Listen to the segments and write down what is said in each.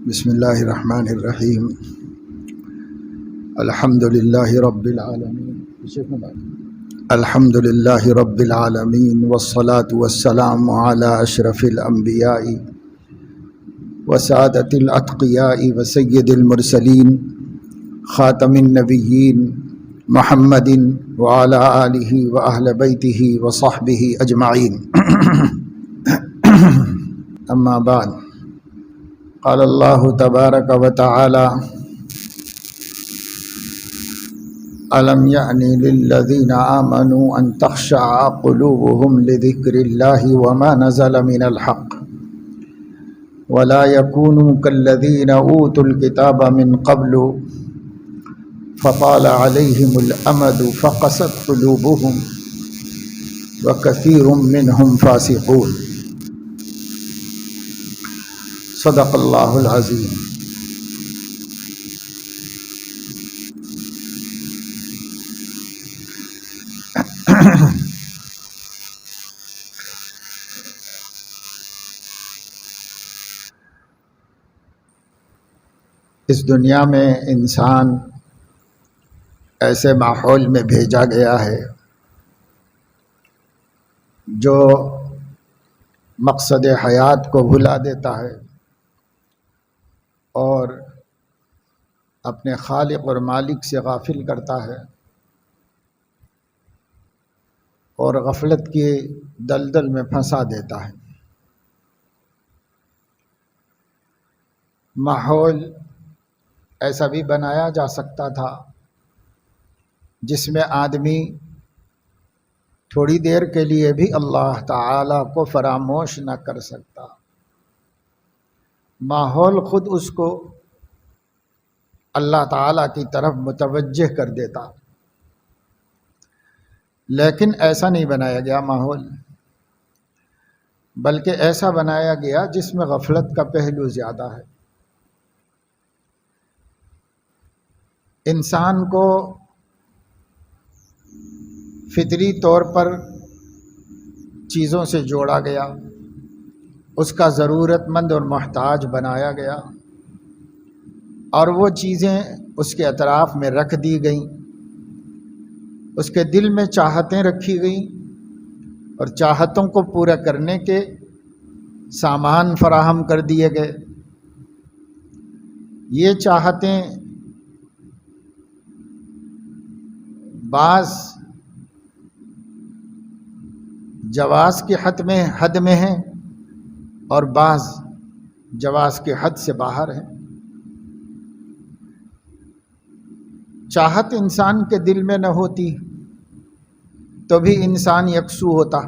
بسم اللہ الرحمن الرحیم الحمد للہ رب العالمین الحمد للہ رب العالمین والصلاة والسلام علی اشرف الانبیاء وسادۃ الاتقیاء وسید المرسلین خاتم النبیین محمد وعلی آلہ واہل بیتہ وصحبہ اجمعین اما بعد قال اللہ تبارک و تعالی ألم يأن للذين آمنوا أن تخشع قلوبهم لذكر الله وما نزل من الحق ولا يكونوا كالذين أوتوا الكتاب من قبل فطال عليهم الأمد فقست قلوبهم وكثير منهم فاسقون صدق اللہ العظیم۔ اس دنیا میں انسان ایسے ماحول میں بھیجا گیا ہے جو مقصد حیات کو بھلا دیتا ہے اور اپنے خالق اور مالک سے غافل کرتا ہے اور غفلت کی دلدل میں پھنسا دیتا ہے۔ ماحول ایسا بھی بنایا جا سکتا تھا جس میں آدمی تھوڑی دیر کے لیے بھی اللہ تعالی کو فراموش نہ کر سکتا، ماحول خود اس کو اللہ تعالی کی طرف متوجہ کر دیتا، لیکن ایسا نہیں بنایا گیا ماحول، بلکہ ایسا بنایا گیا جس میں غفلت کا پہلو زیادہ ہے۔ انسان کو فطری طور پر چیزوں سے جوڑا گیا، اس کا ضرورت مند اور محتاج بنایا گیا، اور وہ چیزیں اس کے اطراف میں رکھ دی گئیں، اس کے دل میں چاہتیں رکھی گئیں اور چاہتوں کو پورا کرنے کے سامان فراہم کر دیے گئے۔ یہ چاہتیں بعض جواز کی حد میں ہیں اور بعض جواز کے حد سے باہر ہیں۔ چاہت انسان کے دل میں نہ ہوتی تو بھی انسان یکسو ہوتا،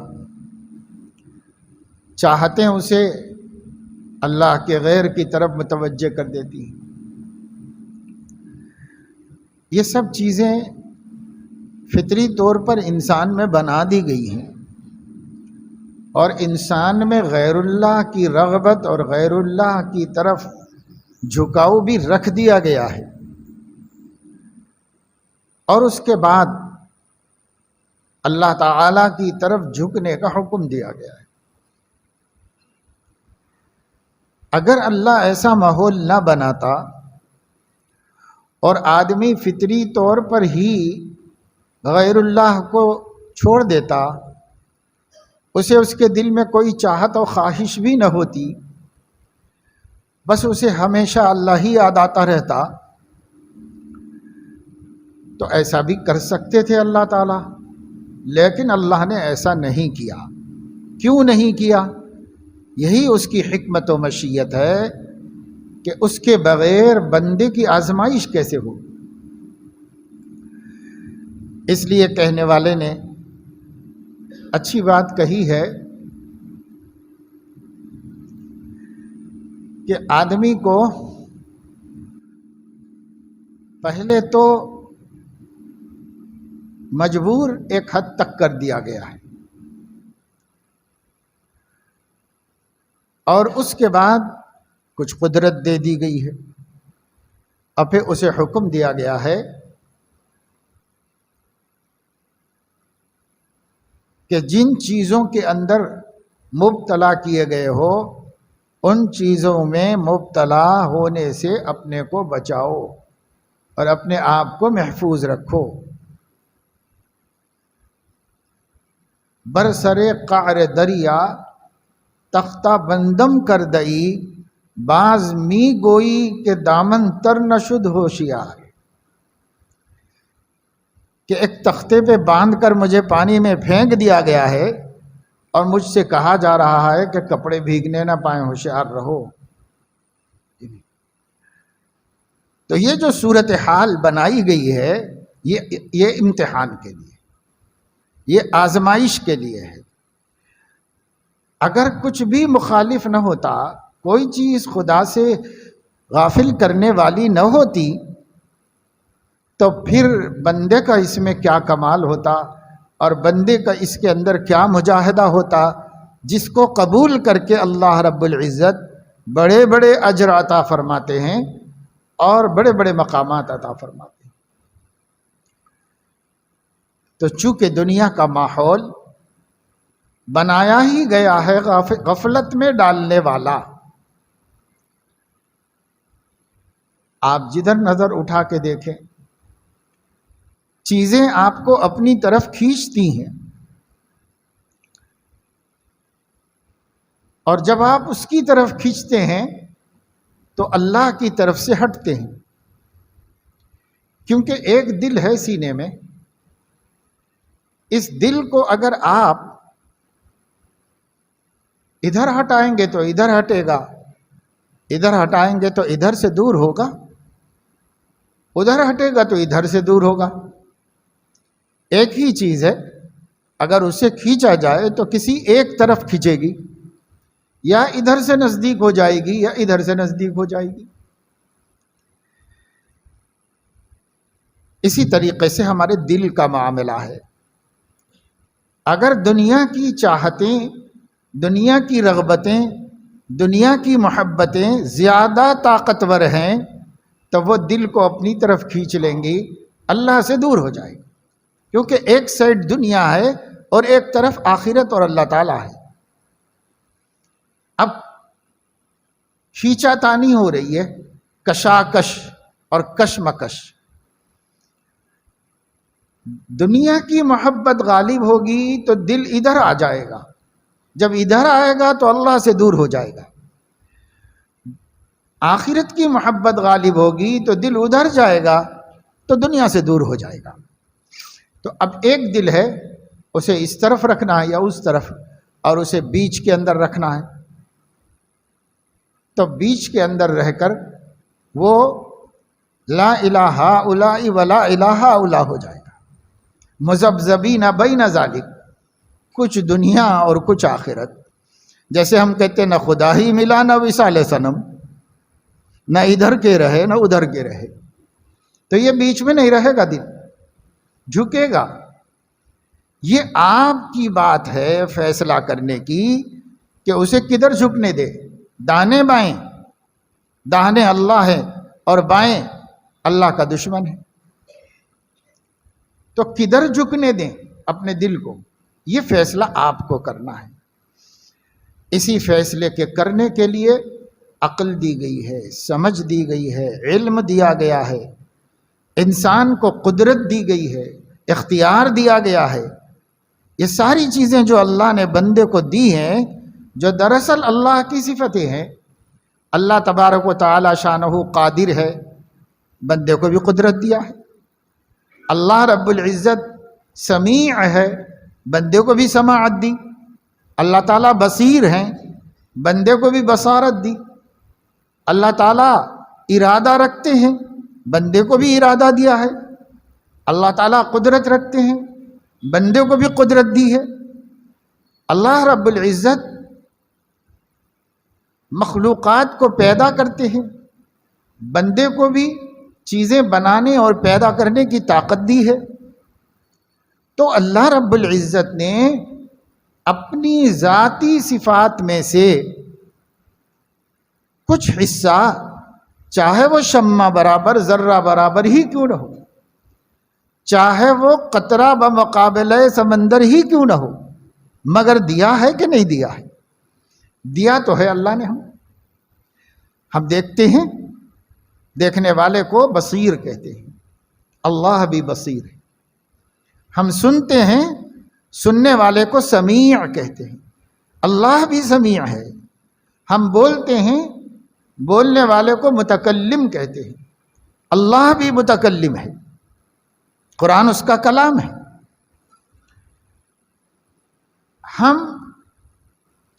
چاہتیں اسے اللہ کے غیر کی طرف متوجہ کر دیتی۔ یہ سب چیزیں فطری طور پر انسان میں بنا دی گئی ہیں، اور انسان میں غیر اللہ کی رغبت اور غیر اللہ کی طرف جھکاؤ بھی رکھ دیا گیا ہے، اور اس کے بعد اللہ تعالی کی طرف جھکنے کا حکم دیا گیا ہے۔ اگر اللہ ایسا ماحول نہ بناتا اور آدمی فطری طور پر ہی غیر اللہ کو چھوڑ دیتا، اسے اس کے دل میں کوئی چاہت اور خواہش بھی نہ ہوتی، بس اسے ہمیشہ اللہ ہی یاد آتا رہتا، تو ایسا بھی کر سکتے تھے اللہ تعالیٰ، لیکن اللہ نے ایسا نہیں کیا۔ کیوں نہیں کیا؟ یہی اس کی حکمت و مشیت ہے کہ اس کے بغیر بندے کی آزمائش کیسے ہو۔ اس لیے کہنے والے نے اچھی بات کہی ہے کہ آدمی کو پہلے تو مجبور ایک حد تک کر دیا گیا ہے، اور اس کے بعد کچھ قدرت دے دی گئی ہے، اور پھر اسے حکم دیا گیا ہے کہ جن چیزوں کے اندر مبتلا کیے گئے ہو ان چیزوں میں مبتلا ہونے سے اپنے کو بچاؤ اور اپنے آپ کو محفوظ رکھو۔ برسر قعر دریا تختہ بندم کر دئی، باز می گوئی کہ دامن تر نشد ہوشیار، کہ ایک تختے پہ باندھ کر مجھے پانی میں پھینک دیا گیا ہے اور مجھ سے کہا جا رہا ہے کہ کپڑے بھیگنے نہ پائیں، ہوشیار رہو۔ تو یہ جو صورتحال بنائی گئی ہے یہ امتحان کے لیے، یہ آزمائش کے لیے ہے۔ اگر کچھ بھی مخالف نہ ہوتا، کوئی چیز خدا سے غافل کرنے والی نہ ہوتی، تو پھر بندے کا اس میں کیا کمال ہوتا اور بندے کا اس کے اندر کیا مجاہدہ ہوتا، جس کو قبول کر کے اللہ رب العزت بڑے بڑے اجر عطا فرماتے ہیں اور بڑے بڑے مقامات عطا فرماتے ہیں۔ تو چونکہ دنیا کا ماحول بنایا ہی گیا ہے غفلت میں ڈالنے والا، آپ جدھر نظر اٹھا کے دیکھیں چیزیں آپ کو اپنی طرف کھینچتی ہیں، اور جب آپ اس کی طرف کھینچتے ہیں تو اللہ کی طرف سے ہٹتے ہیں، کیونکہ ایک دل ہے سینے میں، اس دل کو اگر آپ ادھر ہٹائیں گے تو ادھر ہٹے گا، ادھر ہٹائیں گے تو ادھر سے دور ہوگا، ادھر ہٹے گا تو ادھر سے دور ہوگا۔ ایک ہی چیز ہے، اگر اسے کھینچا جائے تو کسی ایک طرف کھینچے گی، یا ادھر سے نزدیک ہو جائے گی یا ادھر سے نزدیک ہو جائے گی۔ اسی طریقے سے ہمارے دل کا معاملہ ہے۔ اگر دنیا کی چاہتیں، دنیا کی رغبتیں، دنیا کی محبتیں زیادہ طاقتور ہیں تو وہ دل کو اپنی طرف کھینچ لیں گی، اللہ سے دور ہو جائے گی، کیونکہ ایک سائڈ دنیا ہے اور ایک طرف آخرت اور اللہ تعالیٰ ہے۔ اب کھینچا تانی ہو رہی ہے، کشاکش اور کشمکش۔ دنیا کی محبت غالب ہوگی تو دل ادھر آ جائے گا، جب ادھر آئے گا تو اللہ سے دور ہو جائے گا۔ آخرت کی محبت غالب ہوگی تو دل ادھر جائے گا تو دنیا سے دور ہو جائے گا۔ تو اب ایک دل ہے، اسے اس طرف رکھنا ہے یا اس طرف، اور اسے بیچ کے اندر رکھنا ہے، تو بیچ کے اندر رہ کر وہ لا الہ الا ولا الہ الا ہو جائے گا، مذبذبین بین ذالک، کچھ دنیا اور کچھ آخرت۔ جیسے ہم کہتے ہیں نہ خدا ہی ملا نہ وصال صنم، نہ ادھر کے رہے نہ ادھر کے رہے، تو یہ بیچ میں نہیں رہے گا، دل جھکے گا۔ یہ آپ کی بات ہے فیصلہ کرنے کی کہ اسے کدھر جھکنے دے، دانے بائیں۔ داہنے اللہ ہے اور بائیں اللہ کا دشمن ہے، تو کدھر جھکنے دیں اپنے دل کو، یہ فیصلہ آپ کو کرنا ہے۔ اسی فیصلے کے کرنے کے لیے عقل دی گئی ہے، سمجھ دی گئی ہے، علم دیا گیا ہے، انسان کو قدرت دی گئی ہے، اختیار دیا گیا ہے۔ یہ ساری چیزیں جو اللہ نے بندے کو دی ہیں، جو دراصل اللہ کی صفتیں ہیں۔ اللہ تبارک و تعالی شانہ قادر ہے، بندے کو بھی قدرت دیا ہے۔ اللہ رب العزت سمیع ہے، بندے کو بھی سماعت دی۔ اللہ تعالیٰ بصیر ہیں، بندے کو بھی بصارت دی۔ اللہ تعالیٰ ارادہ رکھتے ہیں، بندے کو بھی ارادہ دیا ہے۔ اللہ تعالیٰ قدرت رکھتے ہیں، بندے کو بھی قدرت دی ہے۔ اللہ رب العزت مخلوقات کو پیدا کرتے ہیں، بندے کو بھی چیزیں بنانے اور پیدا کرنے کی طاقت دی ہے۔ تو اللہ رب العزت نے اپنی ذاتی صفات میں سے کچھ حصہ، چاہے وہ شمع برابر، ذرہ برابر ہی کیوں نہ ہو، چاہے وہ قطرہ بمقابلہ سمندر ہی کیوں نہ ہو، مگر دیا ہے کہ نہیں دیا ہے؟ دیا تو ہے اللہ نے ہم، ہم دیکھتے ہیں، دیکھنے والے کو بصیر کہتے ہیں، اللہ بھی بصیر ہے۔ ہم سنتے ہیں، سننے والے کو سمیع کہتے ہیں، اللہ بھی سمیع ہے۔ ہم بولتے ہیں، بولنے والے کو متکلم کہتے ہیں، اللہ بھی متکلم ہے، قرآن اس کا کلام ہے۔ ہم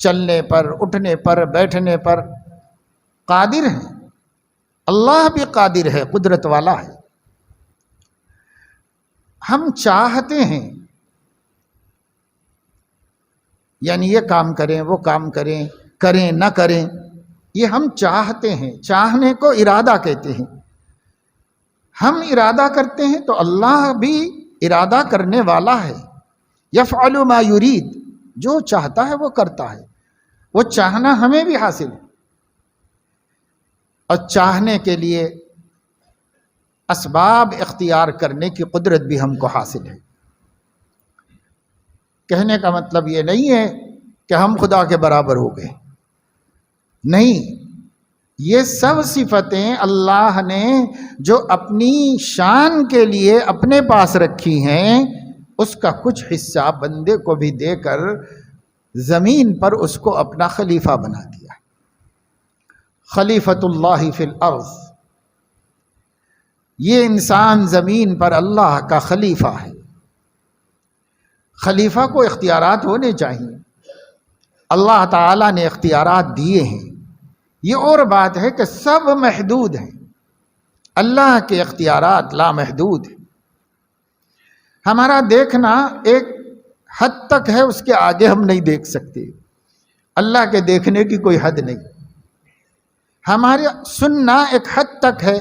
چلنے پر، اٹھنے پر، بیٹھنے پر قادر ہیں، اللہ بھی قادر ہے، قدرت والا ہے۔ ہم چاہتے ہیں، یعنی یہ کام کریں، وہ کام کریں، کریں نہ کریں، یہ ہم چاہتے ہیں۔ چاہنے کو ارادہ کہتے ہیں۔ ہم ارادہ کرتے ہیں تو اللہ بھی ارادہ کرنے والا ہے۔ یفعل ما یرید، جو چاہتا ہے وہ کرتا ہے، وہ چاہنا ہمیں بھی حاصل ہے، اور چاہنے کے لیے اسباب اختیار کرنے کی قدرت بھی ہم کو حاصل ہے۔ کہنے کا مطلب یہ نہیں ہے کہ ہم خدا کے برابر ہو گئے، نہیں، یہ سب صفتیں اللہ نے جو اپنی شان کے لیے اپنے پاس رکھی ہیں، اس کا کچھ حصہ بندے کو بھی دے کر زمین پر اس کو اپنا خلیفہ بنا دیا۔ خلیفۃ اللہ فی الارض، یہ انسان زمین پر اللہ کا خلیفہ ہے۔ خلیفہ کو اختیارات ہونے چاہیے، اللہ تعالیٰ نے اختیارات دیے ہیں۔ یہ اور بات ہے کہ سب محدود ہیں، اللہ کے اختیارات لامحدود ہیں۔ ہمارا دیکھنا ایک حد تک ہے، اس کے آگے ہم نہیں دیکھ سکتے۔ اللہ کے دیکھنے کی کوئی حد نہیں۔ ہمارا سننا ایک حد تک ہے،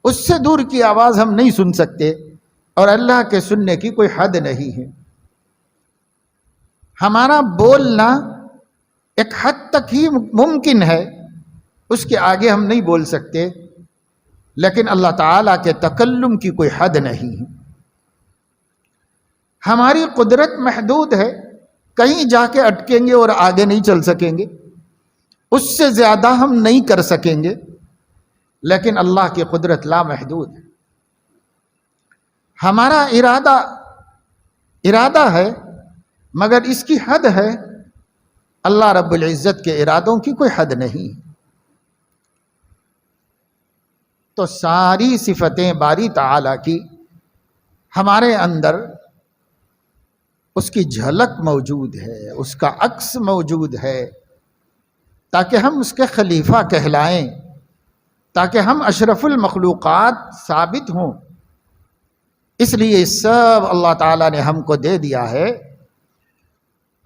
اس سے دور کی آواز ہم نہیں سن سکتے، اور اللہ کے سننے کی کوئی حد نہیں ہے۔ ہمارا بولنا ایک حد تک ہی ممکن ہے، اس کے آگے ہم نہیں بول سکتے، لیکن اللہ تعالیٰ کے تکلم کی کوئی حد نہیں ہے۔ ہماری قدرت محدود ہے، کہیں جا کے اٹکیں گے اور آگے نہیں چل سکیں گے، اس سے زیادہ ہم نہیں کر سکیں گے، لیکن اللہ کی قدرت لامحدود ہے۔ ہمارا ارادہ ہے، مگر اس کی حد ہے، اللہ رب العزت کے ارادوں کی کوئی حد نہیں۔ تو ساری صفتیں باری تعالیٰ کی ہمارے اندر اس کی جھلک موجود ہے، اس کا عکس موجود ہے، تاکہ ہم اس کے خلیفہ کہلائیں، تاکہ ہم اشرف المخلوقات ثابت ہوں۔ اس لیے سب اللہ تعالیٰ نے ہم کو دے دیا ہے۔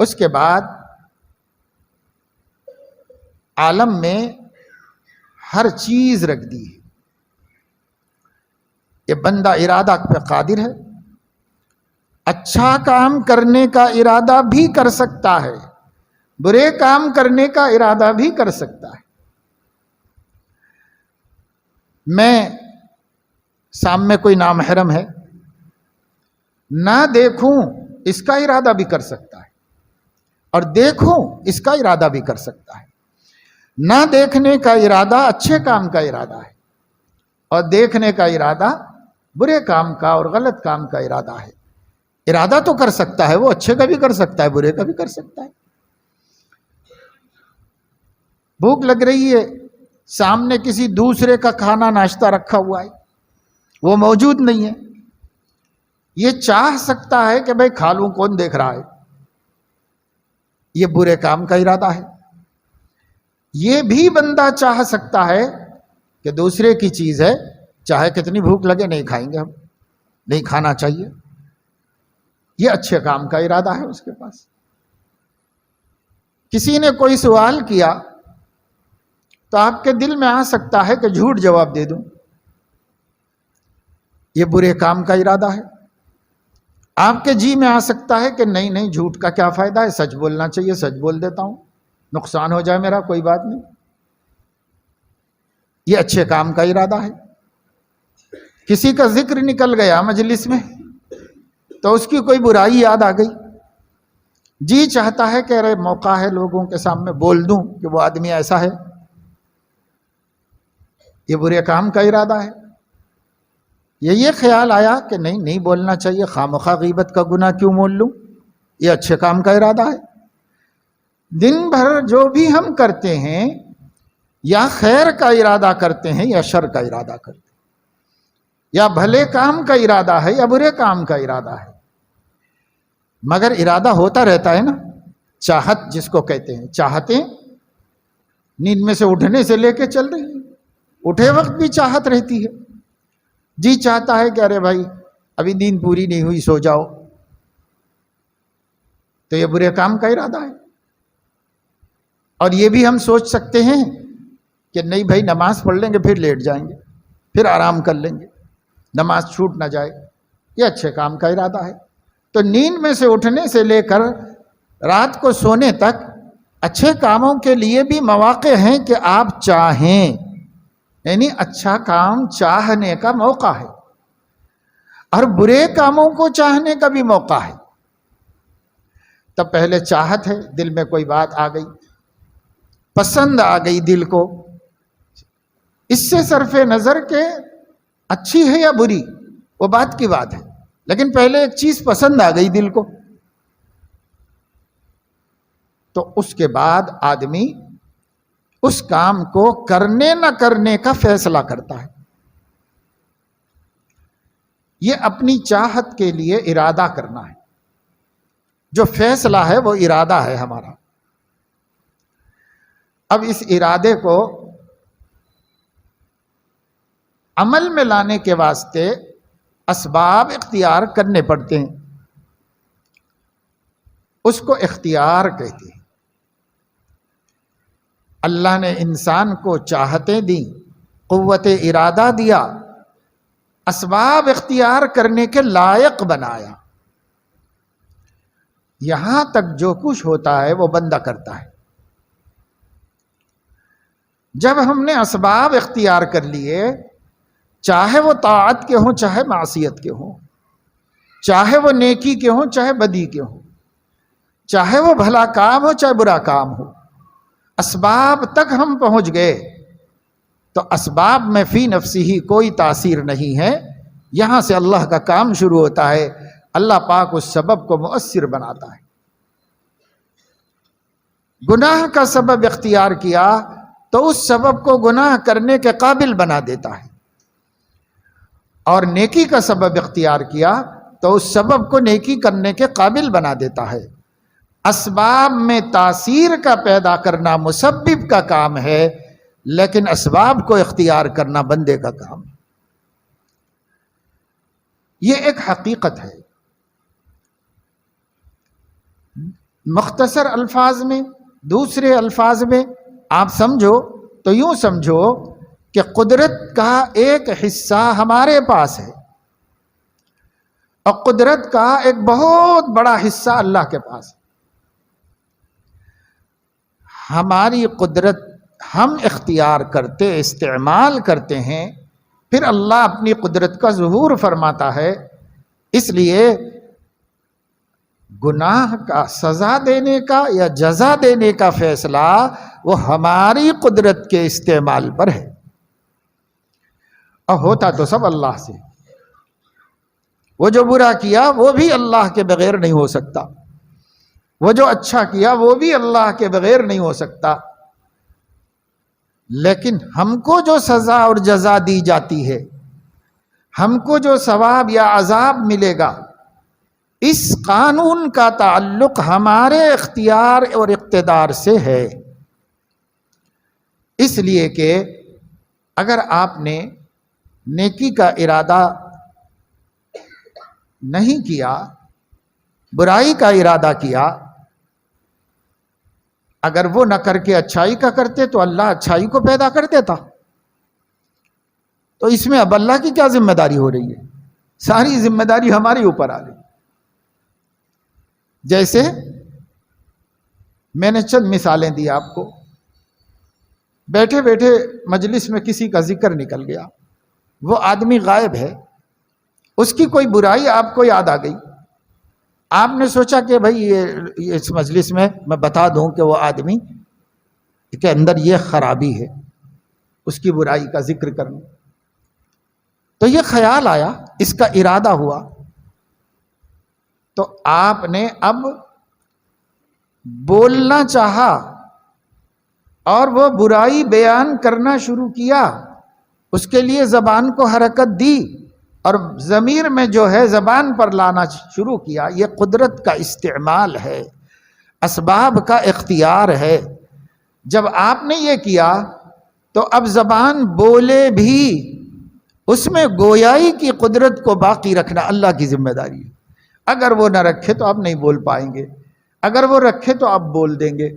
اس کے بعد عالم میں ہر چیز رکھ دی ہے۔ یہ بندہ ارادہ پہ قادر ہے، اچھا کام کرنے کا ارادہ بھی کر سکتا ہے، برے کام کرنے کا ارادہ بھی کر سکتا ہے۔ میں سامنے کوئی نامحرم ہے، نہ دیکھوں اس کا ارادہ بھی کر سکتا ہے، اور دیکھوں اس کا ارادہ بھی کر سکتا ہے۔ نہ دیکھنے کا ارادہ اچھے کام کا ارادہ ہے، اور دیکھنے کا ارادہ برے کام کا اور غلط کام کا ارادہ ہے۔ ارادہ تو کر سکتا ہے، وہ اچھے کا بھی کر سکتا ہے، برے کا بھی کر سکتا ہے۔ بھوک لگ رہی ہے، سامنے کسی دوسرے کا کھانا ناشتہ رکھا ہوا ہے، وہ موجود نہیں ہے، یہ چاہ سکتا ہے کہ بھائی کھا لوں، کون دیکھ رہا ہے، یہ برے کام کا ارادہ ہے۔ یہ بھی بندہ چاہ سکتا ہے کہ دوسرے کی چیز ہے، چاہے کتنی بھوک لگے نہیں کھائیں گے، ہم نہیں کھانا چاہیے، یہ اچھے کام کا ارادہ ہے اس کے پاس۔ کسی نے کوئی سوال کیا تو آپ کے دل میں آ سکتا ہے کہ جھوٹ جواب دے دوں، یہ برے کام کا ارادہ ہے۔ آپ کے جی میں آ سکتا ہے کہ نہیں نہیں، جھوٹ کا کیا فائدہ ہے، سچ بولنا چاہیے، سچ بول دیتا ہوں، نقصان ہو جائے میرا، کوئی بات نہیں، یہ اچھے کام کا ارادہ ہے۔ کسی کا ذکر نکل گیا مجلس میں تو اس کی کوئی برائی یاد آ گئی، جی چاہتا ہے کہ ارے موقع ہے لوگوں کے سامنے بول دوں کہ وہ آدمی ایسا ہے، یہ برے کام کا ارادہ ہے. یہ خیال آیا کہ نہیں بولنا چاہیے، خواہ غیبت کا گناہ کیوں مول لوں، یہ اچھے کام کا ارادہ ہے. دن بھر جو بھی ہم کرتے ہیں یا خیر کا ارادہ کرتے ہیں یا شر کا ارادہ کرتے ہیں، یا بھلے کام کا ارادہ ہے یا برے کام کا ارادہ ہے، مگر ارادہ ہوتا رہتا ہے نا. چاہت جس کو کہتے ہیں، چاہتیں نیند میں سے اٹھنے سے لے کے چل رہی ہیں، اٹھے وقت بھی چاہت رہتی ہے. جی چاہتا ہے کہ ارے بھائی ابھی نیند پوری نہیں ہوئی، سو جاؤ، تو یہ برے کام کا ارادہ ہے. اور یہ بھی ہم سوچ سکتے ہیں کہ نہیں بھائی نماز پڑھ لیں گے پھر لیٹ جائیں گے، پھر آرام کر لیں گے، نماز چھوٹ نہ جائے، یہ اچھے کام کا ارادہ ہے. تو نیند میں سے اٹھنے سے لے کر رات کو سونے تک اچھے کاموں کے لیے بھی مواقع ہیں کہ آپ چاہیں، یعنی اچھا کام چاہنے کا موقع ہے، اور برے کاموں کو چاہنے کا بھی موقع ہے. تب پہلے چاہت ہے، دل میں کوئی بات آ گئی، پسند آ گئی دل کو، اس سے صرف نظر کہ اچھی ہے یا بری وہ بات کی بات ہے، لیکن پہلے ایک چیز پسند آ گئی دل کو، تو اس کے بعد آدمی اس کام کو کرنے نہ کرنے کا فیصلہ کرتا ہے. یہ اپنی چاہت کے لیے ارادہ کرنا ہے. جو فیصلہ ہے وہ ارادہ ہے ہمارا. اب اس ارادے کو عمل میں لانے کے واسطے اسباب اختیار کرنے پڑتے ہیں، اس کو اختیار کہتے ہیں. اللہ نے انسان کو چاہتیں دیں، قوت ارادہ دیا، اسباب اختیار کرنے کے لائق بنایا. یہاں تک جو کچھ ہوتا ہے وہ بندہ کرتا ہے. جب ہم نے اسباب اختیار کر لیے، چاہے وہ طاعت کے ہوں چاہے معصیت کے ہوں، چاہے وہ نیکی کے ہوں چاہے بدی کے ہوں، چاہے وہ بھلا کام ہو چاہے برا کام ہو، اسباب تک ہم پہنچ گئے تو اسباب میں فی نفسی ہی کوئی تاثیر نہیں ہے. یہاں سے اللہ کا کام شروع ہوتا ہے. اللہ پاک اس سبب کو مؤثر بناتا ہے. گناہ کا سبب اختیار کیا تو اس سبب کو گناہ کرنے کے قابل بنا دیتا ہے، اور نیکی کا سبب اختیار کیا تو اس سبب کو نیکی کرنے کے قابل بنا دیتا ہے. اسباب میں تاثیر کا پیدا کرنا مسبب کا کام ہے، لیکن اسباب کو اختیار کرنا بندے کا کام ہے. یہ ایک حقیقت ہے. مختصر الفاظ میں، دوسرے الفاظ میں آپ سمجھو تو یوں سمجھو کہ قدرت کا ایک حصہ ہمارے پاس ہے اور قدرت کا ایک بہت بڑا حصہ اللہ کے پاس ہے. ہماری قدرت ہم اختیار کرتے، استعمال کرتے ہیں، پھر اللہ اپنی قدرت کا ظہور فرماتا ہے. اس لیے گناہ کا سزا دینے کا یا جزا دینے کا فیصلہ وہ ہماری قدرت کے استعمال پر ہے، اور ہوتا تو سب اللہ سے. وہ جو برا کیا وہ بھی اللہ کے بغیر نہیں ہو سکتا، وہ جو اچھا کیا وہ بھی اللہ کے بغیر نہیں ہو سکتا. لیکن ہم کو جو سزا اور جزا دی جاتی ہے، ہم کو جو ثواب یا عذاب ملے گا، اس قانون کا تعلق ہمارے اختیار اور اقتدار سے ہے. اس لیے کہ اگر آپ نے نیکی کا ارادہ نہیں کیا، برائی کا ارادہ کیا، اگر وہ نہ کر کے اچھائی کا کرتے تو اللہ اچھائی کو پیدا کر دیتا. تو اس میں اب اللہ کی کیا ذمہ داری ہو رہی ہے؟ ساری ذمہ داری ہمارے اوپر آ رہی. جیسے میں نے چند مثالیں دی آپ کو. بیٹھے بیٹھے مجلس میں کسی کا ذکر نکل گیا، وہ آدمی غائب ہے، اس کی کوئی برائی آپ کو یاد آ گئی، آپ نے سوچا کہ بھائی یہ اس مجلس میں بتا دوں کہ وہ آدمی کے اندر یہ خرابی ہے. اس کی برائی کا ذکر کرنا. تو یہ خیال آیا، اس کا ارادہ ہوا، تو آپ نے اب بولنا چاہا اور وہ برائی بیان کرنا شروع کیا. اس کے لیے زبان کو حرکت دی اور ضمیر میں جو ہے زبان پر لانا شروع کیا. یہ قدرت کا استعمال ہے، اسباب کا اختیار ہے. جب آپ نے یہ کیا تو اب زبان بولے بھی اس میں گویائی کی قدرت کو باقی رکھنا اللہ کی ذمہ داری ہے. اگر وہ نہ رکھے تو آپ نہیں بول پائیں گے، اگر وہ رکھے تو آپ بول دیں گے.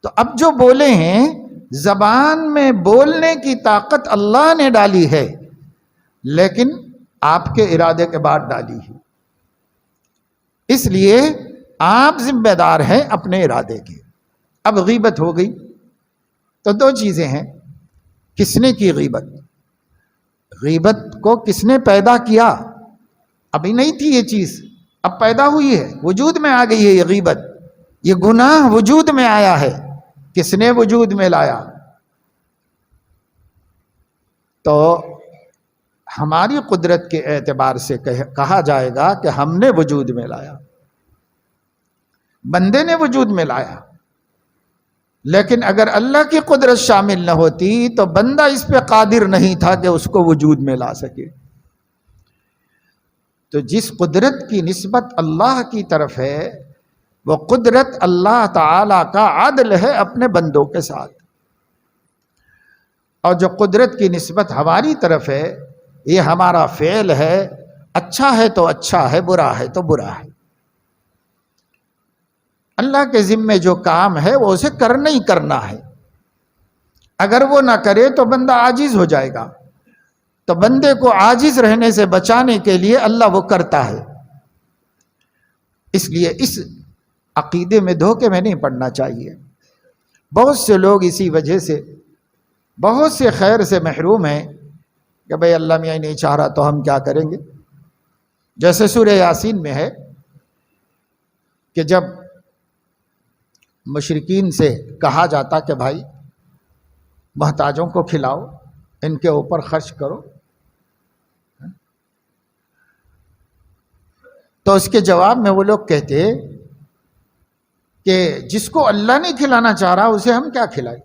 تو اب جو بولے ہیں، زبان میں بولنے کی طاقت اللہ نے ڈالی ہے، لیکن آپ کے ارادے کے بعد ڈالی ہے. اس لیے آپ ذمہ دار ہیں اپنے ارادے کے. اب غیبت ہو گئی تو دو چیزیں ہیں. کس نے کی غیبت؟ غیبت کو کس نے پیدا کیا؟ ابھی نہیں تھی یہ چیز، اب پیدا ہوئی ہے، وجود میں آ گئی ہے. یہ غیبت، یہ گناہ وجود میں آیا ہے. کس نے وجود میں لایا؟ تو ہماری قدرت کے اعتبار سے کہا جائے گا کہ ہم نے وجود میں لایا، بندے نے وجود میں لایا. لیکن اگر اللہ کی قدرت شامل نہ ہوتی تو بندہ اس پہ قادر نہیں تھا کہ اس کو وجود میں لا سکے. تو جس قدرت کی نسبت اللہ کی طرف ہے، وہ قدرت اللہ تعالی کا عدل ہے اپنے بندوں کے ساتھ. اور جو قدرت کی نسبت ہماری طرف ہے، یہ ہمارا فعل ہے. اچھا ہے تو اچھا ہے، برا ہے تو برا ہے. اللہ کے ذمے جو کام ہے وہ اسے کرنا ہی کرنا ہے. اگر وہ نہ کرے تو بندہ عاجز ہو جائے گا. تو بندے کو عاجز رہنے سے بچانے کے لیے اللہ وہ کرتا ہے. اس لیے اس عقیدے میں دھوکے میں نہیں پڑنا چاہیے. بہت سے لوگ اسی وجہ سے بہت سے خیر سے محروم ہیں کہ بھئی اللہ میاں نہیں چاہ رہا تو ہم کیا کریں گے. جیسے سورہ یاسین میں ہے کہ جب مشرکین سے کہا جاتا کہ بھائی محتاجوں کو کھلاؤ، ان کے اوپر خرچ کرو، تو اس کے جواب میں وہ لوگ کہتے کہ جس کو اللہ نہیں کھلانا چاہ رہا اسے ہم کیا کھلائیں.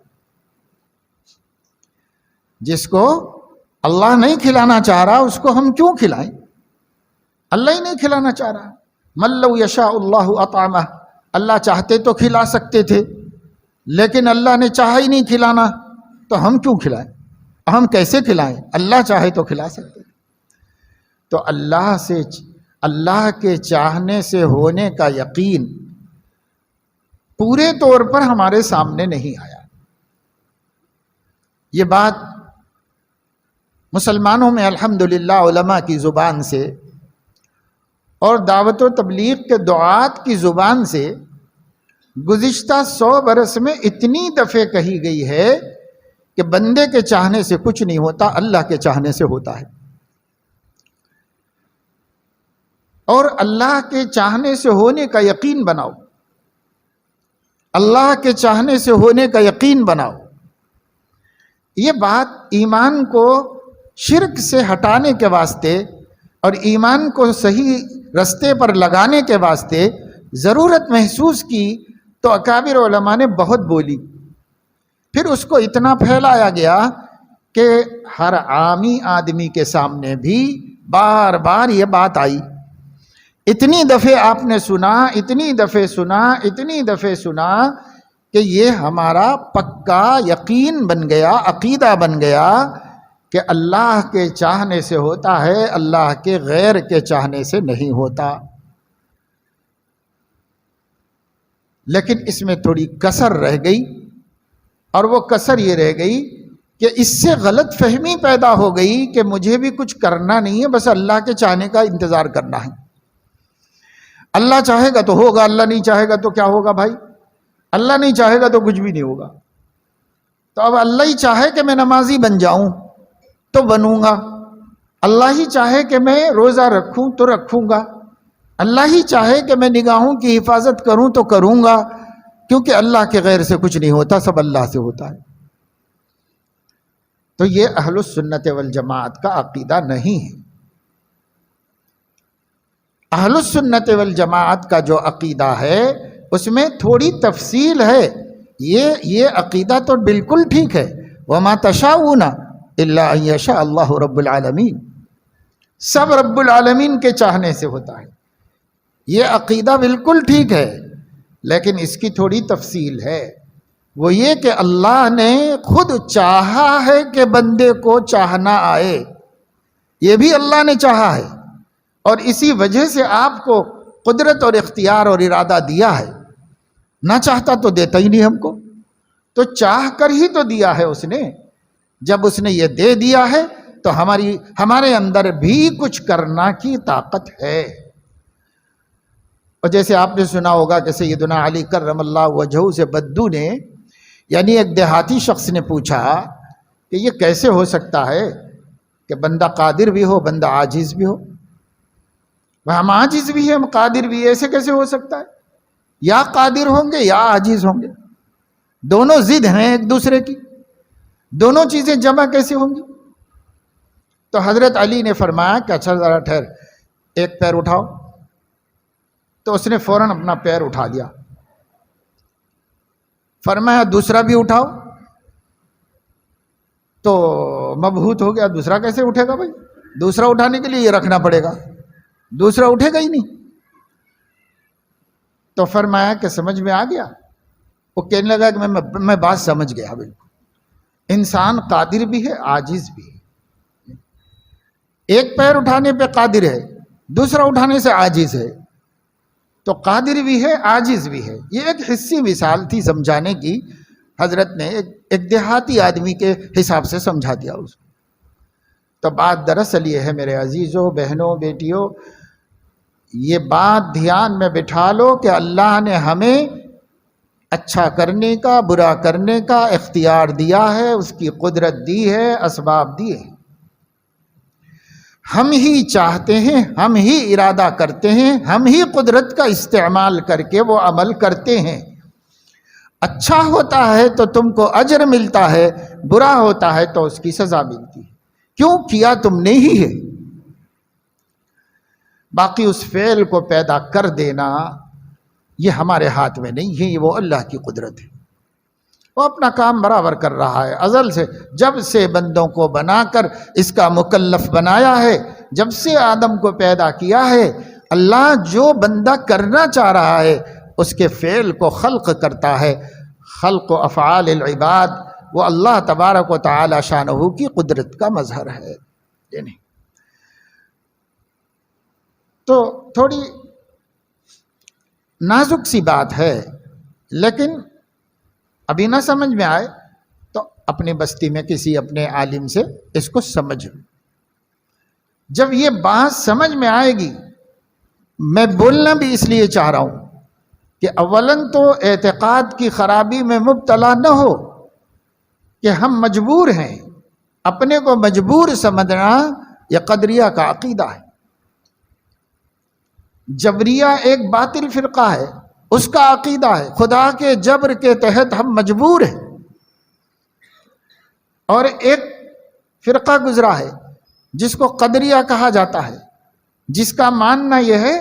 جس کو اللہ نہیں کھلانا چاہ رہا اس کو ہم کیوں کھلائیں؟ اللہ ہی نہیں کھلانا چاہ رہا. من لو یشاء اللہ اطعمہ، اللہ چاہتے تو کھلا سکتے تھے، لیکن اللہ نے چاہا ہی نہیں کھلانا، تو ہم کیوں کھلائیں؟ ہم کیسے کھلائیں؟ اللہ چاہے تو کھلا سکتے. تو اللہ کے چاہنے سے ہونے کا یقین پورے طور پر ہمارے سامنے نہیں آیا. یہ بات مسلمانوں میں الحمدللہ علماء کی زبان سے اور دعوت و تبلیغ کے دعات کی زبان سے گزشتہ 100 برس میں اتنی دفعہ کہی گئی ہے کہ بندے کے چاہنے سے کچھ نہیں ہوتا، اللہ کے چاہنے سے ہوتا ہے. اور اللہ کے چاہنے سے ہونے کا یقین بناؤ، اللہ کے چاہنے سے ہونے کا یقین بناؤ. یہ بات ایمان کو شرک سے ہٹانے کے واسطے اور ایمان کو صحیح رستے پر لگانے کے واسطے ضرورت محسوس کی تو اکابر علماء نے بہت بولی. پھر اس کو اتنا پھیلایا گیا کہ ہر عامی آدمی کے سامنے بھی بار بار یہ بات آئی. اتنی دفعہ آپ نے سنا، اتنی دفعہ سنا، اتنی دفعہ سنا کہ یہ ہمارا پکا یقین بن گیا، عقیدہ بن گیا کہ اللہ کے چاہنے سے ہوتا ہے، اللہ کے غیر کے چاہنے سے نہیں ہوتا. لیکن اس میں تھوڑی کسر رہ گئی، اور وہ کسر یہ رہ گئی کہ اس سے غلط فہمی پیدا ہو گئی کہ مجھے بھی کچھ کرنا نہیں ہے، بس اللہ کے چاہنے کا انتظار کرنا ہے. اللہ چاہے گا تو ہوگا، اللہ نہیں چاہے گا تو کیا ہوگا بھائی؟ اللہ نہیں چاہے گا تو کچھ بھی نہیں ہوگا. تو اب اللہ ہی چاہے کہ میں نمازی بن جاؤں تو بنوں گا، اللہ ہی چاہے کہ میں روزہ رکھوں تو رکھوں گا، اللہ ہی چاہے کہ میں نگاہوں کی حفاظت کروں تو کروں گا، کیونکہ اللہ کے غیر سے کچھ نہیں ہوتا، سب اللہ سے ہوتا ہے. تو یہ اہل السنت والجماعت کا عقیدہ نہیں ہے۔ اہل السنت والجماعت کا جو عقیدہ ہے اس میں تھوڑی تفصیل ہے۔ یہ عقیدہ تو بالکل ٹھیک ہے، وَمَا تَشَاءُونَ إِلَّا أَن يَشَاءَ اللَّهُ رَبُّ الْعَالَمِينَ، سب رب العالمین کے چاہنے سے ہوتا ہے، یہ عقیدہ بالکل ٹھیک ہے، لیکن اس کی تھوڑی تفصیل ہے۔ وہ یہ کہ اللہ نے خود چاہا ہے کہ بندے کو چاہنا آئے، یہ بھی اللہ نے چاہا ہے، اور اسی وجہ سے آپ کو قدرت اور اختیار اور ارادہ دیا ہے۔ نہ چاہتا تو دیتا ہی نہیں ہم کو، تو چاہ کر ہی تو دیا ہے اس نے۔ جب اس نے یہ دے دیا ہے تو ہمارے اندر بھی کچھ کرنا کی طاقت ہے۔ اور جیسے آپ نے سنا ہوگا کہ سیدنا علی کرم اللہ وجہہ سے بدو نے، یعنی ایک دیہاتی شخص نے پوچھا کہ یہ کیسے ہو سکتا ہے کہ بندہ قادر بھی ہو، بندہ عاجز بھی ہو؟ ہم عاجز بھی ہیں، ہم قادر بھی ہیں، ایسے کیسے ہو سکتا ہے؟ یا قادر ہوں گے یا عاجز ہوں گے، دونوں ضد ہیں ایک دوسرے کی، دونوں چیزیں جمع کیسے ہوں گی؟ تو حضرت علی نے فرمایا کہ اچھا ذرا ٹھہر، ایک پیر اٹھاؤ۔ تو اس نے فوراً اپنا پیر اٹھا لیا۔ فرمایا دوسرا بھی اٹھاؤ، تو مبہوت ہو گیا، دوسرا کیسے اٹھے گا بھائی؟ دوسرا اٹھانے کے لیے یہ رکھنا پڑے گا، دوسرا اٹھے گا ہی نہیں۔ تو فرمایا کہ سمجھ میں آ گیا؟ وہ کہنے لگا کہ میں بات سمجھ گیا، بالکل انسان قادر بھی ہے عاجز بھی ہے، ایک پیر اٹھانے پہ قادر ہے، دوسرا اٹھانے سے عاجز ہے، تو قادر بھی ہے عاجز بھی ہے۔ یہ ایک حصی مثال تھی سمجھانے کی، حضرت نے ایک دیہاتی آدمی کے حساب سے سمجھا دیا اس کو۔ تو بات دراصل یہ ہے میرے عزیزوں، بہنوں، بیٹیوں، یہ بات دھیان میں بٹھا لو کہ اللہ نے ہمیں اچھا کرنے کا، برا کرنے کا اختیار دیا ہے، اس کی قدرت دی ہے، اسباب دیے ہیں۔ ہم ہی چاہتے ہیں، ہم ہی ارادہ کرتے ہیں، ہم ہی قدرت کا استعمال کر کے وہ عمل کرتے ہیں۔ اچھا ہوتا ہے تو تم کو اجر ملتا ہے، برا ہوتا ہے تو اس کی سزا ملتی ہے۔ کیوں کیا تم نے ہی ہے۔ باقی اس فعل کو پیدا کر دینا یہ ہمارے ہاتھ میں نہیں ہے، یہ وہ اللہ کی قدرت ہے۔ وہ اپنا کام برابر کر رہا ہے ازل سے، جب سے بندوں کو بنا کر اس کا مکلف بنایا ہے، جب سے آدم کو پیدا کیا ہے، اللہ جو بندہ کرنا چاہ رہا ہے اس کے فعل کو خلق کرتا ہے۔ خلق و افعال العباد وہ اللہ تبارک و تعالی شانہ کی قدرت کا مظہر ہے۔ یعنی تو تھوڑی نازک سی بات ہے، لیکن ابھی نہ سمجھ میں آئے تو اپنی بستی میں کسی اپنے عالم سے اس کو سمجھ۔ جب یہ بات سمجھ میں آئے گی، میں بولنا بھی اس لیے چاہ رہا ہوں کہ اولاً تو اعتقاد کی خرابی میں مبتلا نہ ہو کہ ہم مجبور ہیں، اپنے کو مجبور سمجھنا یہ قدریہ کا عقیدہ ہے۔ جبریہ ایک باطل فرقہ ہے، اس کا عقیدہ ہے خدا کے جبر کے تحت ہم مجبور ہیں۔ اور ایک فرقہ گزرا ہے جس کو قدریہ کہا جاتا ہے، جس کا ماننا یہ ہے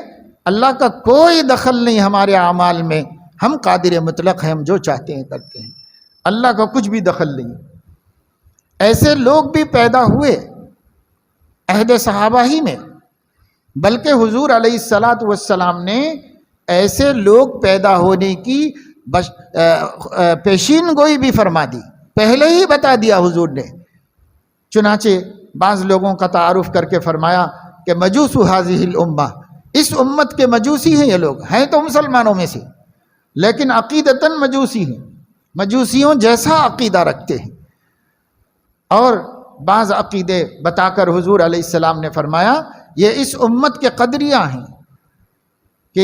اللہ کا کوئی دخل نہیں ہمارے اعمال میں، ہم قادر مطلق ہیں، ہم جو چاہتے ہیں کرتے ہیں، اللہ کا کچھ بھی دخل نہیں۔ ایسے لوگ بھی پیدا ہوئے عہد صحابہ ہی میں، بلکہ حضور علیہ الصلاۃ والسلام نے ایسے لوگ پیدا ہونے کی پیشین گوئی بھی فرما دی، پہلے ہی بتا دیا حضور نے۔ چنانچہ بعض لوگوں کا تعارف کر کے فرمایا کہ مجوس هذه الامہ، اس امت کے مجوسی ہیں، یہ لوگ ہیں تو مسلمانوں میں سے لیکن عقیدتاً مجوسی ہیں، مجوسیوں جیسا عقیدہ رکھتے ہیں۔ اور بعض عقیدے بتا کر حضور علیہ السلام نے فرمایا یہ اس امت کے قدریہ ہیں، کہ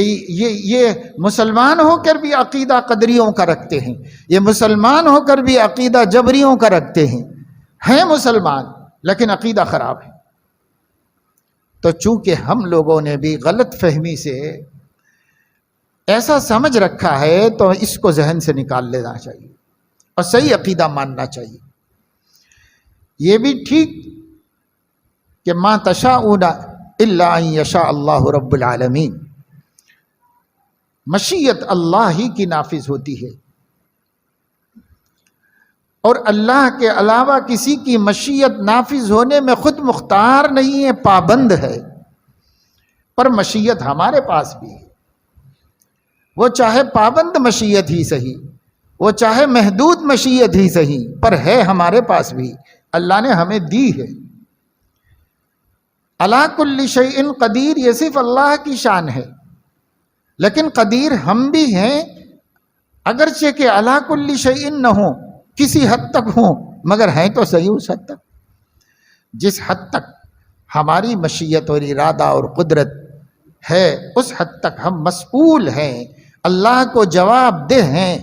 یہ مسلمان ہو کر بھی عقیدہ قدریوں کا رکھتے ہیں، یہ مسلمان ہو کر بھی عقیدہ جبریوں کا رکھتے ہیں مسلمان لیکن عقیدہ خراب ہے۔ تو چونکہ ہم لوگوں نے بھی غلط فہمی سے ایسا سمجھ رکھا ہے تو اس کو ذہن سے نکال لینا چاہیے اور صحیح عقیدہ ماننا چاہیے۔ یہ بھی ٹھیک کہ ما تشاءون الا ان یشاء اللہ رب العالمین، مشیت اللہ ہی کی نافذ ہوتی ہے، اور اللہ کے علاوہ کسی کی مشیت نافذ ہونے میں خود مختار نہیں ہے، پابند ہے، پر مشیت ہمارے پاس بھی ہے، وہ چاہے پابند مشیت ہی صحیح، وہ چاہے محدود مشیت ہی صحیح، پر ہے ہمارے پاس بھی، اللہ نے ہمیں دی ہے۔ علی کل شیء قدیر، یہ صرف اللہ کی شان ہے، لیکن قدیر ہم بھی ہیں، اگرچہ کہ علی کل شیء نہ ہوں، کسی حد تک ہوں، مگر ہیں تو صحیح اس حد تک، جس حد تک ہماری مشیت اور ارادہ اور قدرت ہے اس حد تک ہم مسئول ہیں، اللہ کو جواب دہ ہیں،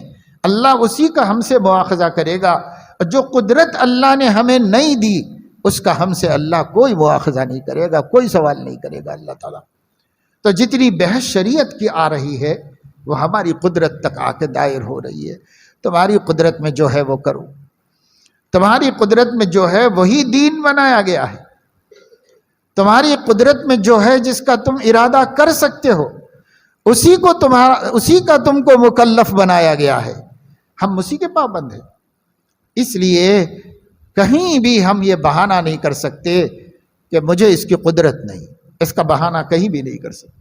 اللہ اسی کا ہم سے مواخذہ کرے گا، اور جو قدرت اللہ نے ہمیں نہیں دی اس کا ہم سے اللہ کوئی مواخذہ نہیں کرے گا، کوئی سوال نہیں کرے گا اللہ تعالیٰ۔ تو جتنی بحث شریعت کی آ رہی ہے وہ ہماری قدرت تک آ کے دائر ہو رہی ہے، تمہاری قدرت میں جو ہے وہ کرو، تمہاری قدرت میں جو ہے وہی دین بنایا گیا ہے، تمہاری قدرت میں جو ہے جس کا تم ارادہ کر سکتے ہو اسی کا تم کو مکلف بنایا گیا ہے، ہم اسی کے پابند ہیں۔ اس لیے کہیں بھی ہم یہ بہانہ نہیں کر سکتے کہ مجھے اس کی قدرت نہیں، اس کا بہانہ کہیں بھی نہیں کر سکتے،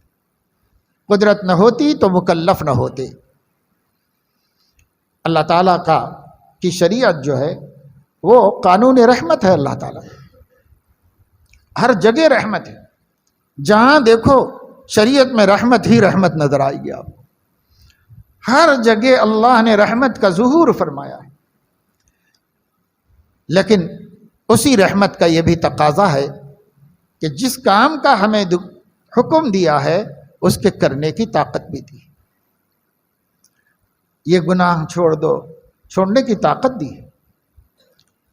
قدرت نہ ہوتی تو مکلف نہ ہوتے۔ اللہ تعالیٰ کی شریعت جو ہے وہ قانون رحمت ہے، اللہ تعالیٰ ہر جگہ رحمت ہے، جہاں دیکھو شریعت میں رحمت ہی رحمت نظر آئے گی آپ کو، ہر جگہ اللہ نے رحمت کا ظہور فرمایا ہے، لیکن اسی رحمت کا یہ بھی تقاضا ہے کہ جس کام کا ہمیں حکم دیا ہے اس کے کرنے کی طاقت بھی دی، یہ گناہ چھوڑ دو، چھوڑنے کی طاقت دی ہے،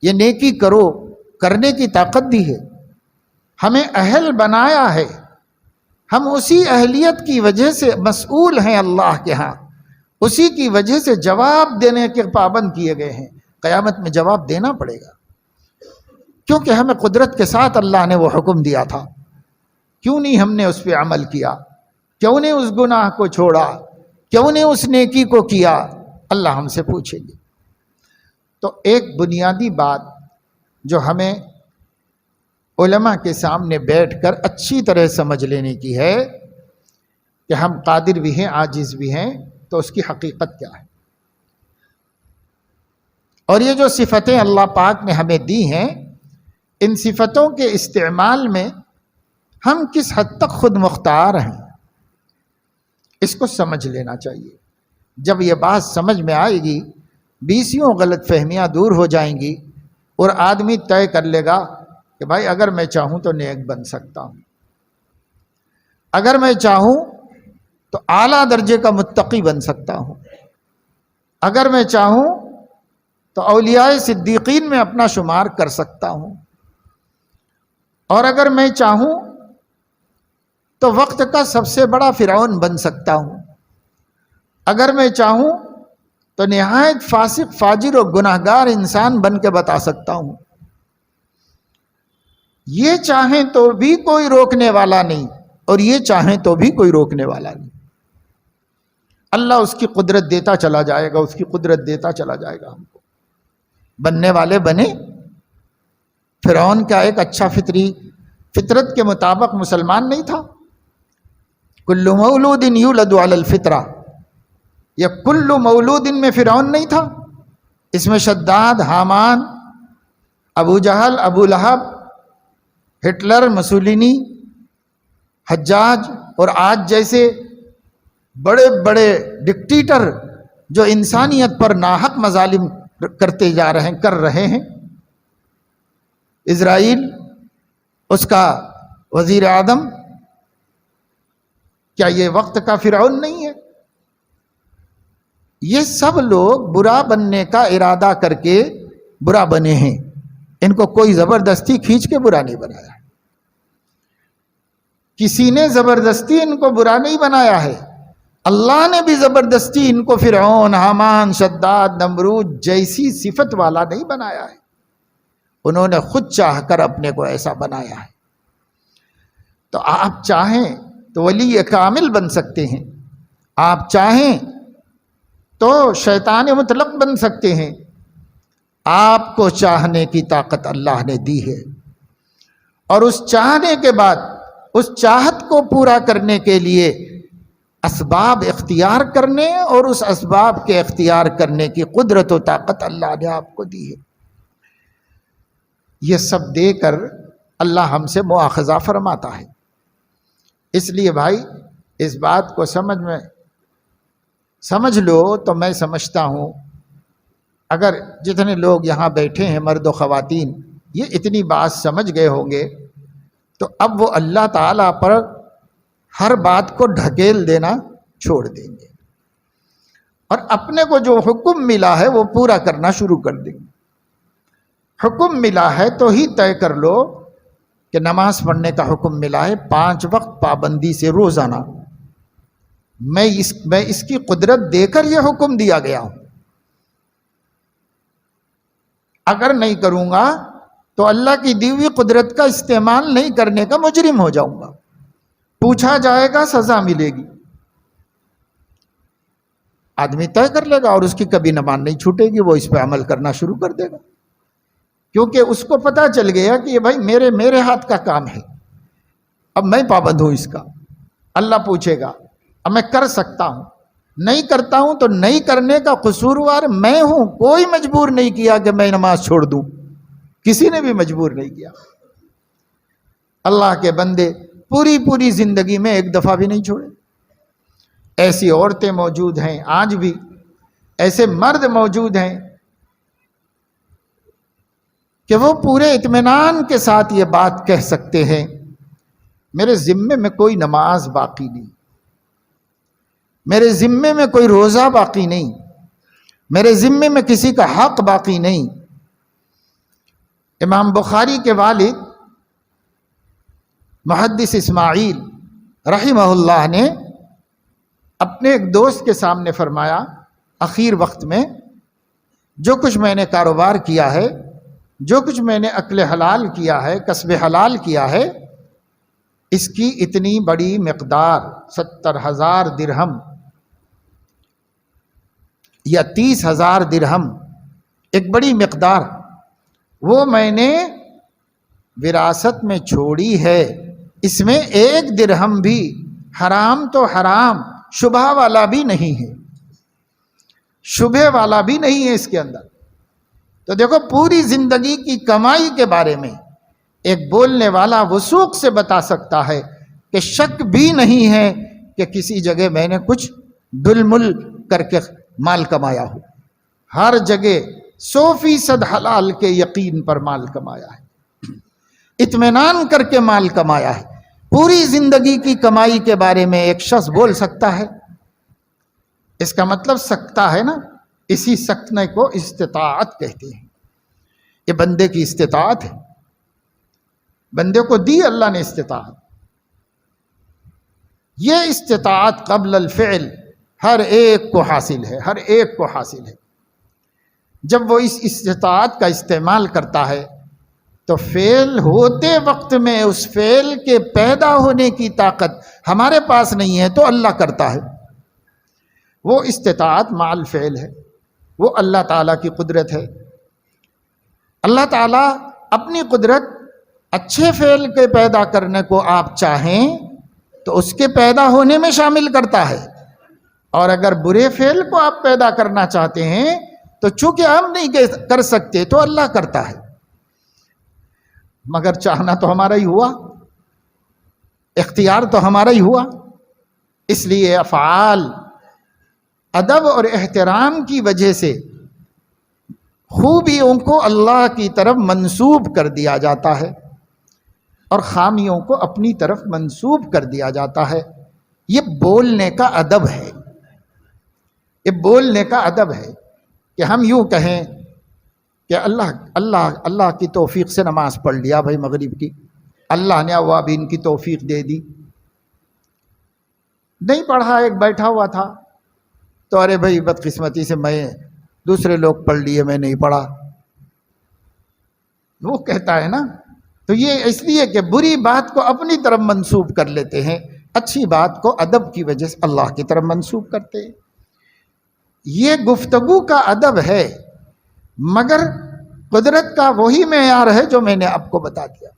یہ نیکی کرو، کرنے کی طاقت دی ہے، ہمیں اہل بنایا ہے، ہم اسی اہلیت کی وجہ سے مسئول ہیں اللہ کے ہاں، اسی کی وجہ سے جواب دینے کے پابند کیے گئے ہیں، قیامت میں جواب دینا پڑے گا، کیونکہ ہمیں قدرت کے ساتھ اللہ نے وہ حکم دیا تھا، کیوں نہیں ہم نے اس پہ عمل کیا، کیوں نہیں اس گناہ کو چھوڑا، کیوں نہیں اس نیکی کو کیا، اللہ ہم سے پوچھیں گے۔ تو ایک بنیادی بات جو ہمیں علماء کے سامنے بیٹھ کر اچھی طرح سمجھ لینے کی ہے کہ ہم قادر بھی ہیں، عاجز بھی ہیں، تو اس کی حقیقت کیا ہے، اور یہ جو صفتیں اللہ پاک نے ہمیں دی ہیں، ان صفتوں کے استعمال میں ہم کس حد تک خود مختار ہیں، اس کو سمجھ لینا چاہیے۔ جب یہ بات سمجھ میں آئے گی، بیسیوں غلط فہمیاں دور ہو جائیں گی، اور آدمی طے کر لے گا کہ بھائی اگر میں چاہوں تو نیک بن سکتا ہوں، اگر میں چاہوں تو اعلیٰ درجے کا متقی بن سکتا ہوں، اگر میں چاہوں تو اولیاء صدیقین میں اپنا شمار کر سکتا ہوں، اور اگر میں چاہوں تو وقت کا سب سے بڑا فرعون بن سکتا ہوں، اگر میں چاہوں تو نہایت فاسق فاجر و گناہگار انسان بن کے بتا سکتا ہوں، یہ چاہیں تو بھی کوئی روکنے والا نہیں، اور یہ چاہیں تو بھی کوئی روکنے والا نہیں، اللہ اس کی قدرت دیتا چلا جائے گا، اس کی قدرت دیتا چلا جائے گا ہم کو، بننے والے بنے۔ فرعون کا ایک اچھا فطرت کے مطابق مسلمان نہیں تھا، کل مولود یولد علی الفطرہ، یا کل مولود میں فرعون نہیں تھا، اس میں شداد، حامان، ابو جہل، ابو لہب، ہٹلر، مسولینی، حجاج، اور آج جیسے بڑے بڑے ڈکٹیٹر جو انسانیت پر ناحق مظالم کرتے جا رہے ہیں، کر رہے ہیں۔ اسرائیل، اس کا وزیر اعظم، کیا یہ وقت کا فرعون نہیں ہے؟ یہ سب لوگ برا بننے کا ارادہ کر کے برا بنے ہیں، ان کو کوئی زبردستی کھینچ کے برا نہیں بنایا، کسی نے زبردستی ان کو برا نہیں بنایا ہے، اللہ نے بھی زبردستی ان کو فرعون، حامان، شداد، نمرود جیسی صفت والا نہیں بنایا ہے، انہوں نے خود چاہ کر اپنے کو ایسا بنایا ہے۔ تو آپ چاہیں تو ولی کامل بن سکتے ہیں، آپ چاہیں تو شیطان مطلق بن سکتے ہیں، آپ کو چاہنے کی طاقت اللہ نے دی ہے، اور اس چاہنے کے بعد اس چاہت کو پورا کرنے کے لیے اسباب اختیار کرنے اور اس اسباب کے اختیار کرنے کی قدرت و طاقت اللہ نے آپ کو دی ہے۔ یہ سب دے کر اللہ ہم سے مواخذہ فرماتا ہے۔ اس لیے بھائی اس بات کو سمجھ لو تو میں سمجھتا ہوں اگر جتنے لوگ یہاں بیٹھے ہیں مرد و خواتین یہ اتنی بات سمجھ گئے ہوں گے تو اب وہ اللہ تعالیٰ پر ہر بات کو ڈھکیل دینا چھوڑ دیں گے اور اپنے کو جو حکم ملا ہے وہ پورا کرنا شروع کر دیں گے۔ حکم ملا ہے تو ہی طے کر لو کہ نماز پڑھنے کا حکم ملا ہے 5 وقت پابندی سے روزانہ، میں اس کی قدرت دے کر یہ حکم دیا گیا ہوں، اگر نہیں کروں گا تو اللہ کی دی ہوئی قدرت کا استعمال نہیں کرنے کا مجرم ہو جاؤں گا، پوچھا جائے گا، سزا ملے گی۔ آدمی طے کر لے گا اور اس کی کبھی نماز نہیں چھوٹے گی، وہ اس پہ عمل کرنا شروع کر دے گا، کیونکہ اس کو پتہ چل گیا کہ یہ بھائی میرے ہاتھ کا کام ہے، اب میں پابند ہوں اس کا۔ اللہ پوچھے گا اب میں کر سکتا ہوں، نہیں کرتا ہوں تو نہیں کرنے کا قصوروار میں ہوں، کوئی مجبور نہیں کیا کہ میں نماز چھوڑ دوں، کسی نے بھی مجبور نہیں کیا۔ اللہ کے بندے پوری زندگی میں ایک دفعہ بھی نہیں چھوڑے۔ ایسی عورتیں موجود ہیں آج بھی، ایسے مرد موجود ہیں کہ وہ پورے اطمینان کے ساتھ یہ بات کہہ سکتے ہیں میرے ذمے میں کوئی نماز باقی نہیں، میرے ذمے میں کوئی روزہ باقی نہیں، میرے ذمے میں کسی کا حق باقی نہیں۔ امام بخاری کے والد محدث اسماعیل رحمہ اللہ نے اپنے ایک دوست کے سامنے فرمایا اخیر وقت میں جو کچھ میں نے کاروبار کیا ہے، جو کچھ میں نے اکل حلال کیا ہے، کسب حلال کیا ہے، اس کی اتنی بڑی مقدار 70,000 درہم یا 30,000 درہم، ایک بڑی مقدار وہ میں نے وراثت میں چھوڑی ہے، اس میں 1 درہم بھی حرام تو حرام شبہ والا بھی نہیں ہے، شبہ والا بھی نہیں ہے اس کے اندر۔ تو دیکھو پوری زندگی کی کمائی کے بارے میں ایک بولنے والا وثوق سے بتا سکتا ہے کہ شک بھی نہیں ہے کہ کسی جگہ میں نے کچھ دلمل کر کے مال کمایا ہو، ہر جگہ 100% حلال کے یقین پر مال کمایا ہے، اطمینان کر کے مال کمایا ہے۔ پوری زندگی کی کمائی کے بارے میں ایک شخص بول سکتا ہے، اس کا مطلب سکتا ہے نا، اسی سکنے کو استطاعت کہتے ہیں، یہ بندے کی استطاعت ہے، بندے کو دی اللہ نے استطاعت۔ یہ استطاعت قبل الفعل ہر ایک کو حاصل ہے، ہر ایک کو حاصل ہے۔ جب وہ اس استطاعت کا استعمال کرتا ہے تو فعل ہوتے وقت میں اس فعل کے پیدا ہونے کی طاقت ہمارے پاس نہیں ہے تو اللہ کرتا ہے۔ وہ استطاعت مع الفعل ہے، وہ اللہ تعالیٰ کی قدرت ہے۔ اللہ تعالیٰ اپنی قدرت اچھے فعل کے پیدا کرنے کو آپ چاہیں تو اس کے پیدا ہونے میں شامل کرتا ہے، اور اگر برے فعل کو آپ پیدا کرنا چاہتے ہیں تو چونکہ ہم نہیں کر سکتے تو اللہ کرتا ہے، مگر چاہنا تو ہمارا ہی ہوا، اختیار تو ہمارا ہی ہوا۔ اس لیے افعال ادب اور احترام کی وجہ سے خوبیوں کو اللہ کی طرف منسوب کر دیا جاتا ہے اور خامیوں کو اپنی طرف منسوب کر دیا جاتا ہے۔ یہ بولنے کا ادب ہے، یہ بولنے کا ادب ہے کہ ہم یوں کہیں کہ اللہ کی توفیق سے نماز پڑھ لیا بھائی مغرب کی، اللہ نے اوابین کی توفیق دے دی۔ نہیں پڑھا، ایک بیٹھا ہوا تھا تو ارے بھائی بدقسمتی سے میں دوسرے لوگ پڑھ لیے، میں نہیں پڑھا۔ وہ کہتا ہے نا، تو یہ اس لیے کہ بری بات کو اپنی طرف منسوب کر لیتے ہیں، اچھی بات کو ادب کی وجہ سے اللہ کی طرف منسوب کرتے ہیں۔ یہ گفتگو کا ادب ہے، مگر قدرت کا وہی معیار ہے جو میں نے آپ کو بتا دیا۔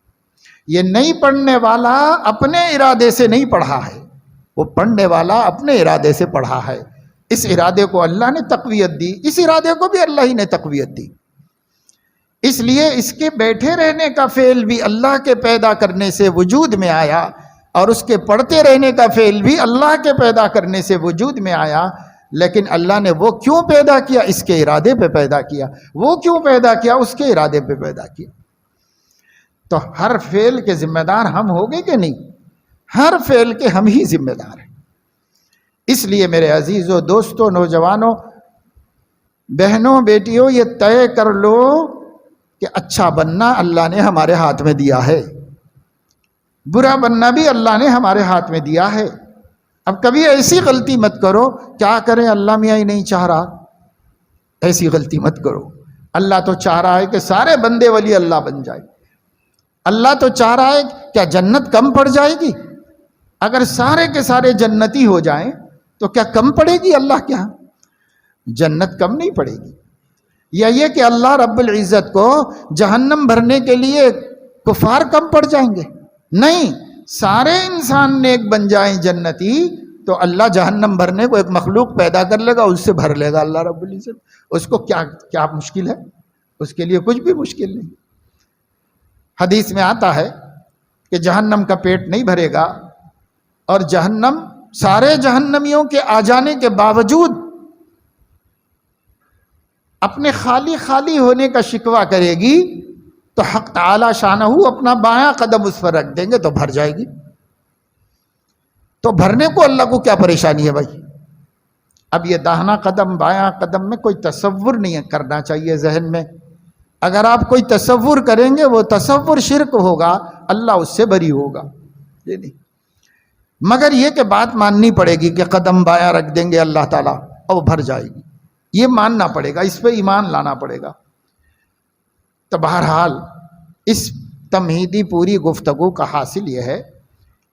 یہ نہیں پڑھنے والا اپنے ارادے سے نہیں پڑھا ہے، وہ پڑھنے والا اپنے ارادے سے پڑھا ہے۔ اس ارادے کو اللہ نے تقویت دی، اس ارادے کو بھی اللہ ہی نے تقویت دی، اس لیے اس کے بیٹھے رہنے کا فعل بھی اللہ کے پیدا کرنے سے وجود میں آیا، اور اس کے پڑھتے رہنے کا فعل بھی اللہ کے پیدا کرنے سے وجود میں آیا۔ لیکن اللہ نے وہ کیوں پیدا کیا؟ اس کے ارادے پہ پیدا کیا۔ وہ کیوں پیدا کیا؟ اس کے ارادے پہ پیدا کیا۔ تو ہر فعل کے ذمہ دار ہم ہو گئے کہ نہیں؟ ہر فعل کے ہم ہی ذمہ دار ہیں۔ اس لیے میرے عزیزوں، دوستوں، نوجوانوں، بہنوں، بیٹیوں، یہ طے کر لو کہ اچھا بننا اللہ نے ہمارے ہاتھ میں دیا ہے، برا بننا بھی اللہ نے ہمارے ہاتھ میں دیا ہے۔ اب کبھی ایسی غلطی مت کرو، کیا کریں اللہ میاں ہی نہیں چاہ رہا، ایسی غلطی مت کرو۔ اللہ تو چاہ رہا ہے کہ سارے بندے ولی اللہ بن جائے۔ اللہ تو چاہ رہا ہے، کیا جنت کم پڑ جائے گی؟ اگر سارے کے سارے جنتی ہو جائیں تو کیا کم پڑے گی اللہ کے ہاں؟ جنت کم نہیں پڑے گی۔ یا یہ کہ اللہ رب العزت کو جہنم بھرنے کے لیے کفار کم پڑ جائیں گے؟ نہیں، سارے انسان نیک بن جائیں جنتی تو اللہ جہنم بھرنے کو ایک مخلوق پیدا کر لے گا، اس سے بھر لے گا اللہ رب العزت۔ اس کو کیا مشکل ہے؟ اس کے لیے کچھ بھی مشکل نہیں۔ حدیث میں آتا ہے کہ جہنم کا پیٹ نہیں بھرے گا، اور جہنم سارے جہنمیوں کے آ جانے کے باوجود اپنے خالی خالی ہونے کا شکوہ کرے گی، تو حق تعالی شانہ اپنا بایاں قدم اس پر رکھ دیں گے تو بھر جائے گی۔ تو بھرنے کو اللہ کو کیا پریشانی ہے بھائی؟ اب یہ داہنا قدم بایاں قدم میں کوئی تصور نہیں کرنا چاہیے ذہن میں۔ اگر آپ کوئی تصور کریں گے وہ تصور شرک ہوگا، اللہ اس سے بری ہوگا، یہ نہیں۔ مگر یہ کہ بات ماننی پڑے گی کہ قدم بایاں رکھ دیں گے اللہ تعالیٰ اور بھر جائے گی، یہ ماننا پڑے گا، اس پہ ایمان لانا پڑے گا۔ تو بہرحال اس تمہیدی پوری گفتگو کا حاصل یہ ہے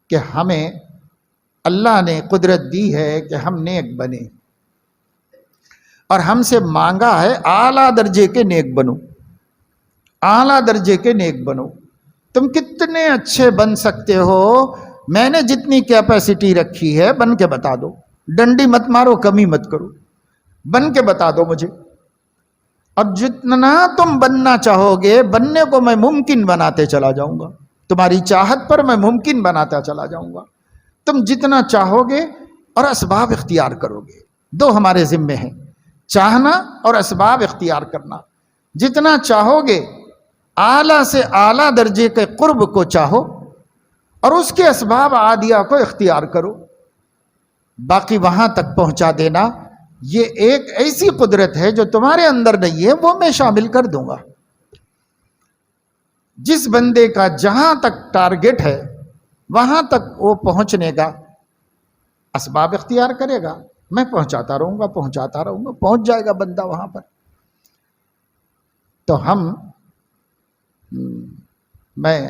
کہ ہمیں اللہ نے قدرت دی ہے کہ ہم نیک بنیں، اور ہم سے مانگا ہے اعلیٰ درجے کے نیک بنو، اعلیٰ درجے کے نیک بنو۔ تم کتنے اچھے بن سکتے ہو، میں نے جتنی کیپیسٹی رکھی ہے بن کے بتا دو، ڈنڈی مت مارو، کمی مت کرو، بن کے بتا دو مجھے۔ اور جتنا تم بننا چاہو گے بننے کو میں ممکن بناتے چلا جاؤں گا، تمہاری چاہت پر میں ممکن بناتا چلا جاؤں گا۔ تم جتنا چاہو گے اور اسباب اختیار کرو گے، دو ہمارے ذمے ہیں، چاہنا اور اسباب اختیار کرنا۔ جتنا چاہو گے اعلیٰ سے اعلیٰ درجے کے قرب کو چاہو، اور اس کے اسباب عادیہ کو اختیار کرو، باقی وہاں تک پہنچا دینا یہ ایک ایسی قدرت ہے جو تمہارے اندر نہیں ہے، وہ میں شامل کر دوں گا۔ جس بندے کا جہاں تک ٹارگٹ ہے وہاں تک وہ پہنچنے کا اسباب اختیار کرے گا، میں پہنچاتا رہوں گا، پہنچ جائے گا بندہ وہاں پر۔ تو میں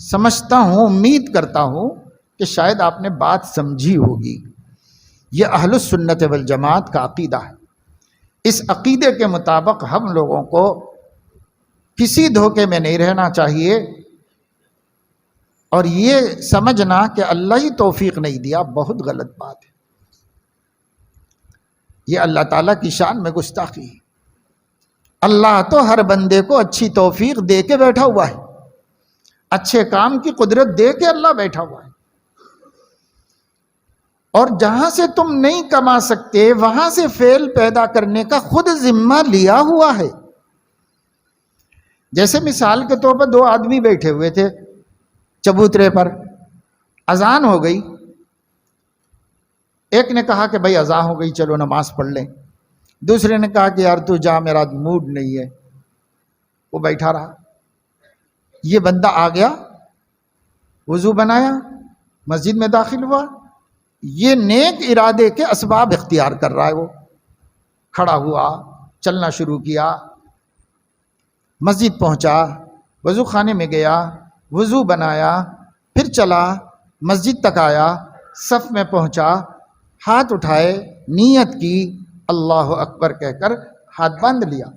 سمجھتا ہوں، امید کرتا ہوں کہ شاید آپ نے بات سمجھی ہوگی۔ یہ اہل السنت والجماعت کا عقیدہ ہے۔ اس عقیدے کے مطابق ہم لوگوں کو کسی دھوکے میں نہیں رہنا چاہیے، اور یہ سمجھنا کہ اللہ ہی توفیق نہیں دیا بہت غلط بات ہے۔ یہ اللہ تعالیٰ کی شان میں گستاخی ہے۔ اللہ تو ہر بندے کو اچھی توفیق دے کے بیٹھا ہوا ہے، اچھے کام کی قدرت دے کے اللہ بیٹھا ہوا ہے، اور جہاں سے تم نہیں کما سکتے وہاں سے فعل پیدا کرنے کا خود ذمہ لیا ہوا ہے۔ جیسے مثال کے طور پر دو آدمی بیٹھے ہوئے تھے چبوترے پر، اذان ہو گئی، ایک نے کہا کہ بھائی اذان ہو گئی چلو نماز پڑھ لیں، دوسرے نے کہا کہ یار تو جا میرا موڈ نہیں ہے، وہ بیٹھا رہا۔ یہ بندہ آ گیا، وضو بنایا، مسجد میں داخل ہوا، یہ نیک ارادے کے اسباب اختیار کر رہا ہے، وہ کھڑا ہوا، چلنا شروع کیا، مسجد پہنچا، وضو خانے میں گیا، وضو بنایا، پھر چلا، مسجد تک آیا، صف میں پہنچا، ہاتھ اٹھائے، نیت کی، اللہ اکبر کہہ کر ہاتھ باندھ لیا،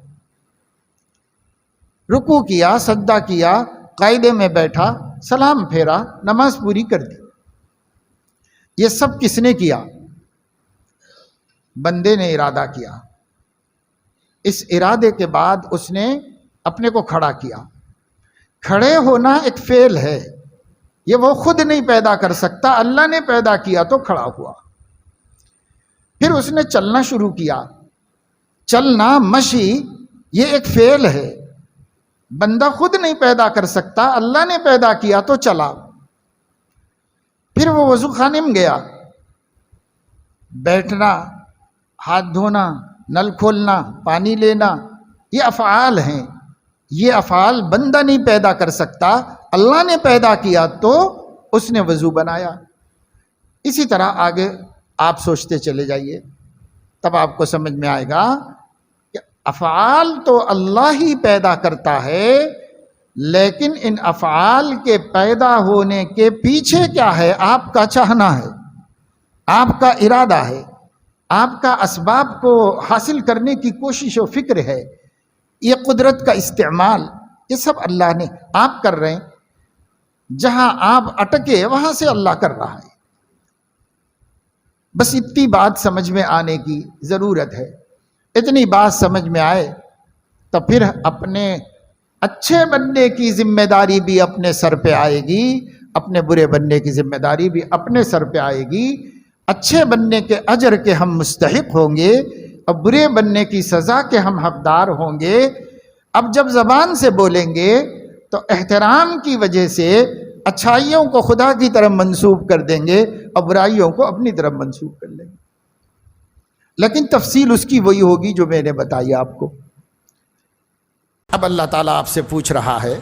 رکوع کیا، سجدہ کیا، قاعدے میں بیٹھا، سلام پھیرا، نماز پوری کر دی۔ یہ سب کس نے کیا؟ بندے نے ارادہ کیا۔ اس ارادے کے بعد اس نے اپنے کو کھڑا کیا۔ کھڑے ہونا ایک فعل ہے، یہ وہ خود نہیں پیدا کر سکتا، اللہ نے پیدا کیا تو کھڑا ہوا۔ پھر اس نے چلنا شروع کیا۔ چلنا، مشی، یہ ایک فعل ہے، بندہ خود نہیں پیدا کر سکتا، اللہ نے پیدا کیا تو چلا۔ پھر وہ وضو خانے میں گیا، بیٹھنا، ہاتھ دھونا، نل کھولنا، پانی لینا، یہ افعال ہیں، یہ افعال بندہ نہیں پیدا کر سکتا، اللہ نے پیدا کیا تو اس نے وضو بنایا۔ اسی طرح آگے آپ سوچتے چلے جائیے، تب آپ کو سمجھ میں آئے گا کہ افعال تو اللہ ہی پیدا کرتا ہے، لیکن ان افعال کے پیدا ہونے کے پیچھے کیا ہے؟ آپ کا چاہنا ہے، آپ کا ارادہ ہے، آپ کا اسباب کو حاصل کرنے کی کوشش و فکر ہے، یہ قدرت کا استعمال، یہ سب اللہ نے، آپ کر رہے ہیں، جہاں آپ اٹکے وہاں سے اللہ کر رہا ہے۔ بس اتنی بات سمجھ میں آنے کی ضرورت ہے۔ اتنی بات سمجھ میں آئے تو پھر اپنے اچھے بننے کی ذمہ داری بھی اپنے سر پہ آئے گی، اپنے برے بننے کی ذمہ داری بھی اپنے سر پہ آئے گی۔ اچھے بننے کے اجر کے ہم مستحق ہوں گے اور برے بننے کی سزا کے ہم حقدار ہوں گے۔ اب جب زبان سے بولیں گے تو احترام کی وجہ سے اچھائیوں کو خدا کی طرف منسوب کر دیں گے اور برائیوں کو اپنی طرف منسوب کر لیں گے، لیکن تفصیل اس کی وہی ہوگی جو میں نے بتائی آپ کو۔ اب اللہ تعالیٰ آپ سے پوچھ رہا ہے،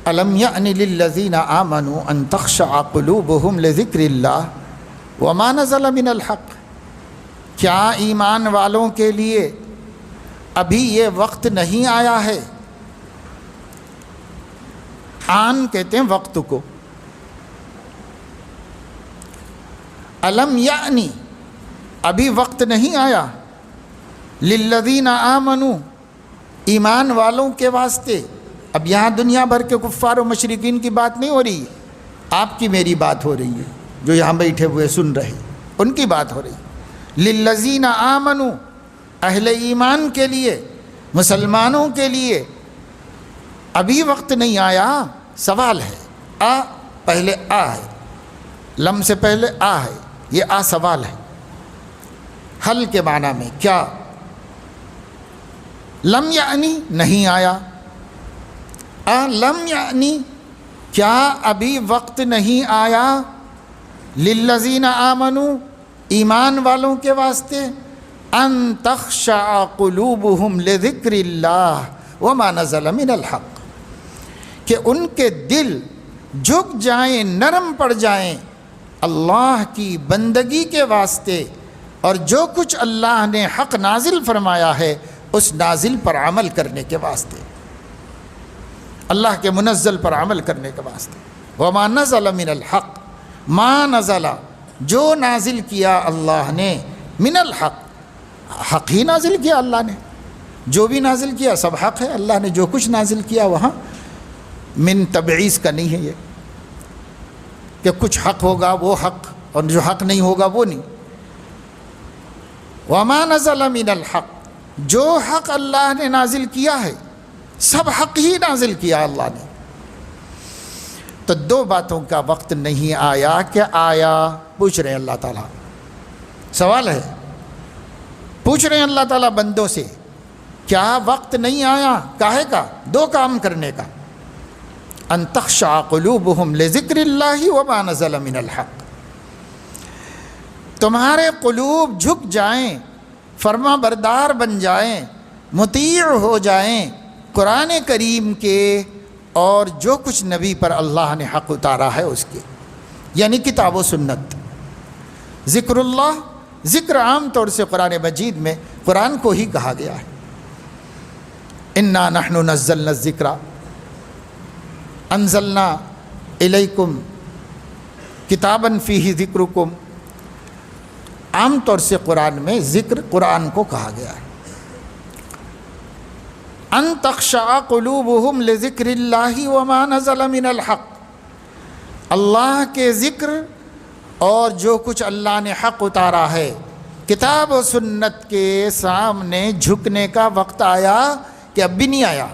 أَلَمْ يَأْنِ لِلَّذِينَ آمَنُوا أَن تَخْشَعَ قُلُوبُهُمْ لِذِكْرِ اللَّهِ وَمَا نَزَلَ مِنَ الْحَقِّ، کیا ایمان والوں کے لیے ابھی یہ وقت نہیں آیا ہے؟ آن کہتے ہیں وقت کو۔ الم یعنی ابھی وقت نہیں آیا، للذین آمنوا ایمان والوں کے واسطے۔ اب یہاں دنیا بھر کے کفار و مشرکین کی بات نہیں ہو رہی، آپ کی میری بات ہو رہی ہے، جو یہاں بیٹھے ہوئے سن رہے ان کی بات ہو رہی ہے۔ للذین آمنوا، اہل ایمان کے لیے، مسلمانوں کے لیے ابھی وقت نہیں آیا۔ سوال ہے، آ پہلے آ ہے، لم سے پہلے آ ہے، یہ آ سوال ہے، حل کے معنی میں کیا؟ لم یعنی نہیں آیا، لم یعنی کیا ابھی وقت نہیں آیا، للذین آمنوا ایمان والوں کے واسطے، ان تخشع قلوبہم لذکر اللہ وما نزل من الحق، کہ ان کے دل جھک جائیں، نرم پڑ جائیں اللہ کی بندگی کے واسطے، اور جو کچھ اللہ نے حق نازل فرمایا ہے اس نازل پر عمل کرنے کے واسطے، اللہ کے منزل پر عمل کرنے کے واسطے۔ وما نزل من الحق، ما نزل جو نازل کیا اللہ نے، من الحق حق ہی نازل کیا اللہ نے، جو بھی نازل کیا سب حق ہے، اللہ نے جو کچھ نازل کیا وہاں من تبعیض کا نہیں ہے یہ کہ کچھ حق ہوگا وہ حق اور جو حق نہیں ہوگا وہ نہیں۔ وما نزل من الحق، جو حق اللہ نے نازل کیا ہے سب حق ہی نازل کیا اللہ نے۔ تو دو باتوں کا وقت نہیں آیا، کیا آیا؟ پوچھ رہے ہیں اللہ تعالیٰ، سوال ہے، پوچھ رہے ہیں اللہ تعالیٰ بندوں سے، کیا وقت نہیں آیا؟ کاہے کا؟ دو کام کرنے کا، ان تخشع قلوبہم لذکر اللہ وما نزل من الحق، تمہارے قلوب جھک جائیں، فرما بردار بن جائیں، مطیع ہو جائیں قرآن کریم کے اور جو کچھ نبی پر اللہ نے حق اتارا ہے اس کے، یعنی کتاب و سنت۔ ذکر اللہ، ذکر عام طور سے قرآن مجید میں قرآن کو ہی کہا گیا ہے، انا نحن نزلنا الذکر انزلنا الیکم کتابا فیہ ذکرکم. عام طور سے قرآن میں ذکر قرآن کو کہا گیا ہے. ان تخشع قلوبہم لذکر اللہ وما نزل من الحق. اللہ کے ذکر اور جو کچھ اللہ نے حق اتارا ہے، کتاب و سنت کے سامنے جھکنے کا وقت آیا کہ اب بھی نہیں آیا.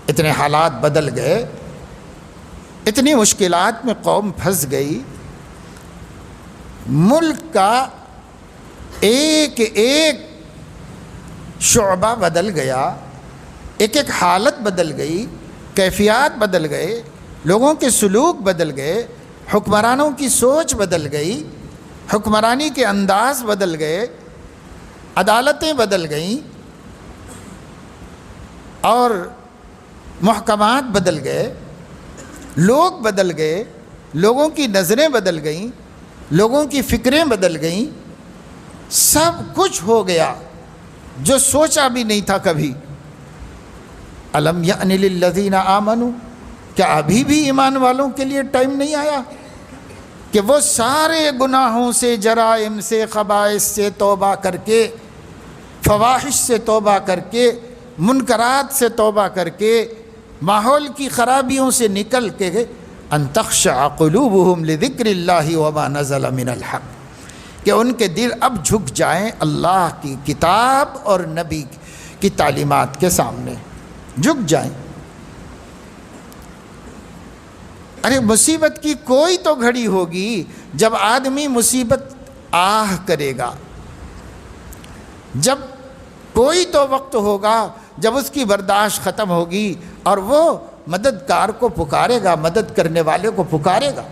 اتنے حالات بدل گئے، اتنی مشکلات میں قوم پھنس گئی، ملک کا ایک ایک شعبہ بدل گیا، ایک ایک حالت بدل گئی، کیفیات بدل گئے، لوگوں کے سلوک بدل گئے، حکمرانوں کی سوچ بدل گئی، حکمرانی کے انداز بدل گئے، عدالتیں بدل گئیں اور محکمات بدل گئے، لوگ بدل گئے، لوگوں کی نظریں بدل گئیں، لوگوں کی فکریں بدل گئیں، سب کچھ ہو گیا جو سوچا بھی نہیں تھا کبھی. الم یأن للذین آمنوا، کیا ابھی بھی ایمان والوں کے لیے ٹائم نہیں آیا کہ وہ سارے گناہوں سے، جرائم سے، خبائث سے توبہ کر کے، فواحش سے توبہ کر کے، منکرات سے توبہ کر کے، ماحول کی خرابیوں سے نکل کے ان تخشع قلوبہم لذکر اللہ وما نزل من الحق، کہ ان کے دل اب جھک جائیں اللہ کی کتاب اور نبی کی تعلیمات کے سامنے، جھک جائیں. ارے مصیبت کی کوئی تو گھڑی ہوگی جب آدمی مصیبت آہ کرے گا، جب کوئی تو وقت ہوگا جب اس کی برداشت ختم ہوگی اور وہ مددگار کو پکارے گا، مدد کرنے والے کو پکارے گا.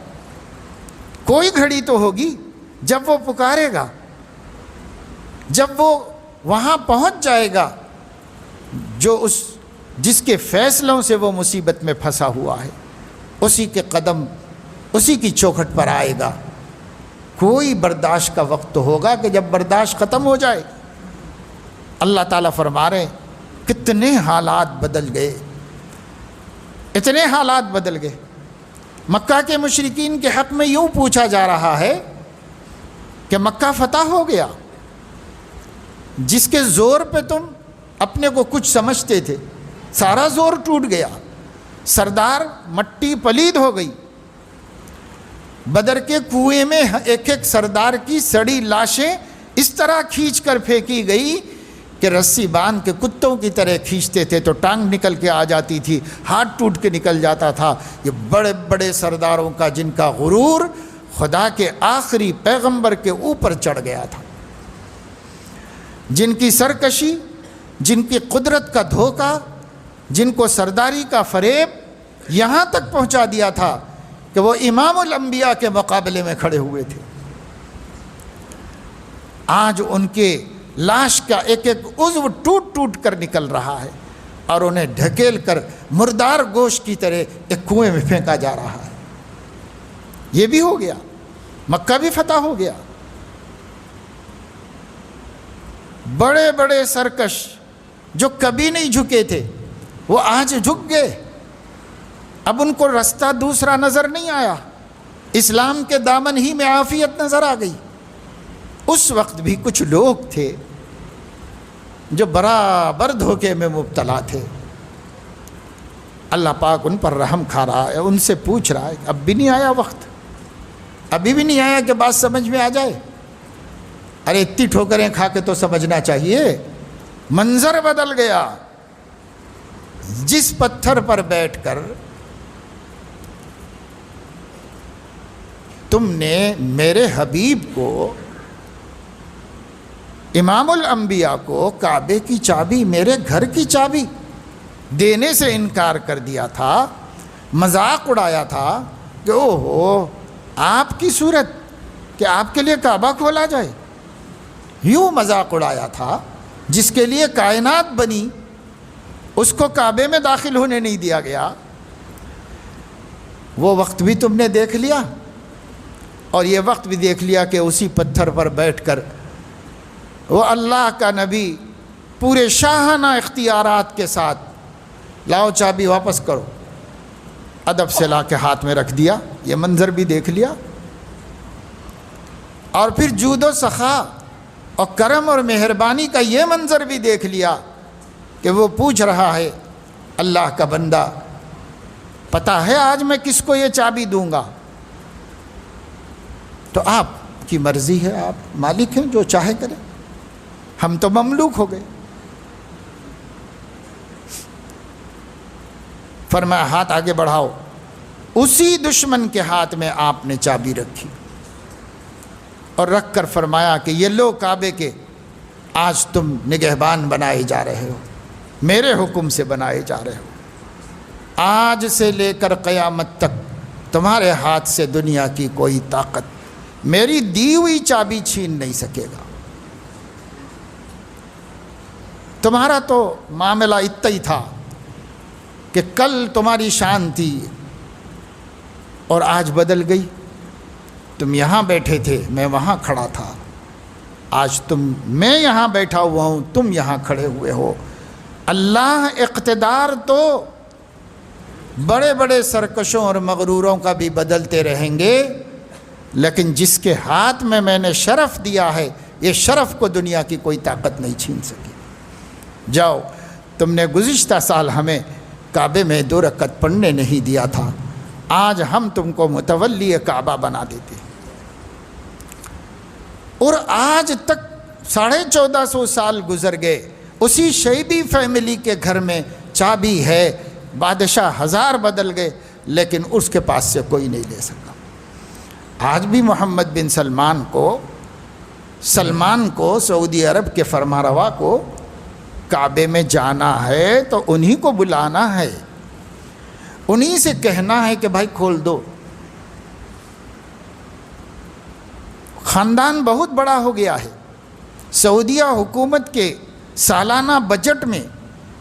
کوئی گھڑی تو ہوگی جب وہ پکارے گا، جب وہ وہاں پہنچ جائے گا جو جس کے فیصلوں سے وہ مصیبت میں پھنسا ہوا ہے، اسی کے قدم، اسی کی چوکھٹ پر آئے گا. کوئی برداشت کا وقت تو ہوگا کہ جب برداشت ختم ہو جائے. اللہ تعالیٰ فرما رہے ہیں کتنے حالات بدل گئے، اتنے حالات بدل گئے. مکہ کے مشرکین کے حق میں یوں پوچھا جا رہا ہے کہ مکہ فتح ہو گیا، جس کے زور پہ تم اپنے کو کچھ سمجھتے تھے، سارا زور ٹوٹ گیا، سردار مٹی پلید ہو گئی. بدر کے کنویں میں ایک ایک سردار کی سڑی لاشیں اس طرح کھینچ کر پھینکی گئی کہ رسی باندھ کے کتوں کی طرح کھینچتے تھے تو ٹانگ نکل کے آ جاتی تھی، ہاتھ ٹوٹ کے نکل جاتا تھا. یہ بڑے بڑے سرداروں کا جن کا غرور خدا کے آخری پیغمبر کے اوپر چڑھ گیا تھا، جن کی سرکشی، جن کی قدرت کا دھوکہ، جن کو سرداری کا فریب یہاں تک پہنچا دیا تھا کہ وہ امام الانبیاء کے مقابلے میں کھڑے ہوئے تھے. آج ان کے لاش کا ایک ایک عضو ٹوٹ ٹوٹ کر نکل رہا ہے اور انہیں ڈھکیل کر مردار گوشت کی طرح ایک کنویں میں پھینکا جا رہا ہے. یہ بھی ہو گیا، مکہ بھی فتح ہو گیا. بڑے بڑے سرکش جو کبھی نہیں جھکے تھے وہ آج جھک گئے. اب ان کو رستہ دوسرا نظر نہیں آیا، اسلام کے دامن ہی میں عافیت نظر آ گئی. اس وقت بھی کچھ لوگ تھے جو برابر دھوکے میں مبتلا تھے. اللہ پاک ان پر رحم کھا رہا ہے، ان سے پوچھ رہا ہے اب بھی نہیں آیا وقت، ابھی بھی نہیں آیا کہ بات سمجھ میں آ جائے. ارے اتنی ٹھوکریں کھا کے تو سمجھنا چاہیے. منظر بدل گیا. جس پتھر پر بیٹھ کر تم نے میرے حبیب کو، امام الانبیاء کو، کعبے کی چابی، میرے گھر کی چابی دینے سے انکار کر دیا تھا، مذاق اڑایا تھا کہ اوہو آپ کی صورت کہ آپ کے لیے کعبہ کھولا جائے، یوں مذاق اڑایا تھا. جس کے لیے کائنات بنی اس کو کعبے میں داخل ہونے نہیں دیا گیا. وہ وقت بھی تم نے دیکھ لیا اور یہ وقت بھی دیکھ لیا کہ اسی پتھر پر بیٹھ کر وہ اللہ کا نبی پورے شاہانہ اختیارات کے ساتھ، لاؤ چابی واپس کرو، ادب سے لا کے ہاتھ میں رکھ دیا، یہ منظر بھی دیکھ لیا، اور پھر جود و سخا اور کرم اور مہربانی کا یہ منظر بھی دیکھ لیا کہ وہ پوچھ رہا ہے اللہ کا بندہ پتہ ہے آج میں کس کو یہ چابی دوں گا؟ تو آپ کی مرضی ہے، آپ مالک ہیں، جو چاہے کریں، ہم تو مملوک ہو گئے۔ فرمایا ہاتھ آگے بڑھاؤ، اسی دشمن کے ہاتھ میں آپ نے چابی رکھی اور رکھ کر فرمایا کہ یہ لو کعبے کے، آج تم نگہبان بنائے جا رہے ہو، میرے حکم سے بنائے جا رہے ہو، آج سے لے کر قیامت تک تمہارے ہاتھ سے دنیا کی کوئی طاقت میری دی ہوئی چابی چھین نہیں سکے گا۔ تمہارا تو معاملہ اتنا ہی تھا کہ کل تمہاری شان تھی اور آج بدل گئی، تم یہاں بیٹھے تھے میں وہاں کھڑا تھا، آج میں یہاں بیٹھا ہوا ہوں تم یہاں کھڑے ہوئے ہو۔ اللہ اقتدار تو بڑے بڑے سرکشوں اور مغروروں کا بھی بدلتے رہیں گے، لیکن جس کے ہاتھ میں نے شرف دیا ہے، یہ شرف کو دنیا کی کوئی طاقت نہیں چھین سکی۔ جاؤ، تم نے گزشتہ سال ہمیں کعبے میں 2 رکعت پڑھنے نہیں دیا تھا، آج ہم تم کو متولی کعبہ بنا دیتے۔ اور آج تک 1450 سال گزر گئے، اسی شیبی فیملی کے گھر میں چابی ہے، بادشاہ 1000 بدل گئے لیکن اس کے پاس سے کوئی نہیں لے سکا۔ آج بھی محمد بن سلمان کو سعودی عرب کے فرمانروا کو کعبے میں جانا ہے تو انہی کو بلانا ہے، انہی سے کہنا ہے کہ بھائی کھول دو۔ خاندان بہت بڑا ہو گیا ہے، سعودیہ حکومت کے سالانہ بجٹ میں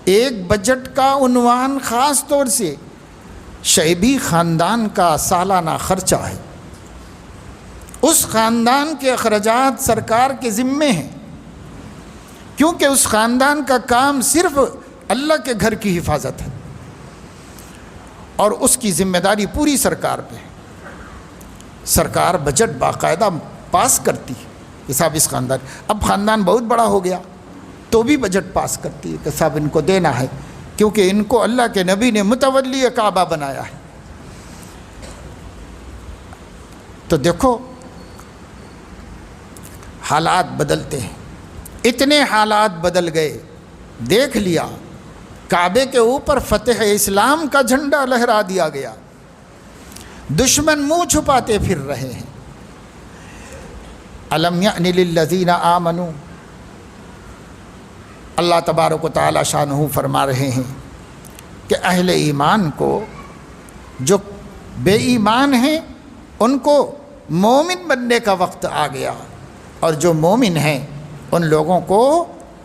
ایک بجٹ کا عنوان خاص طور سے شیبی خاندان کا سالانہ خرچہ ہے، اس خاندان کے اخراجات سرکار کے ذمے ہیں، کیونکہ اس خاندان کا کام صرف اللہ کے گھر کی حفاظت ہے اور اس کی ذمہ داری پوری سرکار پہ ہے۔ سرکار بجٹ باقاعدہ پاس کرتی ہے کہ صاحب اس خاندان، اب خاندان بہت بڑا ہو گیا تو بھی بجٹ پاس کرتی ہے کہ صاحب ان کو دینا ہے، کیونکہ ان کو اللہ کے نبی نے متولی کعبہ بنایا ہے۔ تو دیکھو حالات بدلتے ہیں، اتنے حالات بدل گئے، دیکھ لیا کعبے کے اوپر فتح اسلام کا جھنڈا لہرا دیا گیا، دشمن منہ چھپاتے پھر رہے ہیں۔ الم یعن للذین آمنوا، اللہ تبارک و تعالی شانہ فرما رہے ہیں کہ اہل ایمان کو، جو بے ایمان ہیں ان کو مومن بننے کا وقت آ گیا، اور جو مومن ہیں ان لوگوں کو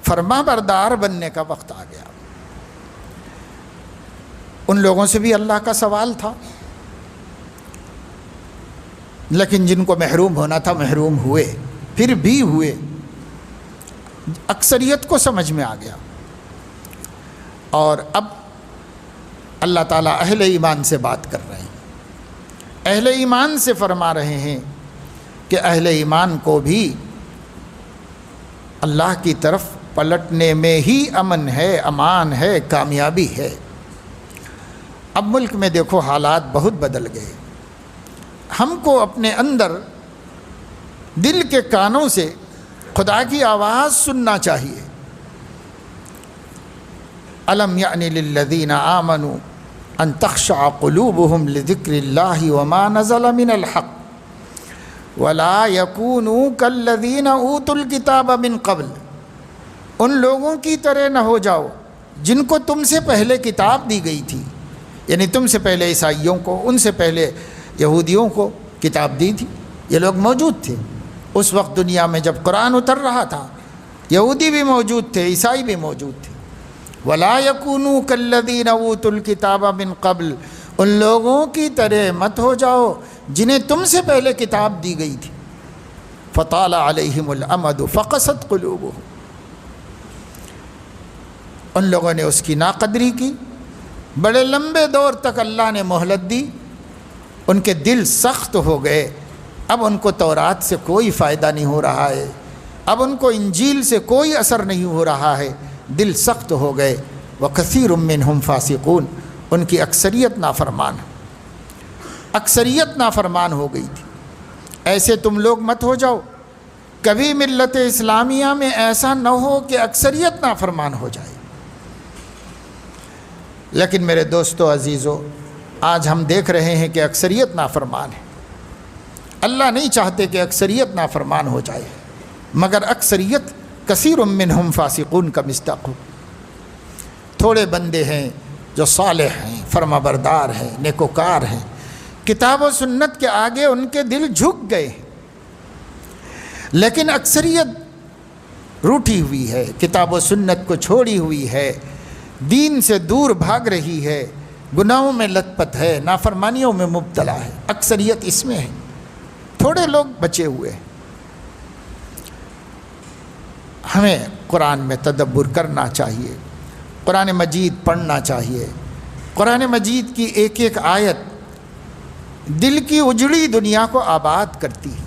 فرما بردار بننے کا وقت آ گیا۔ ان لوگوں سے بھی اللہ کا سوال تھا، لیکن جن کو محروم ہونا تھا محروم ہوئے، پھر بھی ہوئے، اکثریت کو سمجھ میں آ گیا۔ اور اب اللہ تعالیٰ اہل ایمان سے بات کر رہے ہیں، اہل ایمان سے فرما رہے ہیں کہ اہل ایمان کو بھی اللہ کی طرف پلٹنے میں ہی امن ہے، امان ہے، کامیابی ہے۔ اب ملک میں دیکھو حالات بہت بدل گئے، ہم کو اپنے اندر دل کے کانوں سے خدا کی آواز سننا چاہیے۔ الم یعن للذین آمنوا ان تخشع قلوبهم لذکر اللہ وما نزل من الحق ولا یکونوا کالذین اوتوا الکتاب من قبل، ان لوگوں کی طرح نہ ہو جاؤ جن کو تم سے پہلے کتاب دی گئی تھی، یعنی تم سے پہلے عیسائیوں کو، ان سے پہلے یہودیوں کو کتاب دی تھی، یہ لوگ موجود تھے اس وقت دنیا میں جب قرآن اتر رہا تھا، یہودی بھی موجود تھے، عیسائی بھی موجود تھے۔ وَلَا يَكُونُوا كَالَّذِينَ أُوتُوا الْكِتَابَ مِنْ قَبْلِ، ان لوگوں کی طرح مت ہو جاؤ جنہیں تم سے پہلے کتاب دی گئی تھی۔ فَطَالَ عَلَيْهِمُ الْأَمَدُ فَقَسَتْ قُلُوبُهُمْ، ان لوگوں نے اس کی ناقدری کی، بڑے لمبے دور تک اللہ نے مہلت دی، ان کے دل سخت ہو گئے، اب ان کو تورات سے کوئی فائدہ نہیں ہو رہا ہے، اب ان کو انجیل سے کوئی اثر نہیں ہو رہا ہے، دل سخت ہو گئے۔ وَكَثِيرٌ مِّنْهُمْ فَاسِقُونَ، ان کی اکثریت نافرمان، اکثریت نافرمان ہو گئی تھی۔ ایسے تم لوگ مت ہو جاؤ، کبھی ملت اسلامیہ میں ایسا نہ ہو کہ اکثریت نافرمان ہو جائے۔ لیکن میرے دوستو عزیزو، آج ہم دیکھ رہے ہیں کہ اکثریت نافرمان ہے۔ اللہ نہیں چاہتے کہ اکثریت نافرمان ہو جائے، مگر اکثریت کثیر منہم فاسقون کا مصداق ہو۔ تھوڑے بندے ہیں جو صالح ہیں، فرما بردار ہیں، نیکوکار ہیں، کتاب و سنت کے آگے ان کے دل جھک گئے ہیں، لیکن اکثریت روٹھی ہوئی ہے، کتاب و سنت کو چھوڑی ہوئی ہے، دین سے دور بھاگ رہی ہے، گناہوں میں لت پت ہے، نافرمانیوں میں مبتلا ہے۔ اکثریت اس میں ہے، تھوڑے لوگ بچے ہوئے ہیں۔ ہمیں قرآن میں تدبر کرنا چاہیے، قرآن مجید پڑھنا چاہیے۔ قرآن مجید کی ایک ایک آیت دل کی اجڑی دنیا کو آباد کرتی ہے،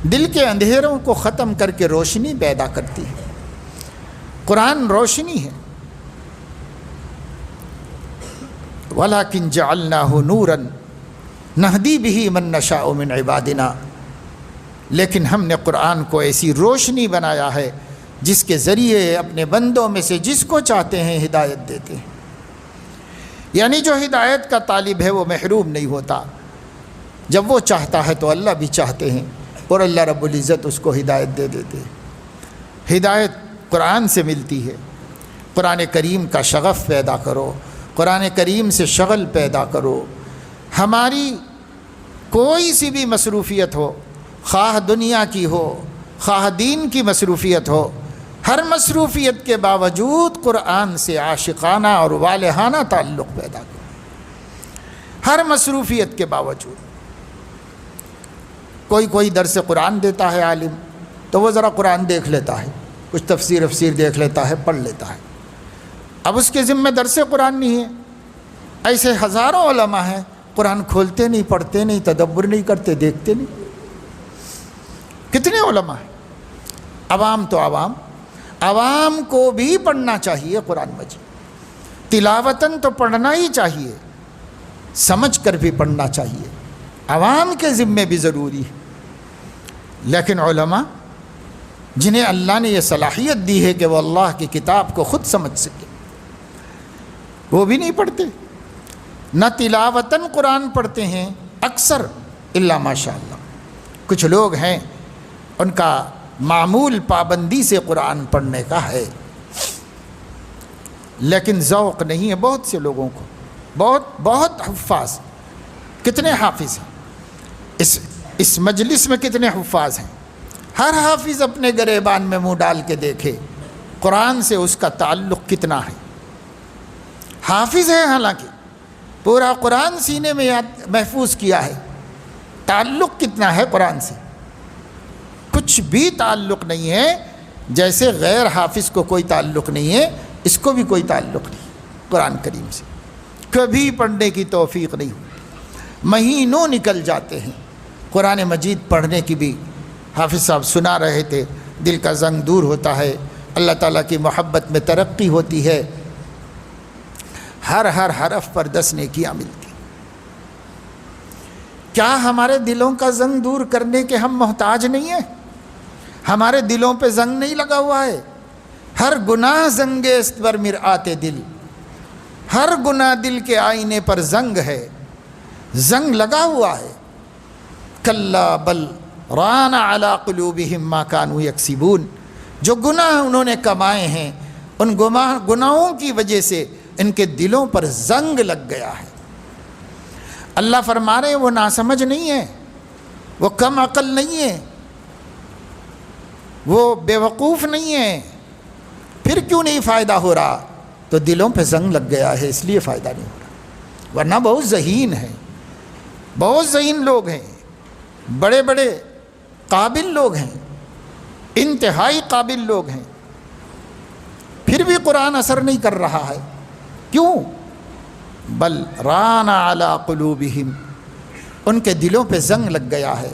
دل کے اندھیروں کو ختم کر کے روشنی پیدا کرتی ہے۔ قرآن روشنی ہے۔ وَلَكِنْ جَعَلْنَاهُ نُورًا نَهْدِي بِهِ مَن نَّشَاءُ مِنْ عِبَادِنَا، لیکن ہم نے قرآن کو ایسی روشنی بنایا ہے جس کے ذریعے اپنے بندوں میں سے جس کو چاہتے ہیں ہدایت دیتے ہیں۔ یعنی جو ہدایت کا طالب ہے وہ محروم نہیں ہوتا، جب وہ چاہتا ہے تو اللہ بھی چاہتے ہیں اور اللہ رب العزت اس کو ہدایت دے دیتے ہیں۔ ہدایت قرآن سے ملتی ہے۔ قرآن کریم کا شغف پیدا کرو، قرآن کریم سے شغل پیدا کرو۔ ہماری کوئی سی بھی مصروفیت ہو، خواہ دنیا کی ہو خواہ دین کی مصروفیت ہو، ہر مصروفیت کے باوجود قرآن سے عاشقانہ اور والہانہ تعلق پیدا کرو۔ ہر مصروفیت کے باوجود کوئی درس قرآن دیتا ہے عالم تو وہ ذرا قرآن دیکھ لیتا ہے، کچھ تفسیر دیکھ لیتا ہے، پڑھ لیتا ہے، اب اس کے ذمہ درس قرآن نہیں ہے۔ ایسے ہزاروں علماء ہیں، قرآن کھولتے نہیں، پڑھتے نہیں، تدبر نہیں کرتے، دیکھتے نہیں۔ کتنے علماء ہیں؟ عوام تو عوام کو بھی پڑھنا چاہیے قرآن مجید، تلاوتاً تو پڑھنا ہی چاہیے، سمجھ کر بھی پڑھنا چاہیے، عوام کے ذمے بھی ضروری ہے۔ لیکن علماء جنہیں اللہ نے یہ صلاحیت دی ہے کہ وہ اللہ کی کتاب کو خود سمجھ سکے، وہ بھی نہیں پڑھتے، نہ تلاوتاً قرآن پڑھتے ہیں اکثر، الا ماشاء اللہ۔ کچھ لوگ ہیں ان کا معمول پابندی سے قرآن پڑھنے کا ہے، لیکن ذوق نہیں ہے بہت سے لوگوں کو۔ بہت حفاظ، کتنے حافظ ہیں اس مجلس میں، کتنے حفاظ ہیں؟ ہر حافظ اپنے گریبان میں منہ ڈال کے دیکھے قرآن سے اس کا تعلق کتنا ہے۔ حافظ ہے، حالانکہ پورا قرآن سینے میں محفوظ کیا ہے، تعلق کتنا ہے قرآن سے؟ کچھ بھی تعلق نہیں ہے۔ جیسے غیر حافظ کو کوئی تعلق نہیں ہے، اس کو بھی کوئی تعلق نہیں قرآن کریم سے، کبھی پڑھنے کی توفیق نہیں ہوئی، مہینوں نکل جاتے ہیں قرآن مجید پڑھنے کی بھی۔ حافظ صاحب سنا رہے تھے، دل کا زنگ دور ہوتا ہے، اللہ تعالیٰ کی محبت میں ترقی ہوتی ہے، ہر حرف پر 10 نیکیاں ملتی۔ کیا ہمارے دلوں کا زنگ دور کرنے کے ہم محتاج نہیں ہیں؟ ہمارے دلوں پہ زنگ نہیں لگا ہوا ہے؟ ہر گناہ زنگ است بر مرآت دل، ہر گناہ دل کے آئینے پر زنگ ہے، زنگ لگا ہوا ہے۔ کلا بل ران علی قلوبہم ما کانوا یکسبون، جو گناہ انہوں نے کمائے ہیں ان گناہوں کی وجہ سے ان کے دلوں پر زنگ لگ گیا ہے۔ اللہ فرما رہے ہیں وہ ناسمجھ نہیں ہے، وہ کم عقل نہیں ہے، وہ بے وقوف نہیں ہے، پھر کیوں نہیں فائدہ ہو رہا؟ تو دلوں پہ زنگ لگ گیا ہے، اس لیے فائدہ نہیں ہو رہا، ورنہ بہت ذہین ہیں، بہت ذہین لوگ ہیں، بڑے بڑے قابل لوگ ہیں، انتہائی قابل لوگ ہیں، پھر بھی قرآن اثر نہیں کر رہا ہے. کیوں؟ بل ران علی قلوبہم، ان کے دلوں پہ زنگ لگ گیا ہے.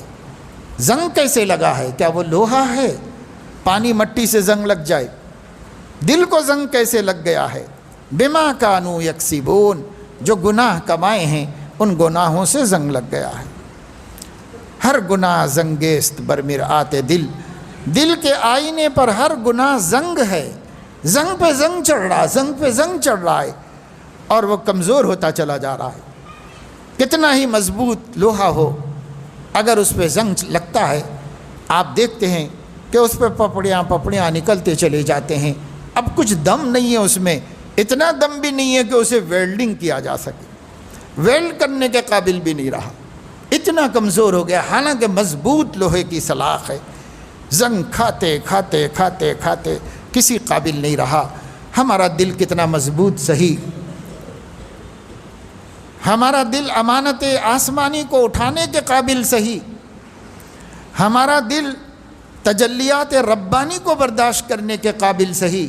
زنگ کیسے لگا ہے؟ کیا وہ لوہا ہے؟ پانی مٹی سے زنگ لگ جائے؟ دل کو زنگ کیسے لگ گیا ہے؟ بما کانوا یکسبون، جو گناہ کمائے ہیں ان گناہوں سے زنگ لگ گیا ہے. ہر گناہ زنگیست برمرآت دل، دل کے آئینے پر ہر گناہ زنگ ہے. زنگ پہ زنگ چڑھ رہا، زنگ پہ زنگ چڑھ رہا ہے اور وہ کمزور ہوتا چلا جا رہا ہے. کتنا ہی مضبوط لوہا ہو، اگر اس پہ زنگ لگتا ہے آپ دیکھتے ہیں کہ اس پہ پپڑیاں نکلتے چلے جاتے ہیں. اب کچھ دم نہیں ہے اس میں، اتنا دم بھی نہیں ہے کہ اسے ویلڈنگ کیا جا سکے، ویلڈ کرنے کے قابل بھی نہیں رہا، اتنا کمزور ہو گیا، حالانکہ مضبوط لوہے کی سلاخ ہے. زنگ کھاتے کھاتے کھاتے کھاتے کسی قابل نہیں رہا. ہمارا دل کتنا مضبوط سہی، ہمارا دل امانت آسمانی کو اٹھانے کے قابل سہی، ہمارا دل تجلیات ربانی کو برداشت کرنے کے قابل سہی.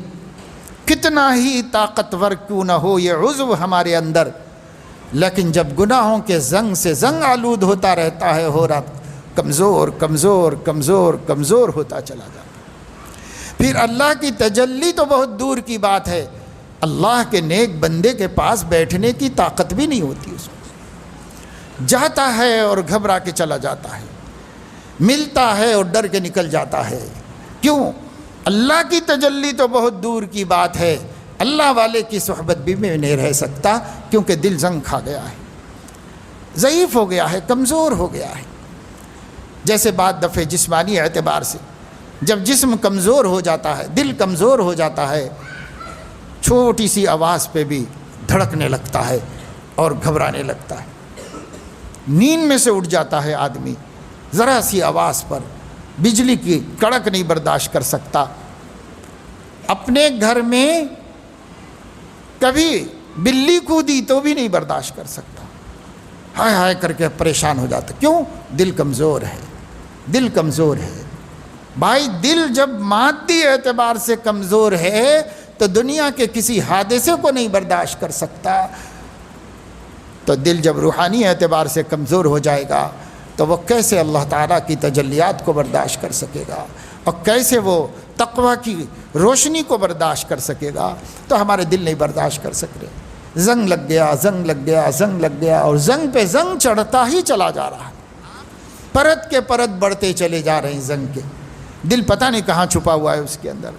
کتنا ہی طاقتور کیوں نہ ہو یہ عضو ہمارے اندر، لیکن جب گناہوں کے زنگ سے زنگ آلود ہوتا رہتا ہے، ہو رہا کمزور کمزور کمزور کمزور ہوتا چلا جاتا. پھر اللہ کی تجلی تو بہت دور کی بات ہے، اللہ کے نیک بندے کے پاس بیٹھنے کی طاقت بھی نہیں ہوتی اس کو. جاتا ہے اور گھبرا کے چلا جاتا ہے، ملتا ہے اور ڈر کے نکل جاتا ہے. کیوں؟ اللہ کی تجلی تو بہت دور کی بات ہے، اللہ والے کی صحبت بھی میں نہیں رہ سکتا، کیونکہ دل زنگ کھا گیا ہے، ضعیف ہو گیا ہے، کمزور ہو گیا ہے. جیسے بعض دفعے جسمانی اعتبار سے جب جسم کمزور ہو جاتا ہے، دل کمزور ہو جاتا ہے، چھوٹی سی آواز پہ بھی دھڑکنے لگتا ہے اور گھبرانے لگتا ہے. نیند میں سے اٹھ جاتا ہے آدمی، ذرا سی آواز پر بجلی کی کڑک نہیں برداشت کر سکتا. اپنے گھر میں کبھی بلی کودی تو بھی نہیں برداشت کر سکتا، ہائے ہائے کر کے پریشان ہو جاتا. کیوں؟ دل کمزور ہے، دل کمزور ہے. بھائی دل جب مادی اعتبار سے کمزور ہے تو دنیا کے کسی حادثے کو نہیں برداشت کر سکتا. تو دل جب روحانی اعتبار سے کمزور ہو جائے گا تو وہ کیسے اللہ تعالیٰ کی تجلیات کو برداشت کر سکے گا، اور کیسے وہ تقویٰ کی روشنی کو برداشت کر سکے گا؟ تو ہمارے دل نہیں برداشت کر سکتے. زنگ لگ گیا، زنگ لگ گیا، زنگ لگ گیا، اور زنگ پہ زنگ چڑھتا ہی چلا جا رہا ہے، پرت کے پرت بڑھتے چلے جا رہے ہیں زنگ کے. دل پتہ نہیں کہاں چھپا ہوا ہے اس کے اندر.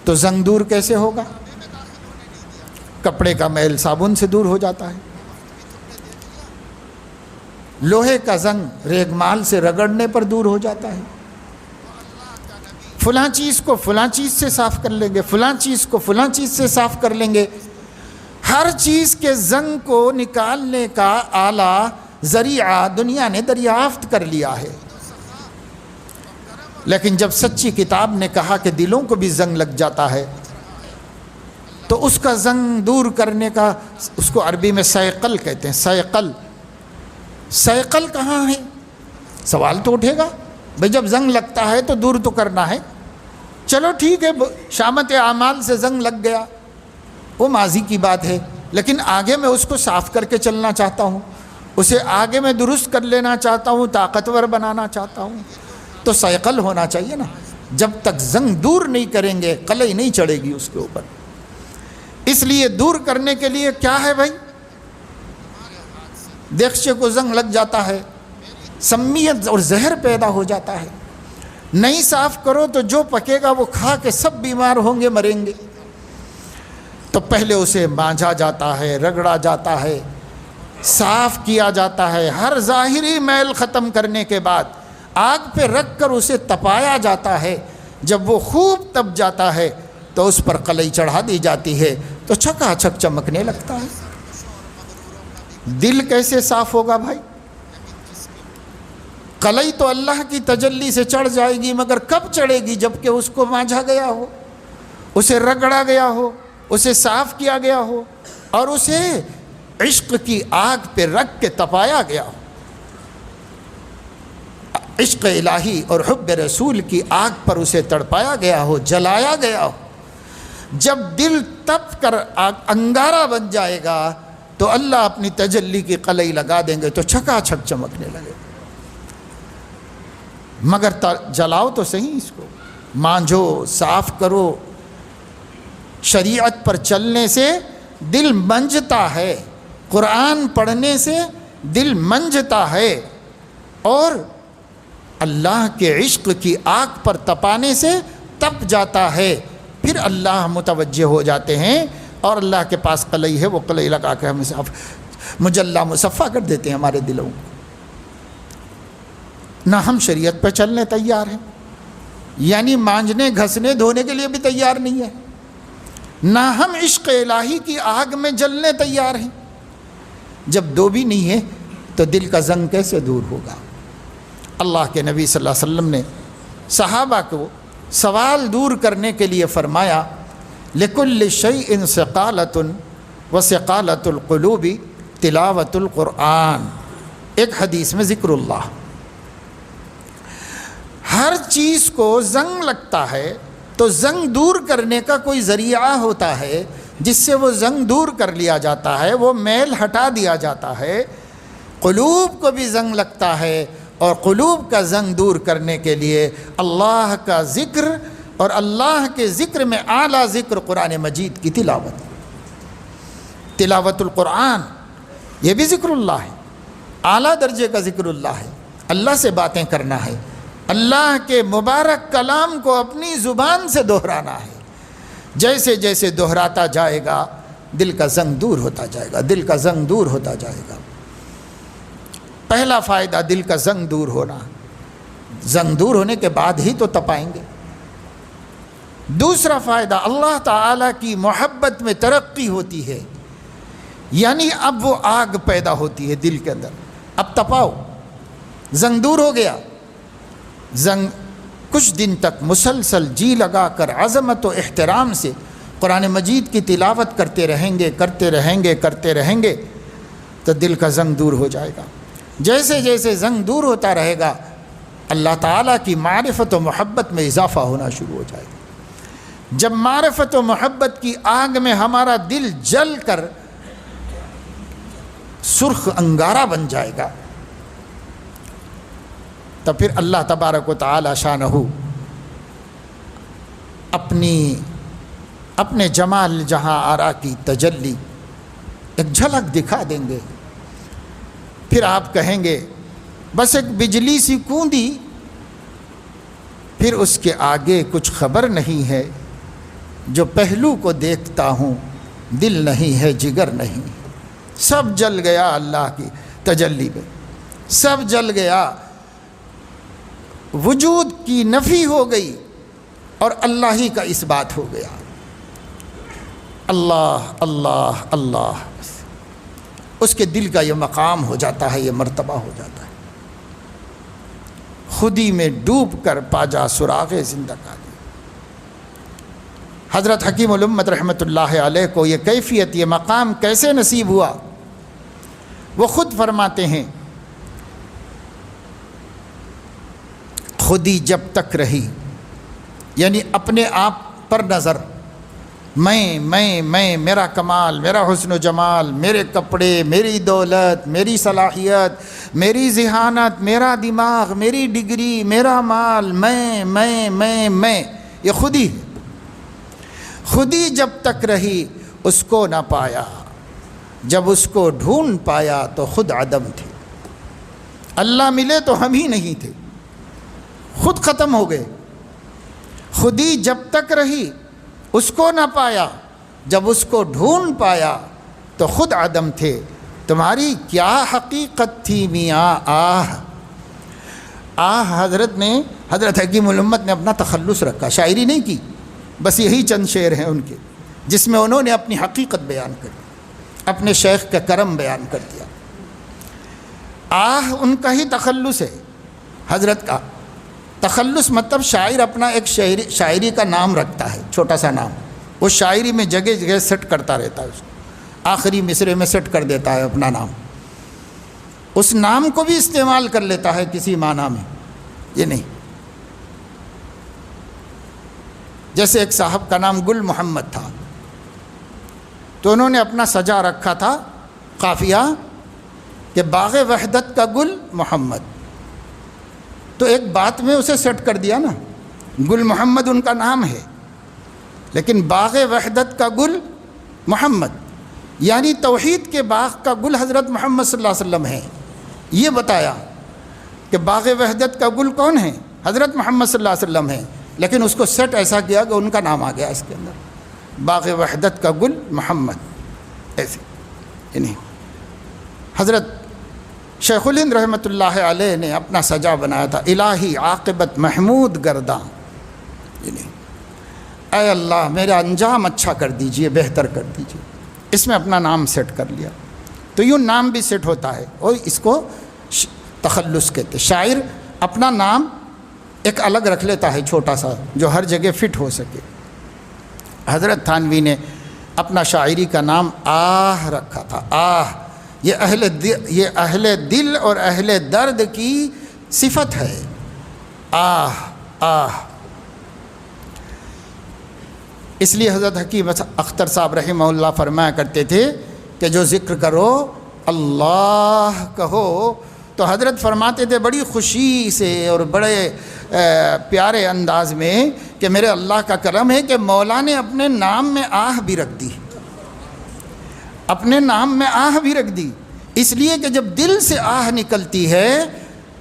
تو زنگ دور کیسے ہوگا؟ کپڑے کا میل صابن سے دور ہو جاتا ہے، لوہے کا زنگ ریگمال سے رگڑنے پر دور ہو جاتا ہے. فلاں چیز کو فلاں چیز سے صاف کر لیں گے، فلاں چیز کو فلاں چیز سے صاف کر لیں گے. ہر چیز کے زنگ کو نکالنے کا آلہ ذریعہ دنیا نے دریافت کر لیا ہے. لیکن جب سچی کتاب نے کہا کہ دلوں کو بھی زنگ لگ جاتا ہے تو اس کا زنگ دور کرنے کا، اس کو عربی میں سیقل کہتے ہیں. سیقل، سیقل کہاں ہے؟ سوال تو اٹھے گا بھئی جب زنگ لگتا ہے تو دور تو کرنا ہے. چلو ٹھیک ہے، شامت اعمال سے زنگ لگ گیا، وہ ماضی کی بات ہے، لیکن آگے میں اس کو صاف کر کے چلنا چاہتا ہوں، اسے آگے میں درست کر لینا چاہتا ہوں، طاقتور بنانا چاہتا ہوں، تو سیقل ہونا چاہیے نا. جب تک زنگ دور نہیں کریں گے قلعی نہیں چڑھے گی اس کے اوپر. اس لیے دور کرنے کے لیے کیا ہے بھائی؟ دیگچے کو زنگ لگ جاتا ہے، سمیت اور زہر پیدا ہو جاتا ہے. نہیں صاف کرو تو جو پکے گا وہ کھا کے سب بیمار ہوں گے، مریں گے. تو پہلے اسے مانجھا جاتا ہے، رگڑا جاتا ہے، صاف کیا جاتا ہے. ہر ظاہری میل ختم کرنے کے بعد آگ پہ رکھ کر اسے تپایا جاتا ہے. جب وہ خوب تپ جاتا ہے تو اس پر قلعی چڑھا دی جاتی ہے تو چھکا چھک چمکنے لگتا ہے. دل کیسے صاف ہوگا بھائی؟ قلعی تو اللہ کی تجلی سے چڑھ جائے گی، مگر کب چڑھے گی؟ جب کہ اس کو مانجھا گیا ہو، اسے رگڑا گیا ہو، اسے صاف کیا گیا ہو، اور اسے عشق کی آگ پہ رکھ کے تپایا گیا ہو. عشق الہی اور حب رسول کی آگ پر اسے تڑپایا گیا ہو، جلایا گیا ہو، جب دل تپ کر انگارہ بن جائے گا تو اللہ اپنی تجلی کی قلعی لگا دیں گے تو چھکا چھک چمکنے لگے، مگر جلاؤ تو صحیح، اس کو مانجھو، صاف کرو۔ شریعت پر چلنے سے دل منجھتا ہے، قرآن پڑھنے سے دل منجھتا ہے، اور اللہ کے عشق کی آگ پر تپانے سے تپ جاتا ہے، پھر اللہ متوجہ ہو جاتے ہیں اور اللہ کے پاس قلعی ہے، وہ قلعی لگا کے ہمیں مجلہ مصفہ کر دیتے ہیں ہمارے دلوں کو۔ نہ ہم شریعت پہ چلنے تیار ہیں، یعنی مانجنے گھسنے دھونے کے لیے بھی تیار نہیں ہے، نہ ہم عشق الہی کی آگ میں جلنے تیار ہیں۔ جب دو بھی نہیں ہے تو دل کا زنگ کیسے دور ہوگا؟ اللہ کے نبی صلی اللہ علیہ وسلم نے صحابہ کو سوال دور کرنے کے لیے فرمایا، لِكُلِّ شَيْءٍ سَقَالَةٌ وَسَقَالَةُ الْقُلُوبِ تِلَاوَةُ الْقُرْآنِ۔ ایک حدیث میں ذکر اللہ، ہر چیز کو زنگ لگتا ہے تو زنگ دور کرنے کا کوئی ذریعہ ہوتا ہے جس سے وہ زنگ دور کر لیا جاتا ہے، وہ میل ہٹا دیا جاتا ہے۔ قلوب کو بھی زنگ لگتا ہے، اور قلوب کا زنگ دور کرنے کے لیے اللہ کا ذکر، اور اللہ کے ذکر میں اعلیٰ ذکر قرآن مجید کی تلاوت، تلاوت القرآن، یہ بھی ذکر اللہ ہے، اعلیٰ درجے کا ذکر اللہ ہے۔ اللہ سے باتیں کرنا ہے، اللہ کے مبارک کلام کو اپنی زبان سے دہرانا ہے، جیسے جیسے دہراتا جائے گا دل کا زنگ دور ہوتا جائے گا، دل کا زنگ دور ہوتا جائے گا۔ پہلا فائدہ دل کا زنگ دور ہونا، زنگ دور ہونے کے بعد ہی تو تپائیں گے۔ دوسرا فائدہ اللہ تعالیٰ کی محبت میں ترقی ہوتی ہے، یعنی اب وہ آگ پیدا ہوتی ہے دل کے اندر، اب تپاؤ، زنگ دور ہو گیا، زنگ کچھ دن تک مسلسل جی لگا کر عظمت و احترام سے قرآن مجید کی تلاوت کرتے رہیں گے، کرتے رہیں گے، کرتے رہیں گے تو دل کا زنگ دور ہو جائے گا۔ جیسے جیسے زنگ دور ہوتا رہے گا اللہ تعالیٰ کی معرفت و محبت میں اضافہ ہونا شروع ہو جائے گا۔ جب معرفت و محبت کی آگ میں ہمارا دل جل کر سرخ انگارہ بن جائے گا تو پھر اللہ تبارک و تعالی شانہ اپنے جمال جہاں آرا کی تجلی ایک جھلک دکھا دیں گے۔ پھر آپ کہیں گے بس ایک بجلی سی کوندی، پھر اس کے آگے کچھ خبر نہیں ہے، جو پہلو کو دیکھتا ہوں دل نہیں ہے، جگر نہیں، سب جل گیا اللہ کی تجلی میں، سب جل گیا، وجود کی نفی ہو گئی اور اللہ ہی کا اس بات ہو گیا۔ اللہ اللہ اللہ، اس کے دل کا یہ مقام ہو جاتا ہے، یہ مرتبہ ہو جاتا ہے۔ خودی میں ڈوب کر پاجا سراغ زندگانی۔ حضرت حکیم الامت رحمۃ اللہ علیہ کو یہ کیفیت، یہ مقام کیسے نصیب ہوا؟ وہ خود فرماتے ہیں، خودی جب تک رہی، یعنی اپنے آپ پر نظر، میں میرا کمال، میرا حسن و جمال، میرے کپڑے، میری دولت، میری صلاحیت، میری ذہانت، میرا دماغ، میری ڈگری، میرا مال، میں، یہ خودی ہے۔ خودی جب تک رہی اس کو نہ پایا، جب اس کو ڈھونڈ پایا تو خود عدم تھے۔ اللہ ملے تو ہم ہی نہیں تھے، خود ختم ہو گئے۔ خودی جب تک رہی اس کو نہ پایا، جب اس کو ڈھونڈ پایا تو خود عدم تھے۔ تمہاری کیا حقیقت تھی میاں آہ حضرت حکیم الامت نے اپنا تخلص رکھا، شاعری نہیں کی، بس یہی چند شعر ہیں ان کے جس میں انہوں نے اپنی حقیقت بیان کر دی، اپنے شیخ کا کرم بیان کر دیا۔ آہ ان کا ہی تخلص ہے، حضرت کا تخلص مطلب شاعر اپنا ایک شاعری کا نام رکھتا ہے، چھوٹا سا نام، وہ شاعری میں جگہ جگہ سیٹ کرتا رہتا ہے، اس کو آخری مصرے میں سیٹ کر دیتا ہے اپنا نام، اس نام کو بھی استعمال کر لیتا ہے کسی معنی میں۔ یہ نہیں. جیسے ایک صاحب کا نام گل محمد تھا، تو انہوں نے اپنا سجا رکھا تھا قافیہ کہ باغ وحدت کا گل محمد. تو ایک بات میں اسے سیٹ کر دیا نا، گل محمد ان کا نام ہے، لیکن باغ وحدت کا گل محمد، یعنی توحید کے باغ کا گل حضرت محمد صلی اللہ علیہ وسلم ہے. یہ بتایا کہ باغ وحدت کا گل کون ہے؟ حضرت محمد صلی اللہ علیہ وسلم ہے، لیکن اس کو سیٹ ایسا کیا کہ ان کا نام آ گیا اس کے اندر، باغ وحدت کا گل محمد. ایسے یعنی حضرت شیخ الہند رحمۃ اللہ علیہ نے اپنا سجا بنایا تھا الہی عاقبت محمود گرداں، یعنی اے اللہ میرا انجام اچھا کر دیجئے، بہتر کر دیجئے. اس میں اپنا نام سیٹ کر لیا. تو یوں نام بھی سیٹ ہوتا ہے، اور اس کو تخلص کہتے. شاعر اپنا نام ایک الگ رکھ لیتا ہے چھوٹا سا، جو ہر جگہ فٹ ہو سکے. حضرت تھانوی نے اپنا شاعری کا نام آہ رکھا تھا. آہ یہ اہل دل اور اہل درد کی صفت ہے. آہ آہ. اس لیے حضرت حکیم اختر صاحب رحمہ اللہ فرمایا کرتے تھے کہ جو ذکر کرو اللہ کہو. تو حضرت فرماتے تھے بڑی خوشی سے اور بڑے پیارے انداز میں کہ میرے اللہ کا کرم ہے کہ مولا نے اپنے نام میں آہ بھی رکھ دی، اپنے نام میں آہ بھی رکھ دی. اس لیے کہ جب دل سے آہ نکلتی ہے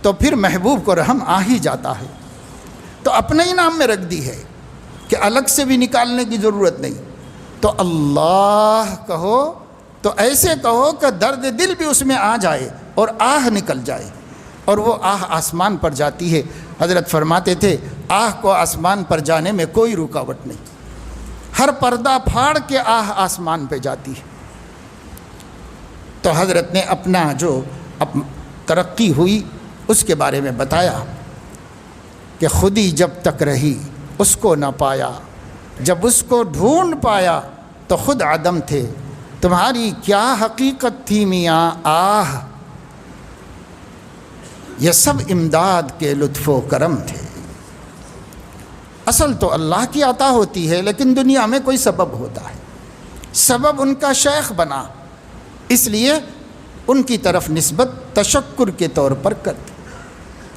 تو پھر محبوب کو رحم آ ہی جاتا ہے. تو اپنے ہی نام میں رکھ دی ہے کہ الگ سے بھی نکالنے کی ضرورت نہیں. تو اللہ کہو تو ایسے کہو کہ درد دل بھی اس میں آ جائے اور آہ نکل جائے، اور وہ آہ آسمان پر جاتی ہے. حضرت فرماتے تھے آہ کو آسمان پر جانے میں کوئی رکاوٹ نہیں، ہر پردہ پھاڑ کے آہ آسمان پہ جاتی ہے. تو حضرت نے اپنا جو ترقی ہوئی اس کے بارے میں بتایا کہ خودی جب تک رہی اس کو نہ پایا، جب اس کو ڈھونڈ پایا تو خود عدم تھے. تمہاری کیا حقیقت تھی میاں آہ، یہ سب امداد کے لطف و کرم تھے. اصل تو اللہ کی عطا ہوتی ہے، لیکن دنیا میں کوئی سبب ہوتا ہے. سبب ان کا شیخ بنا، اس لیے ان کی طرف نسبت تشکر کے طور پر کرتے.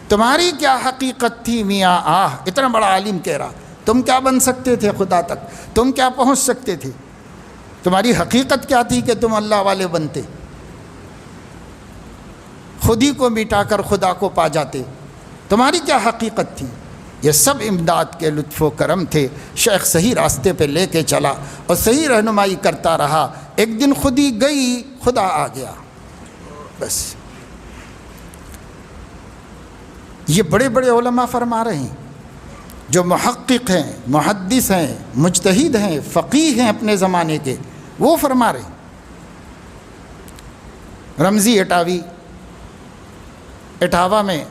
تمہاری کیا حقیقت تھی میاں آہ. اتنا بڑا عالم کہہ رہا، تم کیا بن سکتے تھے خدا تک، تم کیا پہنچ سکتے تھے، تمہاری حقیقت کیا تھی کہ تم اللہ والے بنتے، خود ہی کو مٹا کر خدا کو پا جاتے. تمہاری کیا حقیقت تھی. یہ سب امداد کے لطف و کرم تھے. شیخ صحیح راستے پہ لے کے چلا اور صحیح رہنمائی کرتا رہا. ایک دن خود ہی گئی، خدا آ گیا. بس یہ بڑے بڑے علماء فرما رہے ہیں، جو محقق ہیں، محدث ہیں، مجتہد ہیں، فقیہ ہیں اپنے زمانے کے، وہ فرما رہے ہیں. رمزی اٹاوی، اٹاوا میں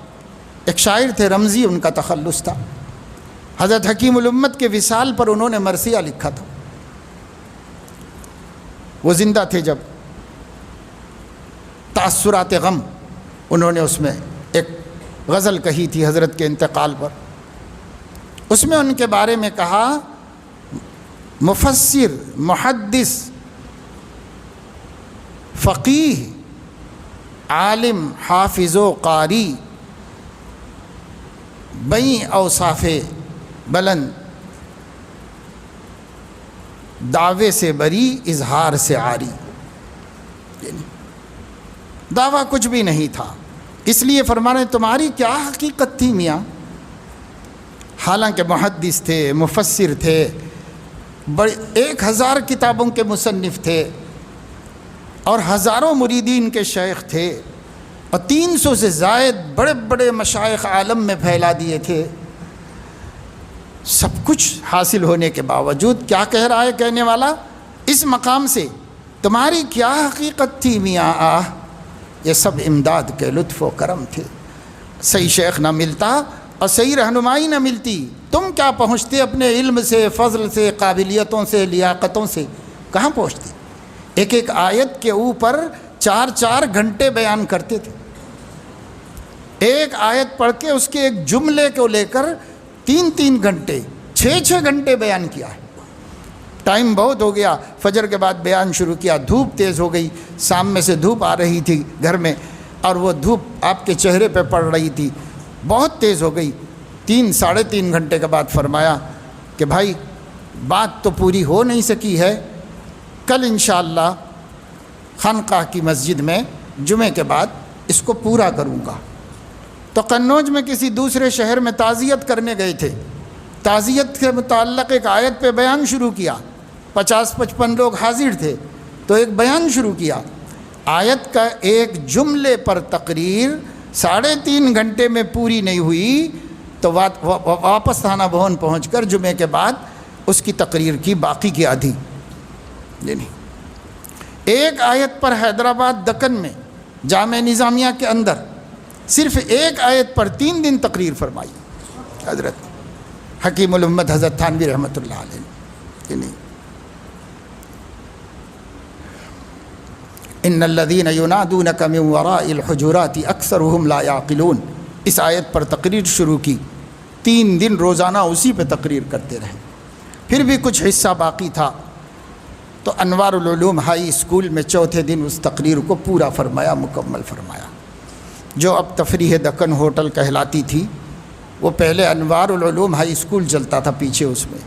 ایک شاعر تھے رمزی، ان کا تخلص تھا. حضرت حکیم الامت کے وصال پر انہوں نے مرثیہ لکھا تھا. وہ زندہ تھے جب. تأثرات غم انہوں نے اس میں ایک غزل کہی تھی حضرت کے انتقال پر. اس میں ان کے بارے میں کہا مفسر، محدث، فقیہ، عالم، حافظ و قاری، بیں اوصاف بلند، دعوے سے بری، اظہار سے عاری. دعویٰ کچھ بھی نہیں تھا. اس لیے فرما رہے ہیں تمہاری کیا حقیقت تھی میاں. حالانکہ محدث تھے، مفسر تھے، بڑے 1000 کتابوں کے مصنف تھے، اور ہزاروں مریدین کے شیخ تھے، اور 300 سے زائد بڑے بڑے مشائخ عالم میں پھیلا دیے تھے. سب کچھ حاصل ہونے کے باوجود کیا کہہ رہا ہے کہنے والا اس مقام سے، تمہاری کیا حقیقت تھی میاں آہ، یہ سب امداد کے لطف و کرم تھے. صحیح شیخ نہ ملتا اور صحیح رہنمائی نہ ملتی، تم کیا پہنچتے اپنے علم سے، فضل سے، قابلیتوں سے، لیاقتوں سے، کہاں پہنچتے. ایک ایک آیت کے اوپر 4 گھنٹے بیان کرتے تھے. ایک آیت پڑھ کے اس کے ایک جملے کو لے کر 3 گھنٹے 6 گھنٹے بیان کیا ہے۔ ٹائم بہت ہو گیا، فجر کے بعد بیان شروع کیا، دھوپ تیز ہو گئی، شام میں سے دھوپ آ رہی تھی گھر میں، اور وہ دھوپ آپ کے چہرے پہ پڑ رہی تھی، بہت تیز ہو گئی۔ 3 3.5 گھنٹے کے بعد فرمایا کہ بھائی بات تو پوری ہو نہیں سکی ہے، کل انشاءاللہ خانقاہ کی مسجد میں جمعے کے بعد اس کو پورا کروں گا۔ تو قنوج میں کسی دوسرے شہر میں تعزیت کرنے گئے تھے، تعزیت کے متعلق ایک آیت پہ بیان شروع کیا، 50-55 لوگ حاضر تھے، تو ایک بیان شروع کیا، آیت کا ایک جملے پر تقریر 3.5 گھنٹے میں پوری نہیں ہوئی، تو واپس تھانہ بھون پہنچ کر جمعے کے بعد اس کی تقریر کی، باقی کی آدھی نہیں۔ ایک آیت پر حیدرآباد دکن میں جامعہ نظامیہ کے اندر صرف ایک آیت پر 3 دن تقریر فرمائی حضرت حکیم الامت حضرت تھانوی رحمۃ اللہ علیہ نے۔ ان الذین ینادونک من وراء الحجرات اکثرهم لا یعقلون، اس آیت پر تقریر شروع کی، 3 دن روزانہ اسی پہ تقریر کرتے رہے۔ پھر بھی کچھ حصہ باقی تھا، تو انوار العلوم ہائی اسکول میں چوتھے دن اس تقریر کو پورا فرمایا، مکمل فرمایا۔ جو اب تفریح دکن ہوٹل کہلاتی تھی، وہ پہلے انوار العلوم ہائی اسکول چلتا تھا پیچھے، اس میں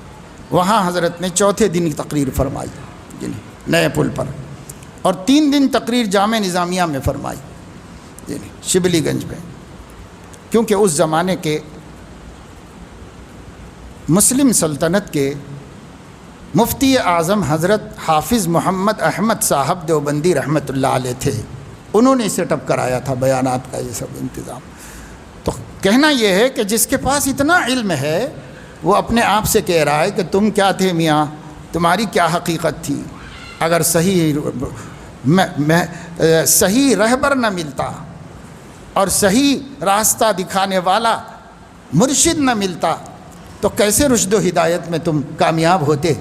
وہاں حضرت نے چوتھے دن تقریر فرمائی نئے پل پر، اور 3 دن تقریر جامعہ نظامیہ میں فرمائی شبلی گنج میں، کیونکہ اس زمانے کے مسلم سلطنت کے مفتی اعظم حضرت حافظ محمد احمد صاحب دیوبندی رحمۃ اللہ علیہ تھے، انہوں نے سیٹ اپ کرایا تھا بیانات کا یہ سب انتظام۔ تو کہنا یہ ہے کہ جس کے پاس اتنا علم ہے وہ اپنے آپ سے کہہ رہا ہے کہ تم کیا تھے میاں، تمہاری کیا حقیقت تھی، اگر صحیح رہبر نہ ملتا اور صحیح راستہ دکھانے والا مرشد نہ ملتا تو کیسے رشد و ہدایت میں تم کامیاب ہوتے؟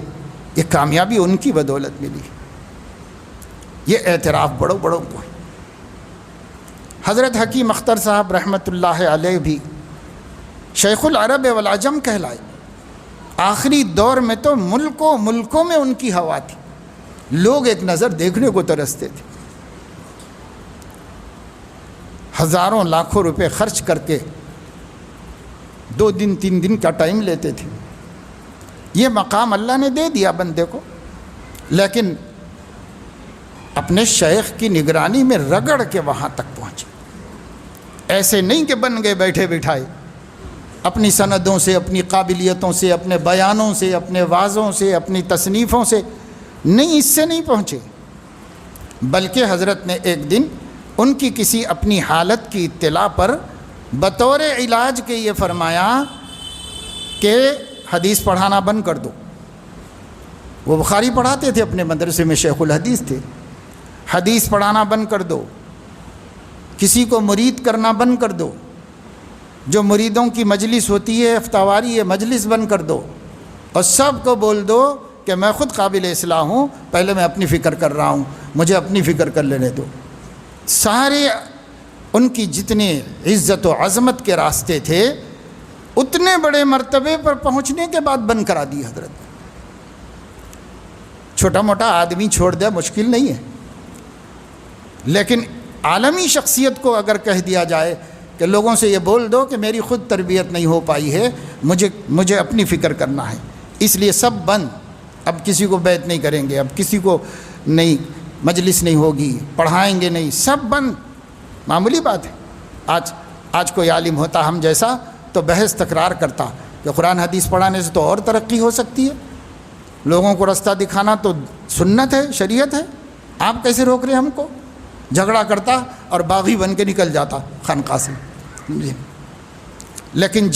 یہ کامیابی ان کی بدولت ملی، یہ اعتراف بڑوں کو ہے۔ حضرت حکیم اختر صاحب رحمۃ اللہ علیہ بھی شیخ العرب والعجم کہلائے، آخری دور میں تو ملکوں میں ان کی ہوا تھی، لوگ ایک نظر دیکھنے کو ترستے تھے، ہزاروں لاکھوں روپے خرچ کر کے 2 دن 3 دن کا ٹائم لیتے تھے۔ یہ مقام اللہ نے دے دیا بندے کو، لیکن اپنے شیخ کی نگرانی میں رگڑ کے وہاں تک پہنچے، ایسے نہیں کہ بن گئے بیٹھے بٹھائے، اپنی سندوں سے، اپنی قابلیتوں سے، اپنے بیانوں سے، اپنے واعظوں سے، اپنی تصنیفوں سے نہیں، اس سے نہیں پہنچے، بلکہ حضرت نے ایک دن ان کی کسی اپنی حالت کی اطلاع پر بطور علاج کے یہ فرمایا کہ حدیث پڑھانا بند کر دو۔ وہ بخاری پڑھاتے تھے اپنے مدرسے میں، شیخ الحدیث تھے، حدیث پڑھانا بند کر دو، کسی کو مرید کرنا بند کر دو، جو مریدوں کی مجلس ہوتی ہے ہفتہ واری، یہ مجلس بند کر دو، اور سب کو بول دو کہ میں خود قابل اصلاح ہوں، پہلے میں اپنی فکر کر رہا ہوں، مجھے اپنی فکر کر لینے دو۔ سارے ان کی جتنے عزت و عظمت کے راستے تھے اتنے بڑے مرتبے پر پہنچنے کے بعد بند کرا دی حضرت۔ چھوٹا موٹا آدمی چھوڑ دیا مشکل نہیں ہے، لیکن عالمی شخصیت کو اگر کہہ دیا جائے کہ لوگوں سے یہ بول دو کہ میری خود تربیت نہیں ہو پائی ہے، مجھے اپنی فکر کرنا ہے، اس لیے سب بند، اب کسی کو بیعت نہیں کریں گے، اب کسی کو نہیں مجلس نہیں ہوگی، پڑھائیں گے نہیں، سب بند۔ معمولی بات ہے، آج کوئی عالم ہوتا ہم جیسا تو بحث تکرار کرتا کہ قرآن حدیث پڑھانے سے تو اور ترقی ہو سکتی ہے، لوگوں کو رستہ دکھانا تو سنت ہے، شریعت ہے، آپ کیسے روک رہے ہیں ہم کو؟ جھگڑا کرتا اور باغی بن کے نکل جاتا خانقاہ سے۔ لیکن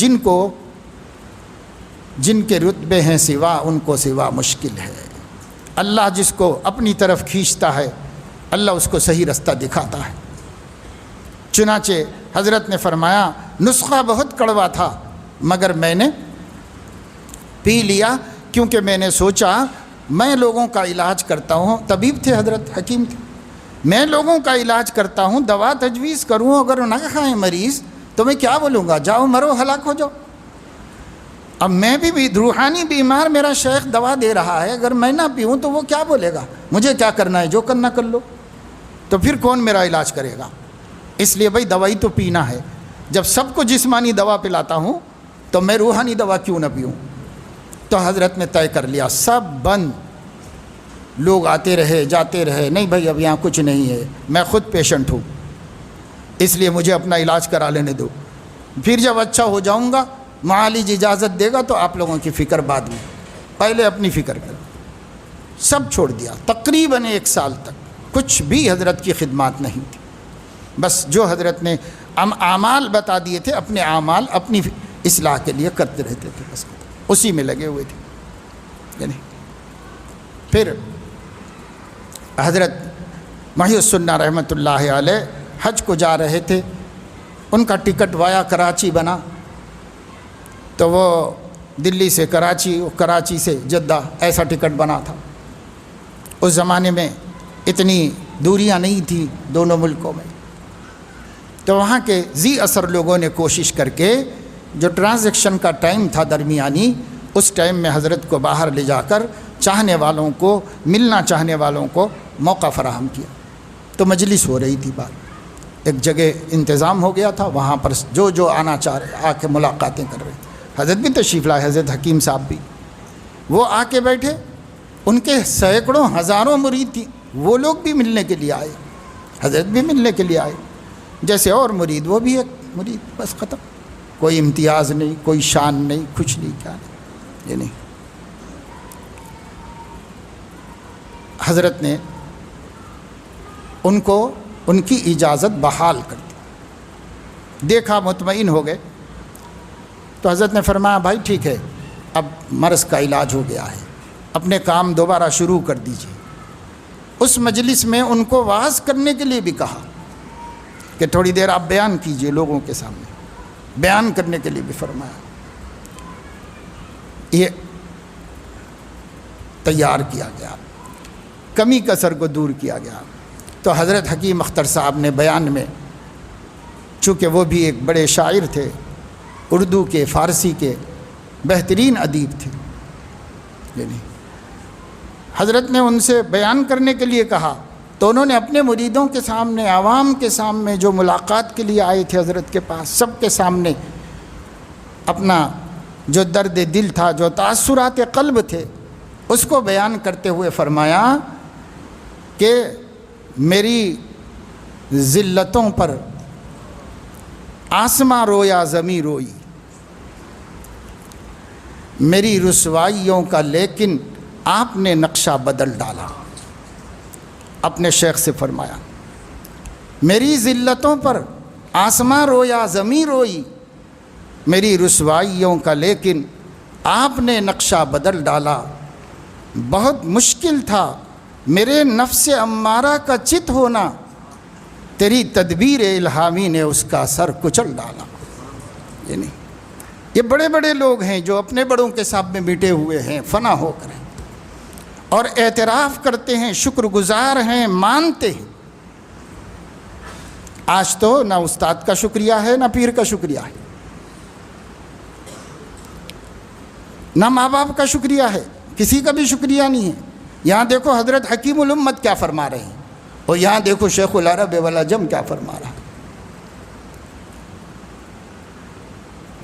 جن کے رتبے ہیں سوا، ان کو سوا مشکل ہے۔ اللہ جس کو اپنی طرف کھینچتا ہے اللہ اس کو صحیح رستہ دکھاتا ہے۔ چنانچہ حضرت نے فرمایا نسخہ بہت کڑوا تھا مگر میں نے پی لیا، کیونکہ میں نے سوچا میں لوگوں کا علاج کرتا ہوں، طبیب تھے حضرت، حکیم تھے، میں لوگوں کا علاج کرتا ہوں، دوا تجویز کروں، اگر نہ کھائیں مریض تو میں کیا بولوں گا؟ جاؤ مرو، ہلاک ہو جاؤ۔ اب میں بھی روحانی بیمار، میرا شیخ دوا دے رہا ہے، اگر میں نہ پیوں تو وہ کیا بولے گا؟ مجھے کیا کرنا ہے؟ جو کرنا کر لو۔ تو پھر کون میرا علاج کرے گا؟ اس لیے بھائی دوائی تو پینا ہے۔ جب سب کو جسمانی دوا پلاتا ہوں تو میں روحانی دوا کیوں نہ پیوں؟ تو حضرت نے طے کر لیا، سب بند۔ لوگ آتے رہے جاتے رہے، نہیں بھائی اب یہاں کچھ نہیں ہے، میں خود پیشنٹ ہوں، اس لیے مجھے اپنا علاج کرا لینے دو، پھر جب اچھا ہو جاؤں گا معالج اجازت دے گا تو آپ لوگوں کی فکر بعد میں، پہلے اپنی فکر کرو۔ سب چھوڑ دیا، تقریباً 1 سال تک کچھ بھی حضرت کی خدمات نہیں تھی، بس جو حضرت نے اعمال بتا دیے تھے، اپنے اعمال اپنی اصلاح کے لیے کرتے رہتے تھے، بس اسی میں لگے ہوئے تھے۔ یعنی پھر حضرت محی السنہ رحمۃ اللہ علیہ حج کو جا رہے تھے، ان کا ٹکٹ وایا کراچی بنا، تو وہ دلی سے کراچی، کراچی سے جدہ، ایسا ٹکٹ بنا تھا۔ اس زمانے میں اتنی دوریاں نہیں تھیں دونوں ملکوں میں، تو وہاں کے ذی اثر لوگوں نے کوشش کر کے جو ٹرانزیکشن کا ٹائم تھا درمیانی، اس ٹائم میں حضرت کو باہر لے جا کر چاہنے والوں کو، ملنا چاہنے والوں کو موقع فراہم کیا۔ تو مجلس ہو رہی تھی، بات ایک جگہ انتظام ہو گیا تھا، وہاں پر جو آنا چاہ رہے آ کے ملاقاتیں کر رہے تھے۔ حضرت بھی تشریف لائے، حضرت حکیم صاحب بھی، وہ آ کے بیٹھے، ان کے سینکڑوں ہزاروں مرید تھی، وہ لوگ بھی ملنے کے لیے آئے، حضرت بھی ملنے کے لیے آئے، جیسے اور مرید وہ بھی ایک مرید، بس ختم، کوئی امتیاز نہیں، کوئی شان نہیں، کچھ نہیں، کیا نہیں، یہ نہیں۔ حضرت نے ان کو ان کی اجازت بحال کر دی، دیکھا مطمئن ہو گئے، تو حضرت نے فرمایا بھائی ٹھیک ہے، اب مرض کا علاج ہو گیا ہے، اپنے کام دوبارہ شروع کر دیجیے۔ اس مجلس میں ان کو واعظ کرنے کے لیے بھی کہا کہ تھوڑی دیر آپ بیان کیجئے لوگوں کے سامنے، بیان کرنے کے لیے بھی فرمایا۔ یہ تیار کیا گیا، کمی کسر کو دور کیا گیا۔ تو حضرت حکیم اختر صاحب نے بیان میں، چونکہ وہ بھی ایک بڑے شاعر تھے، اردو کے، فارسی کے بہترین ادیب تھے، یعنی حضرت نے ان سے بیان کرنے کے لیے کہا، تو انہوں نے اپنے مریدوں کے سامنے، عوام کے سامنے، جو ملاقات کے لیے آئے تھے حضرت کے پاس، سب کے سامنے اپنا جو درد دل تھا، جو تاثرات قلب تھے، اس کو بیان کرتے ہوئے فرمایا کہ میری ذلتوں پر آسماں رویا زمیں روئی، میری رسوائیوں کا لیکن آپ نے نقشہ بدل ڈالا۔ اپنے شیخ سے فرمایا میری ذلتوں پر آسماں رویا زمیں روئی، میری رسوائیوں کا لیکن آپ نے نقشہ بدل ڈالا، بہت مشکل تھا میرے نفس امارہ کا چت ہونا، تیری تدبیر الہامی نے اس کا سر کچل ڈالا۔ یہ بڑے بڑے لوگ ہیں جو اپنے بڑوں کے سامنے مٹے ہوئے ہیں، فنا ہو کر ہیں، اور اعتراف کرتے ہیں، شکر گزار ہیں، مانتے ہیں۔ آج تو نہ استاد کا شکریہ ہے، نہ پیر کا شکریہ ہے، نہ ماں باپ کا شکریہ ہے، کسی کا بھی شکریہ نہیں ہے۔ یہاں دیکھو حضرت حکیم الامت کیا فرما رہے ہیں، اور یہاں دیکھو شیخ العرب والعجم کیا فرما رہا ہے۔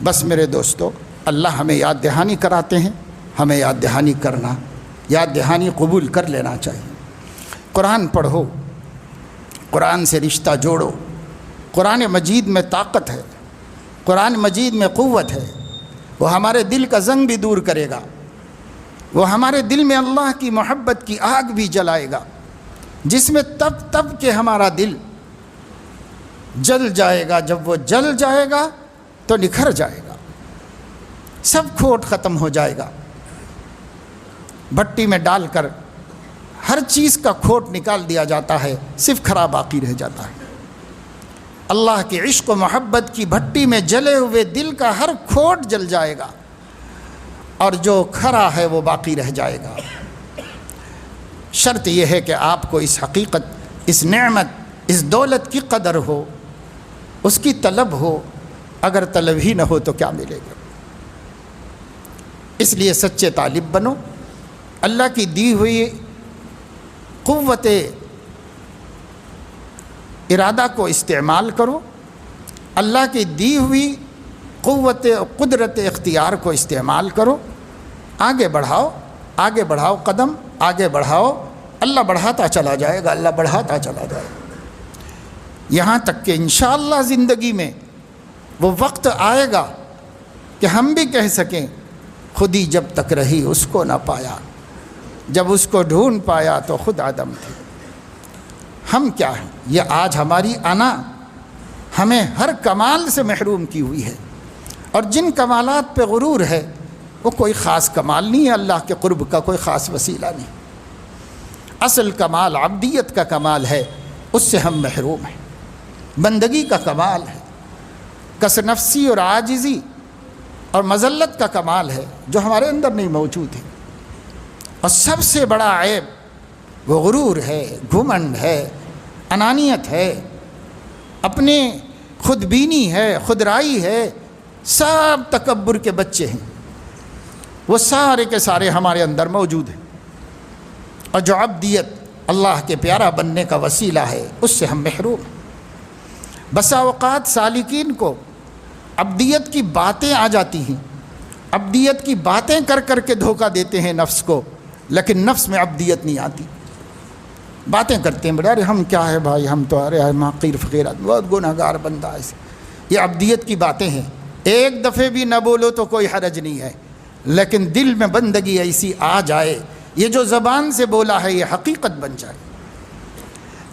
بس میرے دوستو، اللہ ہمیں یاد دہانی کراتے ہیں، ہمیں یاد دہانی کرنا، یاد دہانی قبول کر لینا چاہیے۔ قرآن پڑھو، قرآن سے رشتہ جوڑو، قرآن مجید میں طاقت ہے، قرآن مجید میں قوت ہے، وہ ہمارے دل کا زنگ بھی دور کرے گا، وہ ہمارے دل میں اللہ کی محبت کی آگ بھی جلائے گا، جس میں تب تب کے ہمارا دل جل جائے گا۔ جب وہ جل جائے گا تو نکھر جائے گا، سب کھوٹ ختم ہو جائے گا۔ بھٹی میں ڈال کر ہر چیز کا کھوٹ نکال دیا جاتا ہے، صرف کھرا باقی رہ جاتا ہے۔ اللہ کے عشق و محبت کی بھٹی میں جلے ہوئے دل کا ہر کھوٹ جل جائے گا، اور جو کھرا ہے وہ باقی رہ جائے گا۔ شرط یہ ہے کہ آپ کو اس حقیقت، اس نعمت، اس دولت کی قدر ہو، اس کی طلب ہو، اگر طلب ہی نہ ہو تو کیا ملے گا؟ اس لیے سچے طالب بنو، اللہ کی دی ہوئی قوت ارادہ کو استعمال کرو، اللہ کی دی ہوئی قوت قدرت اختیار کو استعمال کرو، آگے بڑھاؤ قدم، آگے بڑھاؤ، اللہ بڑھاتا چلا جائے گا، اللہ بڑھاتا چلا جائے گا، یہاں تک کہ انشاءاللہ زندگی میں وہ وقت آئے گا کہ ہم بھی کہہ سکیں خودی جب تک رہی اس کو نہ پایا، جب اس کو ڈھونڈ پایا تو خود عدم تھے۔ ہم کیا ہیں؟ یہ آج ہماری انا ہمیں ہر کمال سے محروم کی ہوئی ہے، اور جن کمالات پہ غرور ہے وہ کوئی خاص کمال نہیں ہے، اللہ کے قرب کا کوئی خاص وسیلہ نہیں۔ اصل کمال عبدیت کا کمال ہے، اس سے ہم محروم ہیں۔ بندگی کا کمال ہے، کس نفسی اور عاجزی اور مذلت کا کمال ہے جو ہمارے اندر نہیں موجود ہے۔ اور سب سے بڑا عیب وہ غرور ہے، گھمنڈ ہے، انانیت ہے، اپنے خود بینی ہے، خود رائی ہے، سب تکبر کے بچے ہیں، وہ سارے کے سارے ہمارے اندر موجود ہیں۔ اور جو عبدیت اللہ کے پیارا بننے کا وسیلہ ہے اس سے ہم محروم ہیں۔ بسا اوقات سالکین کو عبدیت کی باتیں آ جاتی ہیں، عبدیت کی باتیں کر کر کے دھوکہ دیتے ہیں نفس کو، لیکن نفس میں عبدیت نہیں آتی۔ باتیں کرتے ہیں بڑے، ارے ہم کیا ہے بھائی، ہم تو ارے حقیر فقیر بہت گنہگار بندہ ہے، یہ عبدیت کی باتیں ہیں۔ ایک دفعے بھی نہ بولو تو کوئی حرج نہیں ہے، لیکن دل میں بندگی ایسی آ جائے، یہ جو زبان سے بولا ہے یہ حقیقت بن جائے،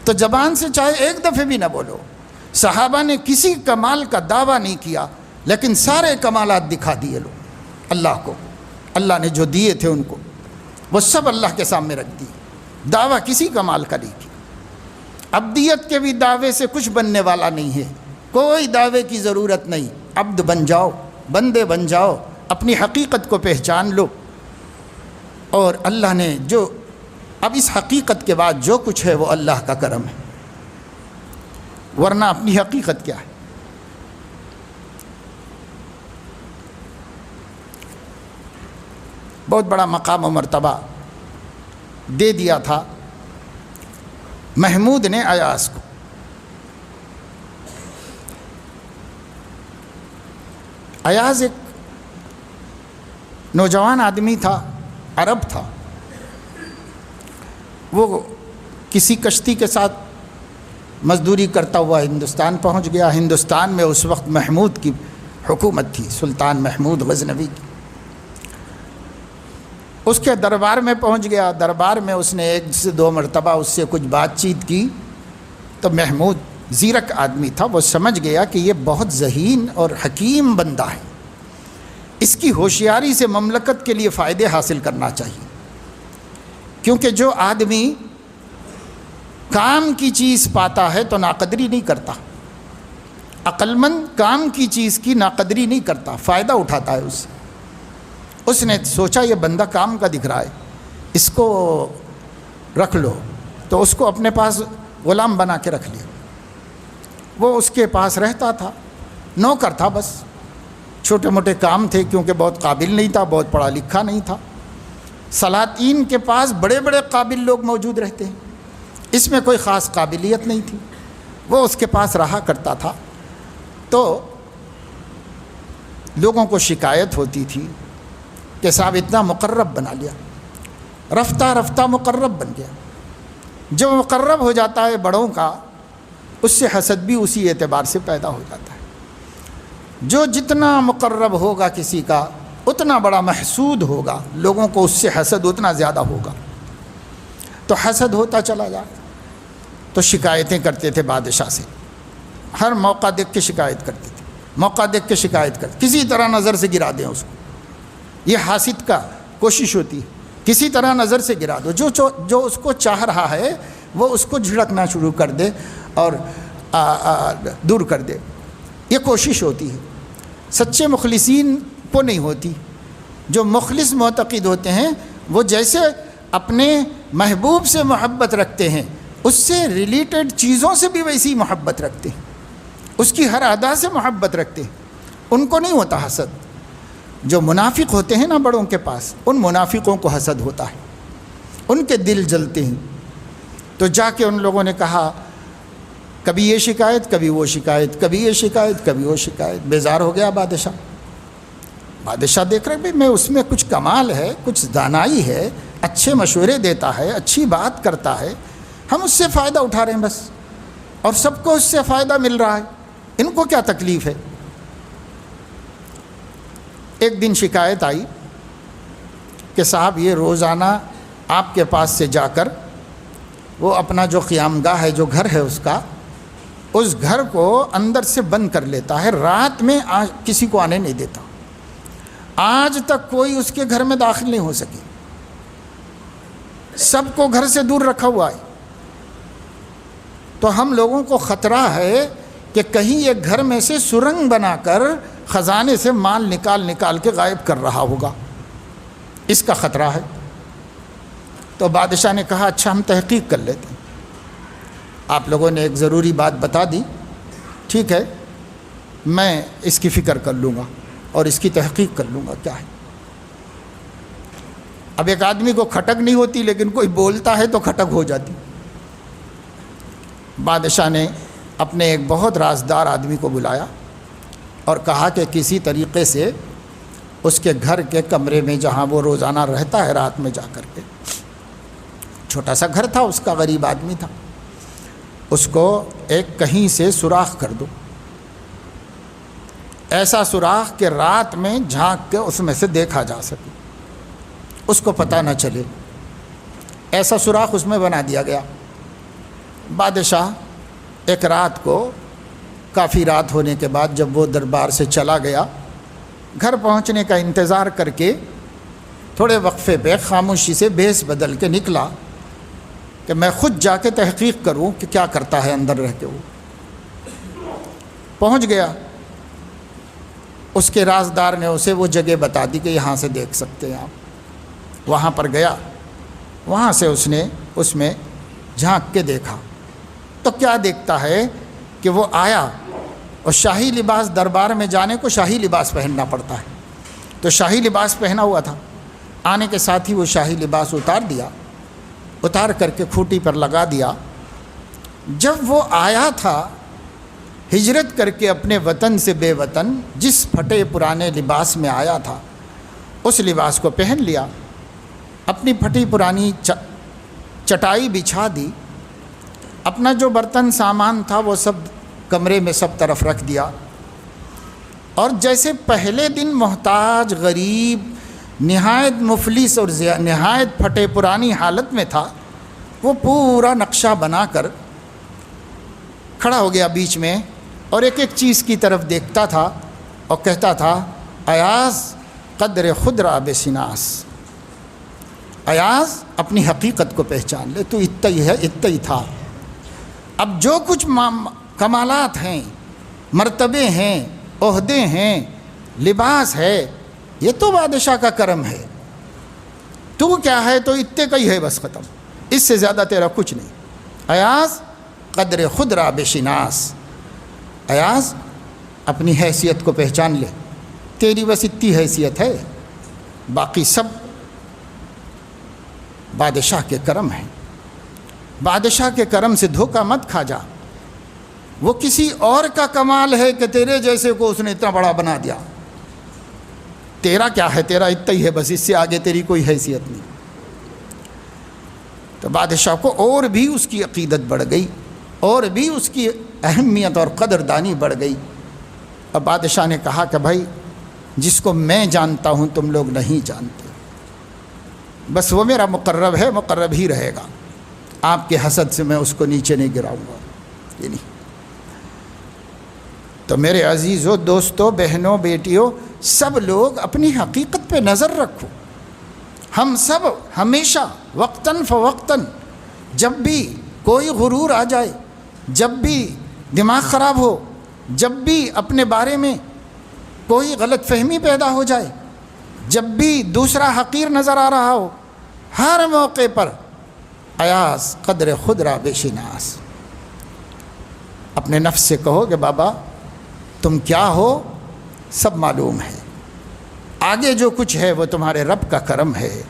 تو زبان سے چاہے ایک دفعے بھی نہ بولو۔ صحابہ نے کسی کمال کا دعویٰ نہیں کیا، لیکن سارے کمالات دکھا دیے لوگ اللہ کو، اللہ نے جو دیے تھے ان کو وہ سب اللہ کے سامنے رکھ دی، دعویٰ کسی کمال کا نہیں کیا۔ عبدیت کے بھی دعوے سے کچھ بننے والا نہیں ہے، کوئی دعوے کی ضرورت نہیں، عبد بن جاؤ، بندے بن جاؤ، اپنی حقیقت کو پہچان لو، اور اللہ نے جو اب اس حقیقت کے بعد جو کچھ ہے وہ اللہ کا کرم ہے، ورنہ اپنی حقیقت کیا ہے؟ بہت بڑا مقام و مرتبہ دے دیا تھا محمود نے ایاز کو۔ ایاز ایک نوجوان آدمی تھا، عرب تھا، وہ کسی کشتی کے ساتھ مزدوری کرتا ہوا ہندوستان پہنچ گیا۔ ہندوستان میں اس وقت محمود کی حکومت تھی، سلطان محمود غزنوی کی۔ اس کے دربار میں پہنچ گیا، دربار میں اس نے 1 سے 2 مرتبہ اس سے کچھ بات چیت کی، تو محمود زیرک آدمی تھا، وہ سمجھ گیا کہ یہ بہت ذہین اور حکیم بندہ ہے، اس کی ہوشیاری سے مملکت کے لیے فائدے حاصل کرنا چاہیے، کیونکہ جو آدمی کام کی چیز پاتا ہے تو ناقدری نہیں کرتا، عقل مند کام کی چیز کی ناقدری نہیں کرتا، فائدہ اٹھاتا ہے اس سے۔ اس نے سوچا یہ بندہ کام کا دکھ رہا ہے، اس کو رکھ لو، تو اس کو اپنے پاس غلام بنا کے رکھ لیا۔ وہ اس کے پاس رہتا تھا، نوکر تھا، بس چھوٹے موٹے کام تھے، کیونکہ بہت قابل نہیں تھا، بہت پڑھا لکھا نہیں تھا۔ سلاطین کے پاس بڑے بڑے قابل لوگ موجود رہتے ہیں، اس میں کوئی خاص قابلیت نہیں تھی، وہ اس کے پاس رہا کرتا تھا۔ تو لوگوں کو شکایت ہوتی تھی کہ صاحب اتنا مقرب بنا لیا، رفتہ رفتہ مقرب بن گیا۔ جو مقرب ہو جاتا ہے بڑوں کا، اس سے حسد بھی اسی اعتبار سے پیدا ہو جاتا ہے۔ جو جتنا مقرب ہوگا کسی کا اتنا بڑا محسود ہوگا، لوگوں کو اس سے حسد اتنا زیادہ ہوگا، تو حسد ہوتا چلا جائے۔ تو شکایتیں کرتے تھے بادشاہ سے، ہر موقع دیکھ کے شکایت کرتے تھے، موقع دیکھ کے شکایت کرتے، کسی طرح نظر سے گرا دیں اس کو۔ یہ حاسد کا کوشش ہوتی ہے، کسی طرح نظر سے گرا دو، جو اس کو چاہ رہا ہے وہ اس کو جھڑکنا شروع کر دے اور دور کر دے، یہ کوشش ہوتی ہے۔ سچے مخلصین کو نہیں ہوتی۔ جو مخلص معتقد ہوتے ہیں وہ جیسے اپنے محبوب سے محبت رکھتے ہیں، اس سے ریلیٹڈ چیزوں سے بھی ویسی محبت رکھتے ہیں، اس کی ہر ادا سے محبت رکھتے ہیں۔ ان کو نہیں ہوتا حسد. جو منافق ہوتے ہیں نا بڑوں کے پاس، ان منافقوں کو حسد ہوتا ہے، ان کے دل جلتے ہیں. تو جا کے ان لوگوں نے کہا، کبھی یہ شکایت کبھی وہ شکایت، کبھی یہ شکایت کبھی وہ شکایت. بیزار ہو گیا بادشاہ. بادشاہ دیکھ رہے بھائی میں اس میں کچھ کمال ہے، کچھ دانائی ہے، اچھے مشورے دیتا ہے، اچھی بات کرتا ہے، ہم اس سے فائدہ اٹھا رہے ہیں بس، اور سب کو اس سے فائدہ مل رہا ہے، ان کو کیا تکلیف ہے. ایک دن شکایت آئی کہ صاحب یہ روزانہ آپ کے پاس سے جا کر وہ اپنا جو قیام گاہ ہے، جو گھر ہے اس کا، اس گھر کو اندر سے بند کر لیتا ہے، رات میں کسی کو آنے نہیں دیتا. آج تک کوئی اس کے گھر میں داخل نہیں ہو سکی، سب کو گھر سے دور رکھا ہوا ہے. تو ہم لوگوں کو خطرہ ہے کہ کہیں یہ گھر میں سے سرنگ بنا کر خزانے سے مال نکال کے غائب کر رہا ہوگا، اس کا خطرہ ہے. تو بادشاہ نے کہا اچھا ہم تحقیق کر لیتے ہیں. آپ لوگوں نے ایک ضروری بات بتا دی، ٹھیک ہے میں اس کی فکر کر لوں گا اور اس کی تحقیق کر لوں گا کیا ہے. اب ایک آدمی کو کھٹک نہیں ہوتی، لیکن کوئی بولتا ہے تو کھٹک ہو جاتی. بادشاہ نے اپنے ایک بہت رازدار آدمی کو بلایا اور کہا کہ کسی طریقے سے اس کے گھر کے کمرے میں جہاں وہ روزانہ رہتا ہے رات میں جا کر کے، چھوٹا سا گھر تھا اس کا، غریب آدمی تھا، اس کو ایک کہیں سے سوراخ کر دو، ایسا سوراخ کہ رات میں جھانک کے اس میں سے دیکھا جا سکے، اس کو پتہ نہ چلے. ایسا سوراخ اس میں بنا دیا گیا. بادشاہ ایک رات کو، کافی رات ہونے کے بعد جب وہ دربار سے چلا گیا، گھر پہنچنے کا انتظار کر کے تھوڑے وقفے پہ خاموشی سے بھیس بدل کے نکلا کہ میں خود جا کے تحقیق کروں کہ کیا کرتا ہے اندر رہ کے. وہ پہنچ گیا، اس کے رازدار نے اسے وہ جگہ بتا دی کہ یہاں سے دیکھ سکتے ہیں آپ. وہاں پر گیا، وہاں سے اس نے اس میں جھانک کے دیکھا تو کیا دیکھتا ہے کہ وہ آیا، اور شاہی لباس، دربار میں جانے کو شاہی لباس پہننا پڑتا ہے، تو شاہی لباس پہنا ہوا تھا. آنے کے ساتھ ہی وہ شاہی لباس اتار دیا، اتار کر کے کھوٹی پر لگا دیا. جب وہ آیا تھا ہجرت کر کے اپنے وطن سے بے وطن، جس پھٹے پرانے لباس میں آیا تھا اس لباس کو پہن لیا، اپنی پھٹی پرانی چٹائی بچھا دی، اپنا جو برتن سامان تھا وہ سب کمرے میں سب طرف رکھ دیا، اور جیسے پہلے دن محتاج، غریب، نہایت مفلس اور نہایت پھٹے پرانی حالت میں تھا، وہ پورا نقشہ بنا کر کھڑا ہو گیا بیچ میں، اور ایک ایک چیز کی طرف دیکھتا تھا اور کہتا تھا ایاز قدر خود را بشناس، ایاز اپنی حقیقت کو پہچان لے، تو اتنا ہی ہے، اتنا ہی تھا. اب جو کچھ کمالات ہیں، مرتبے ہیں، عہدے ہیں، لباس ہے، یہ تو بادشاہ کا کرم ہے. تو کیا ہے؟ تو اتنے کا ہی ہے، بس ختم، اس سے زیادہ تیرا کچھ نہیں. ایاز قدر خود را بشناس، ایاز اپنی حیثیت کو پہچان لے، تیری بس اتنی حیثیت ہے، باقی سب بادشاہ کے کرم ہیں. بادشاہ کے کرم سے دھوکہ مت کھا جا. وہ کسی اور کا کمال ہے کہ تیرے جیسے کو اس نے اتنا بڑا بنا دیا. تیرا کیا ہے؟ تیرا اتنا ہی ہے، بس اس سے آگے تیری کوئی حیثیت نہیں. تو بادشاہ کو اور بھی اس کی عقیدت بڑھ گئی، اور بھی اس کی اہمیت اور قدردانی بڑھ گئی. اب بادشاہ نے کہا کہ بھائی جس کو میں جانتا ہوں تم لوگ نہیں جانتے، بس وہ میرا مقرب ہے، مقرب ہی رہے گا، آپ کے حسد سے میں اس کو نیچے نہیں گراؤں گا. یہ نہیں. تو میرے عزیزوں، دوستوں، بہنوں، بیٹیوں، سب لوگ اپنی حقیقت پہ نظر رکھو. ہم سب ہمیشہ وقتاً فوقتاً جب بھی کوئی غرور آ جائے، جب بھی دماغ خراب ہو، جب بھی اپنے بارے میں کوئی غلط فہمی پیدا ہو جائے، جب بھی دوسرا حقیر نظر آ رہا ہو، ہر موقع پر ایاز قدر خود را بشناس، اپنے نفس سے کہو کہ بابا تم کیا ہو سب معلوم ہے۔ آگے جو کچھ ہے وہ تمہارے رب کا کرم ہے۔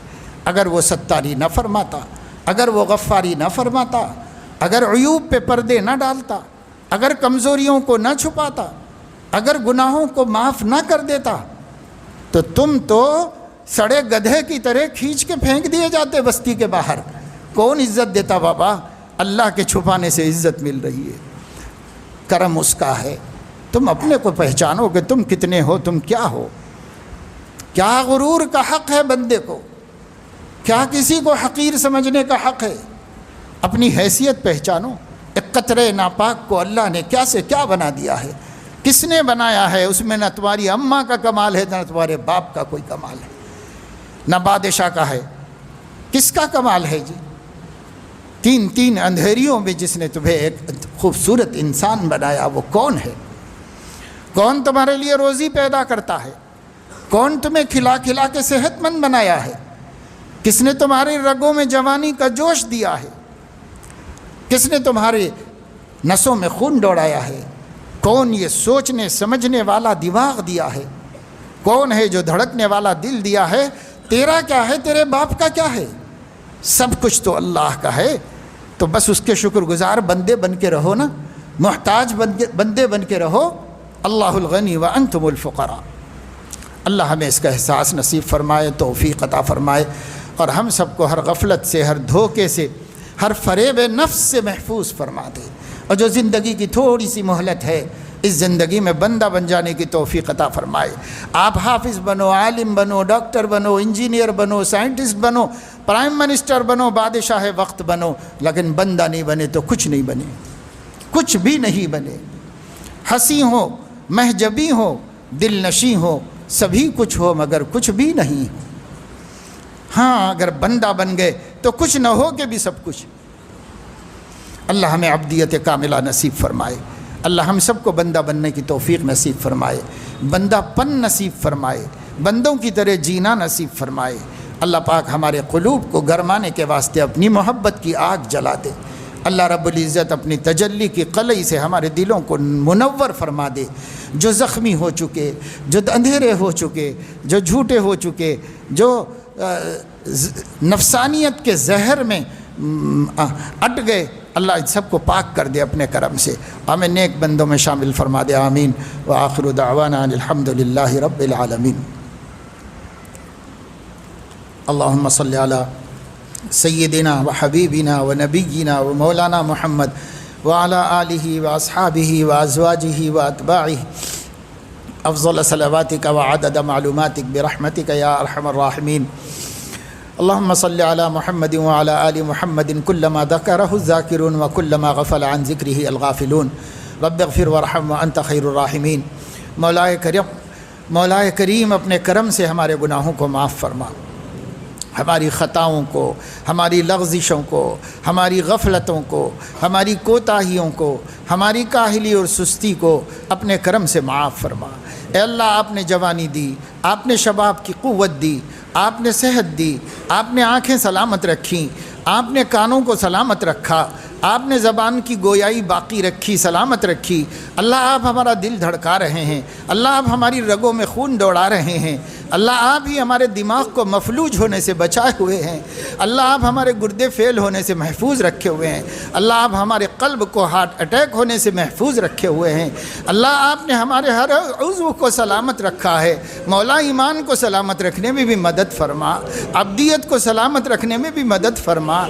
اگر وہ ستاری نہ فرماتا، اگر وہ غفاری نہ فرماتا، اگر عیوب پہ پردے نہ ڈالتا، اگر کمزوریوں کو نہ چھپاتا، اگر گناہوں کو معاف نہ کر دیتا، تو تم تو سڑے گدھے کی طرح کھینچ کے پھینک دیے جاتے بستی کے باہر۔ کون عزت دیتا بابا؟ اللہ کے چھپانے سے عزت مل رہی ہے۔ کرم اس کا ہے۔ تم اپنے کو پہچانو کہ تم کتنے ہو، تم کیا ہو۔ کیا غرور کا حق ہے بندے کو؟ کیا کسی کو حقیر سمجھنے کا حق ہے؟ اپنی حیثیت پہچانو۔ ایک قطرے ناپاک کو اللہ نے کیا سے کیا بنا دیا ہے، کس نے بنایا ہے؟ اس میں نہ تمہاری اماں کا کمال ہے، نہ تمہارے باپ کا کوئی کمال ہے، نہ بادشاہ کا ہے۔ کس کا کمال ہے جی؟ تین اندھیریوں میں جس نے تمہیں ایک خوبصورت انسان بنایا، وہ کون ہے؟ کون تمہارے لیے روزی پیدا کرتا ہے؟ کون تمہیں کھلا کھلا کے صحت مند بنایا ہے؟ کس نے تمہاری رگوں میں جوانی کا جوش دیا ہے؟ کس نے تمہارے نسوں میں خون دوڑایا ہے؟ کون یہ سوچنے سمجھنے والا دماغ دیا ہے؟ کون ہے جو دھڑکنے والا دل دیا ہے؟ تیرا کیا ہے؟ تیرے باپ کا کیا ہے؟ سب کچھ تو اللہ کا ہے۔ تو بس اس کے شکر گزار بندے بن کے رہو نا، محتاج بندے بن کے رہو۔ اللہ الغنی وانتم الفقراء۔ اللہ ہمیں اس کا احساس نصیب فرمائے، توفیق عطا فرمائے، اور ہم سب کو ہر غفلت سے، ہر دھوکے سے، ہر فریب نفس سے محفوظ فرما دے۔ اور جو زندگی کی تھوڑی سی مہلت ہے، اس زندگی میں بندہ بن جانے کی توفیق عطا فرمائے۔ آپ حافظ بنو، عالم بنو، ڈاکٹر بنو، انجینئر بنو، سائنٹسٹ بنو، پرائم منسٹر بنو، بادشاہ وقت بنو، لیکن بندہ نہیں بنے تو کچھ نہیں بنے، کچھ بھی نہیں بنے۔ ہنسی ہو، مہجبی ہو، دل نشیں ہو، سبھی کچھ ہو مگر کچھ بھی نہیں۔ ہاں اگر بندہ بن گئے تو کچھ نہ ہو کہ بھی سب کچھ۔ اللہ ہمیں عبدیت کاملہ نصیب فرمائے۔ اللہ ہم سب کو بندہ بننے کی توفیق نصیب فرمائے، بندہ پن نصیب فرمائے، بندوں کی طرح جینا نصیب فرمائے۔ اللہ پاک ہمارے قلوب کو گرمانے کے واسطے اپنی محبت کی آگ جلا دے۔ اللہ رب العزت اپنی تجلی کی قلعی سے ہمارے دلوں کو منور فرما دے۔ جو زخمی ہو چکے، جو اندھیرے ہو چکے، جو جھوٹے ہو چکے، جو نفسانیت کے زہر میں اٹ گئے، اللہ ان سب کو پاک کر دے اپنے کرم سے، ہمیں نیک بندوں میں شامل فرما دے۔ آمین۔ وآخر دعوانا الحمد للہ رب العالمین۔ اللہم صلی علی سیدنا و حبیبنا و نبینا و مولانا محمد وعلی آلہ و اصحابہ و ازواجہ و اتباعہ افضل صلواتک و عدد معلوماتک برحمتک یا ارحم الراحمین۔ اللہم صلی علی محمد وعلی آل محمد کلما ذکرہ الذاکرون و کلما غفل عن ذکرہ الغافلون۔ رب اغفر وارحم وانت خیر الراحمین۔ مولا کریم اپنے کرم سے ہمارے گناہوں کو معاف فرما، ہماری خطاؤں کو، ہماری لغزشوں کو، ہماری غفلتوں کو، ہماری کوتاہیوں کو، ہماری کاہلی اور سستی کو اپنے کرم سے معاف فرما۔ اے اللہ، آپ نے جوانی دی، آپ نے شباب کی قوت دی، آپ نے صحت دی، آپ نے آنکھیں سلامت رکھیں، آپ نے کانوں کو سلامت رکھا، آپ نے زبان کی گویائی باقی رکھی، سلامت رکھی۔ اللہ آپ ہمارا دل دھڑکا رہے ہیں، اللہ آپ ہماری رگوں میں خون دوڑا رہے ہیں، اللہ آپ ہی ہمارے دماغ کو مفلوج ہونے سے بچائے ہوئے ہیں، اللہ آپ ہمارے گردے فیل ہونے سے محفوظ رکھے ہوئے ہیں، اللہ آپ ہمارے قلب کو ہارٹ اٹیک ہونے سے محفوظ رکھے ہوئے ہیں، اللہ آپ نے ہمارے ہر عضو کو سلامت رکھا ہے۔ مولا ایمان کو سلامت رکھنے میں بھی مدد فرما، عبدیت کو سلامت رکھنے میں بھی مدد فرما،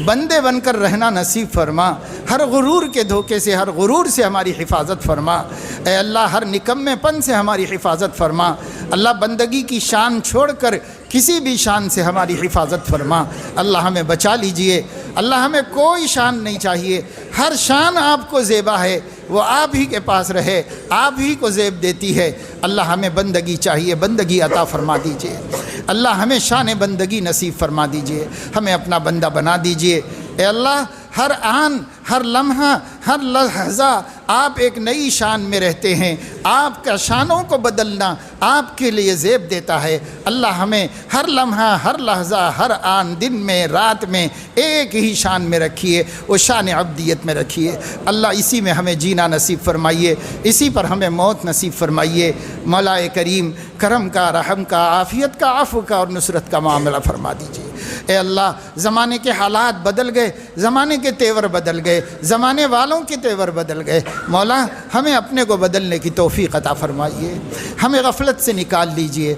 بندے بن کر رہنا نصیب فرما، ہر غرور کے دھوکے سے، ہر غرور سے ہماری حفاظت فرما۔ اے اللہ، ہر نکمے پن سے ہماری حفاظت فرما۔ اللہ بندگی کی شان چھوڑ کر کسی بھی شان سے ہماری حفاظت فرما۔ اللہ ہمیں بچا لیجئے۔ اللہ ہمیں کوئی شان نہیں چاہیے، ہر شان آپ کو زیبا ہے، وہ آپ ہی کے پاس رہے، آپ ہی کو زیب دیتی ہے۔ اللہ ہمیں بندگی چاہیے، بندگی عطا فرما دیجئے۔ اللہ ہمیں شان بندگی نصیب فرما دیجئے، ہمیں اپنا بندہ بنا دیجئے۔ اے اللہ، ہر آن، ہر لمحہ، ہر لحظہ آپ ایک نئی شان میں رہتے ہیں۔ آپ کا شانوں کو بدلنا آپ کے لیے زیب دیتا ہے۔ اللہ ہمیں ہر لمحہ، ہر لحظہ، ہر آن، دن میں، رات میں ایک ہی شان میں رکھیے، وہ شان عبدیت میں رکھیے۔ اللہ اسی میں ہمیں جینا نصیب فرمائیے، اسی پر ہمیں موت نصیب فرمائیے۔ مولا کریم کرم کا، رحم کا، عافیت کا، عفو کا اور نصرت کا معاملہ فرما دیجیے۔ اے اللہ زمانے کے حالات بدل گئے، زمانے کے تیور بدل گئے، زمانے والوں کے تیور بدل گئے۔ مولا ہمیں اپنے کو بدلنے کی توفیق عطا فرمائیے، ہمیں غفلت سے نکال لیجئے،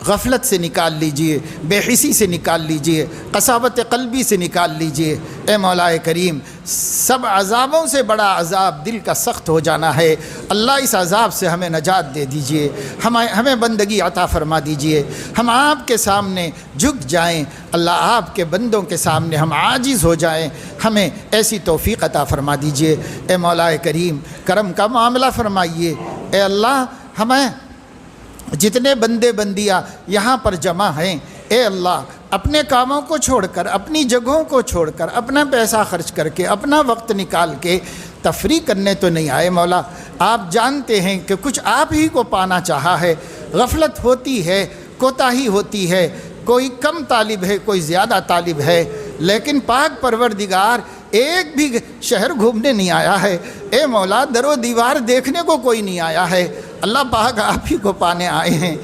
غفلت سے نکال لیجئے، بے حسی سے نکال لیجئے، قساوت قلبی سے نکال لیجئے۔ اے مولا کریم سب عذابوں سے بڑا عذاب دل کا سخت ہو جانا ہے، اللہ اس عذاب سے ہمیں نجات دے دیجئے، ہمیں بندگی عطا فرما دیجئے، ہم آپ کے سامنے جھک جائیں، اللہ آپ کے بندوں کے سامنے ہم عاجز ہو جائیں، ہمیں ایسی توفیق عطا فرما دیجئے۔ اے مولا کریم کرم کا معاملہ فرمائیے۔ اے اللہ ہمیں جتنے بندے بندیاں یہاں پر جمع ہیں، اے اللہ اپنے کاموں کو چھوڑ کر، اپنی جگہوں کو چھوڑ کر، اپنا پیسہ خرچ کر کے، اپنا وقت نکال کے تفریح کرنے تو نہیں آئے۔ مولا آپ جانتے ہیں کہ کچھ آپ ہی کو پانا چاہا ہے، غفلت ہوتی ہے، کوتاہی ہوتی ہے، کوئی کم طالب ہے، کوئی زیادہ طالب ہے، لیکن پاک پروردگار ایک بھی شہر گھومنے نہیں آیا ہے۔ اے مولا در و دیوار دیکھنے کو کوئی نہیں آیا ہے، اللہ پاک آپ ہی کو پانے آئے ہیں،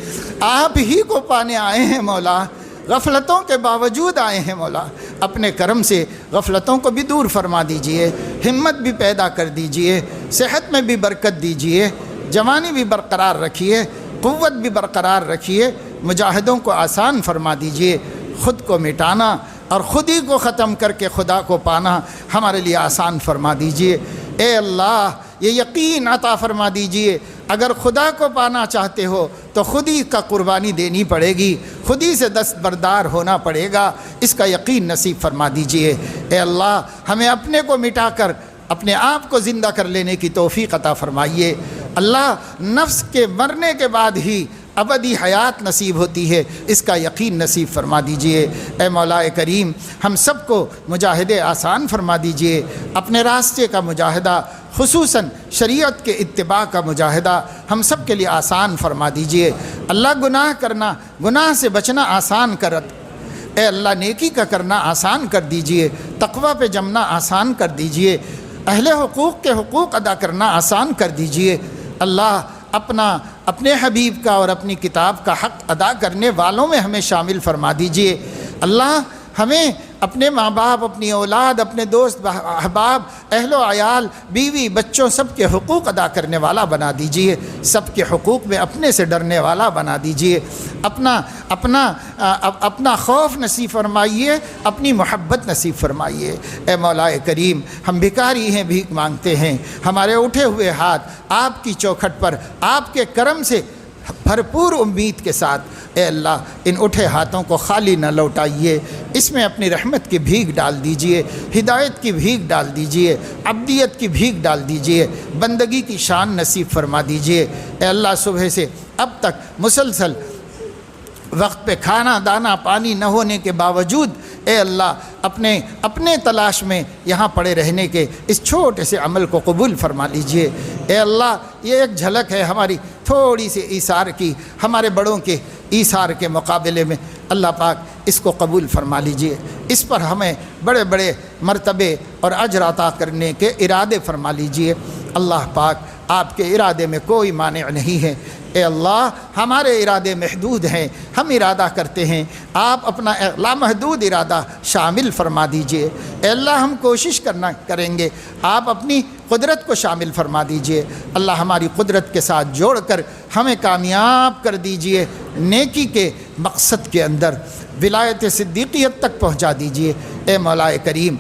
آپ ہی کو پانے آئے ہیں مولا، غفلتوں کے باوجود آئے ہیں مولا۔ اپنے کرم سے غفلتوں کو بھی دور فرما دیجئے، ہمت بھی پیدا کر دیجئے، صحت میں بھی برکت دیجئے، جوانی بھی برقرار رکھیے، قوت بھی برقرار رکھیے، مجاہدوں کو آسان فرما دیجئے۔ خود کو مٹانا اور خود ہی کو ختم کر کے خدا کو پانا ہمارے لیے آسان فرما دیجئے۔ اے اللہ یہ یقین عطا فرما دیجئے، اگر خدا کو پانا چاہتے ہو تو خود ہی کا قربانی دینی پڑے گی، خود ہی سے دستبردار ہونا پڑے گا، اس کا یقین نصیب فرما دیجئے۔ اے اللہ ہمیں اپنے کو مٹا کر اپنے آپ کو زندہ کر لینے کی توفیق عطا فرمائیے۔ اللہ نفس کے مرنے کے بعد ہی ابدی حیات نصیب ہوتی ہے، اس کا یقین نصیب فرما دیجئے۔ اے مولا کریم ہم سب کو مجاہدے آسان فرما دیجئے، اپنے راستے کا مجاہدہ خصوصاً شریعت کے اتباع کا مجاہدہ ہم سب کے لیے آسان فرما دیجئے۔ اللہ گناہ کرنا، گناہ سے بچنا آسان کرت، اے اللہ نیکی کا کرنا آسان کر دیجئے، تقوی پہ جمنا آسان کر دیجئے، اہل حقوق کے حقوق ادا کرنا آسان کر دیجئے۔ اللہ اپنے حبیب کا اور اپنی کتاب کا حق ادا کرنے والوں میں ہمیں شامل فرما دیجئے۔ اللہ ہمیں اپنے ماں باپ، اپنی اولاد، اپنے دوست احباب، اہل و عیال، بیوی بچوں سب کے حقوق ادا کرنے والا بنا دیجئے، سب کے حقوق میں اپنے سے ڈرنے والا بنا دیجئے، اپنا خوف نصیب فرمائیے، اپنی محبت نصیب فرمائیے۔ اے مولا کریم ہم بھکاری ہیں، بھیک مانگتے ہیں، ہمارے اٹھے ہوئے ہاتھ آپ کی چوکھٹ پر آپ کے کرم سے بھرپور امید کے ساتھ، اے اللہ ان اٹھے ہاتھوں کو خالی نہ لوٹائیے، اس میں اپنی رحمت کی بھیک ڈال دیجئے، ہدایت کی بھیک ڈال دیجئے، عبدیت کی بھیک ڈال دیجئے، بندگی کی شان نصیب فرما دیجئے۔ اے اللہ صبح سے اب تک مسلسل وقت پہ کھانا دانا پانی نہ ہونے کے باوجود اے اللہ اپنے تلاش میں یہاں پڑے رہنے کے اس چھوٹے سے عمل کو قبول فرما لیجئے۔ اے اللہ یہ ایک جھلک ہے ہماری تھوڑی سی ایثار کی، ہمارے بڑوں کے ایثار کے مقابلے میں، اللہ پاک اس کو قبول فرما لیجئے، اس پر ہمیں بڑے بڑے مرتبے اور اجر عطا کرنے کے ارادے فرما لیجئے۔ اللہ پاک آپ کے ارادے میں کوئی مانع نہیں ہے۔ اے اللہ ہمارے ارادے محدود ہیں، ہم ارادہ کرتے ہیں، آپ اپنا لامحدود ارادہ شامل فرما دیجئے۔ اے اللہ ہم کوشش کریں گے، آپ اپنی قدرت کو شامل فرما دیجئے۔ اللہ ہماری قدرت کے ساتھ جوڑ کر ہمیں کامیاب کر دیجئے، نیکی کے مقصد کے اندر ولایت صدیقیت تک پہنچا دیجئے۔ اے مولا کریم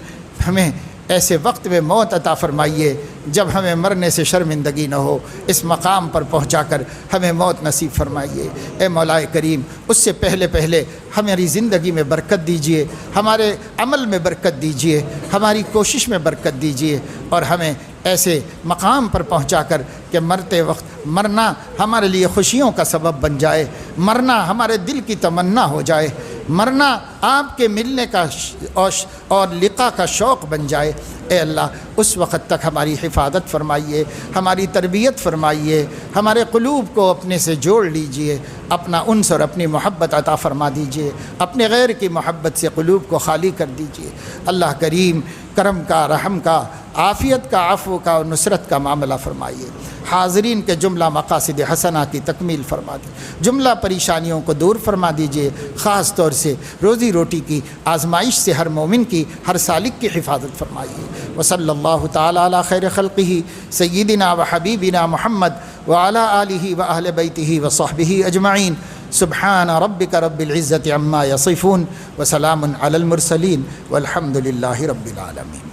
ہمیں ایسے وقت میں موت عطا فرمائیے جب ہمیں مرنے سے شرمندگی نہ ہو، اس مقام پر پہنچا کر ہمیں موت نصیب فرمائیے۔ اے مولا کریم اس سے پہلے ہماری زندگی میں برکت دیجئے، ہمارے عمل میں برکت دیجئے، ہماری کوشش میں برکت دیجئے، اور ہمیں ایسے مقام پر پہنچا کر کہ مرتے وقت مرنا ہمارے لیے خوشیوں کا سبب بن جائے، مرنا ہمارے دل کی تمنا ہو جائے۔ مرنا آپ کے ملنے کا اور لقاء کا شوق بن جائے۔ اے اللہ اس وقت تک ہماری حفاظت فرمائیے، ہماری تربیت فرمائیے، ہمارے قلوب کو اپنے سے جوڑ لیجئے، اپنا انس اور اپنی محبت عطا فرما دیجئے، اپنے غیر کی محبت سے قلوب کو خالی کر دیجئے۔ اللہ کریم کرم کا، رحم کا، عافیت کا، عفو کا اور نصرت کا معاملہ فرمائیے۔ حاضرین کے جملہ مقاصد حسنہ کی تکمیل فرما دیجیے، جملہ پریشانیوں کو دور فرما دیجیے، خاص طور سے روزی روٹی کی آزمائش سے ہر مومن کی، ہر سالک کی حفاظت فرمائیے۔ وصلی اللہ تعالی علی خیر خلقہ سیدنا و حبیبنا محمد وعلی آلہ و اہل بیتہ و صحبہ اجمعین۔ سبحان ربک رب العزۃ عما یصفون وسلام علی المرسلین والحمد للہ رب العالمین۔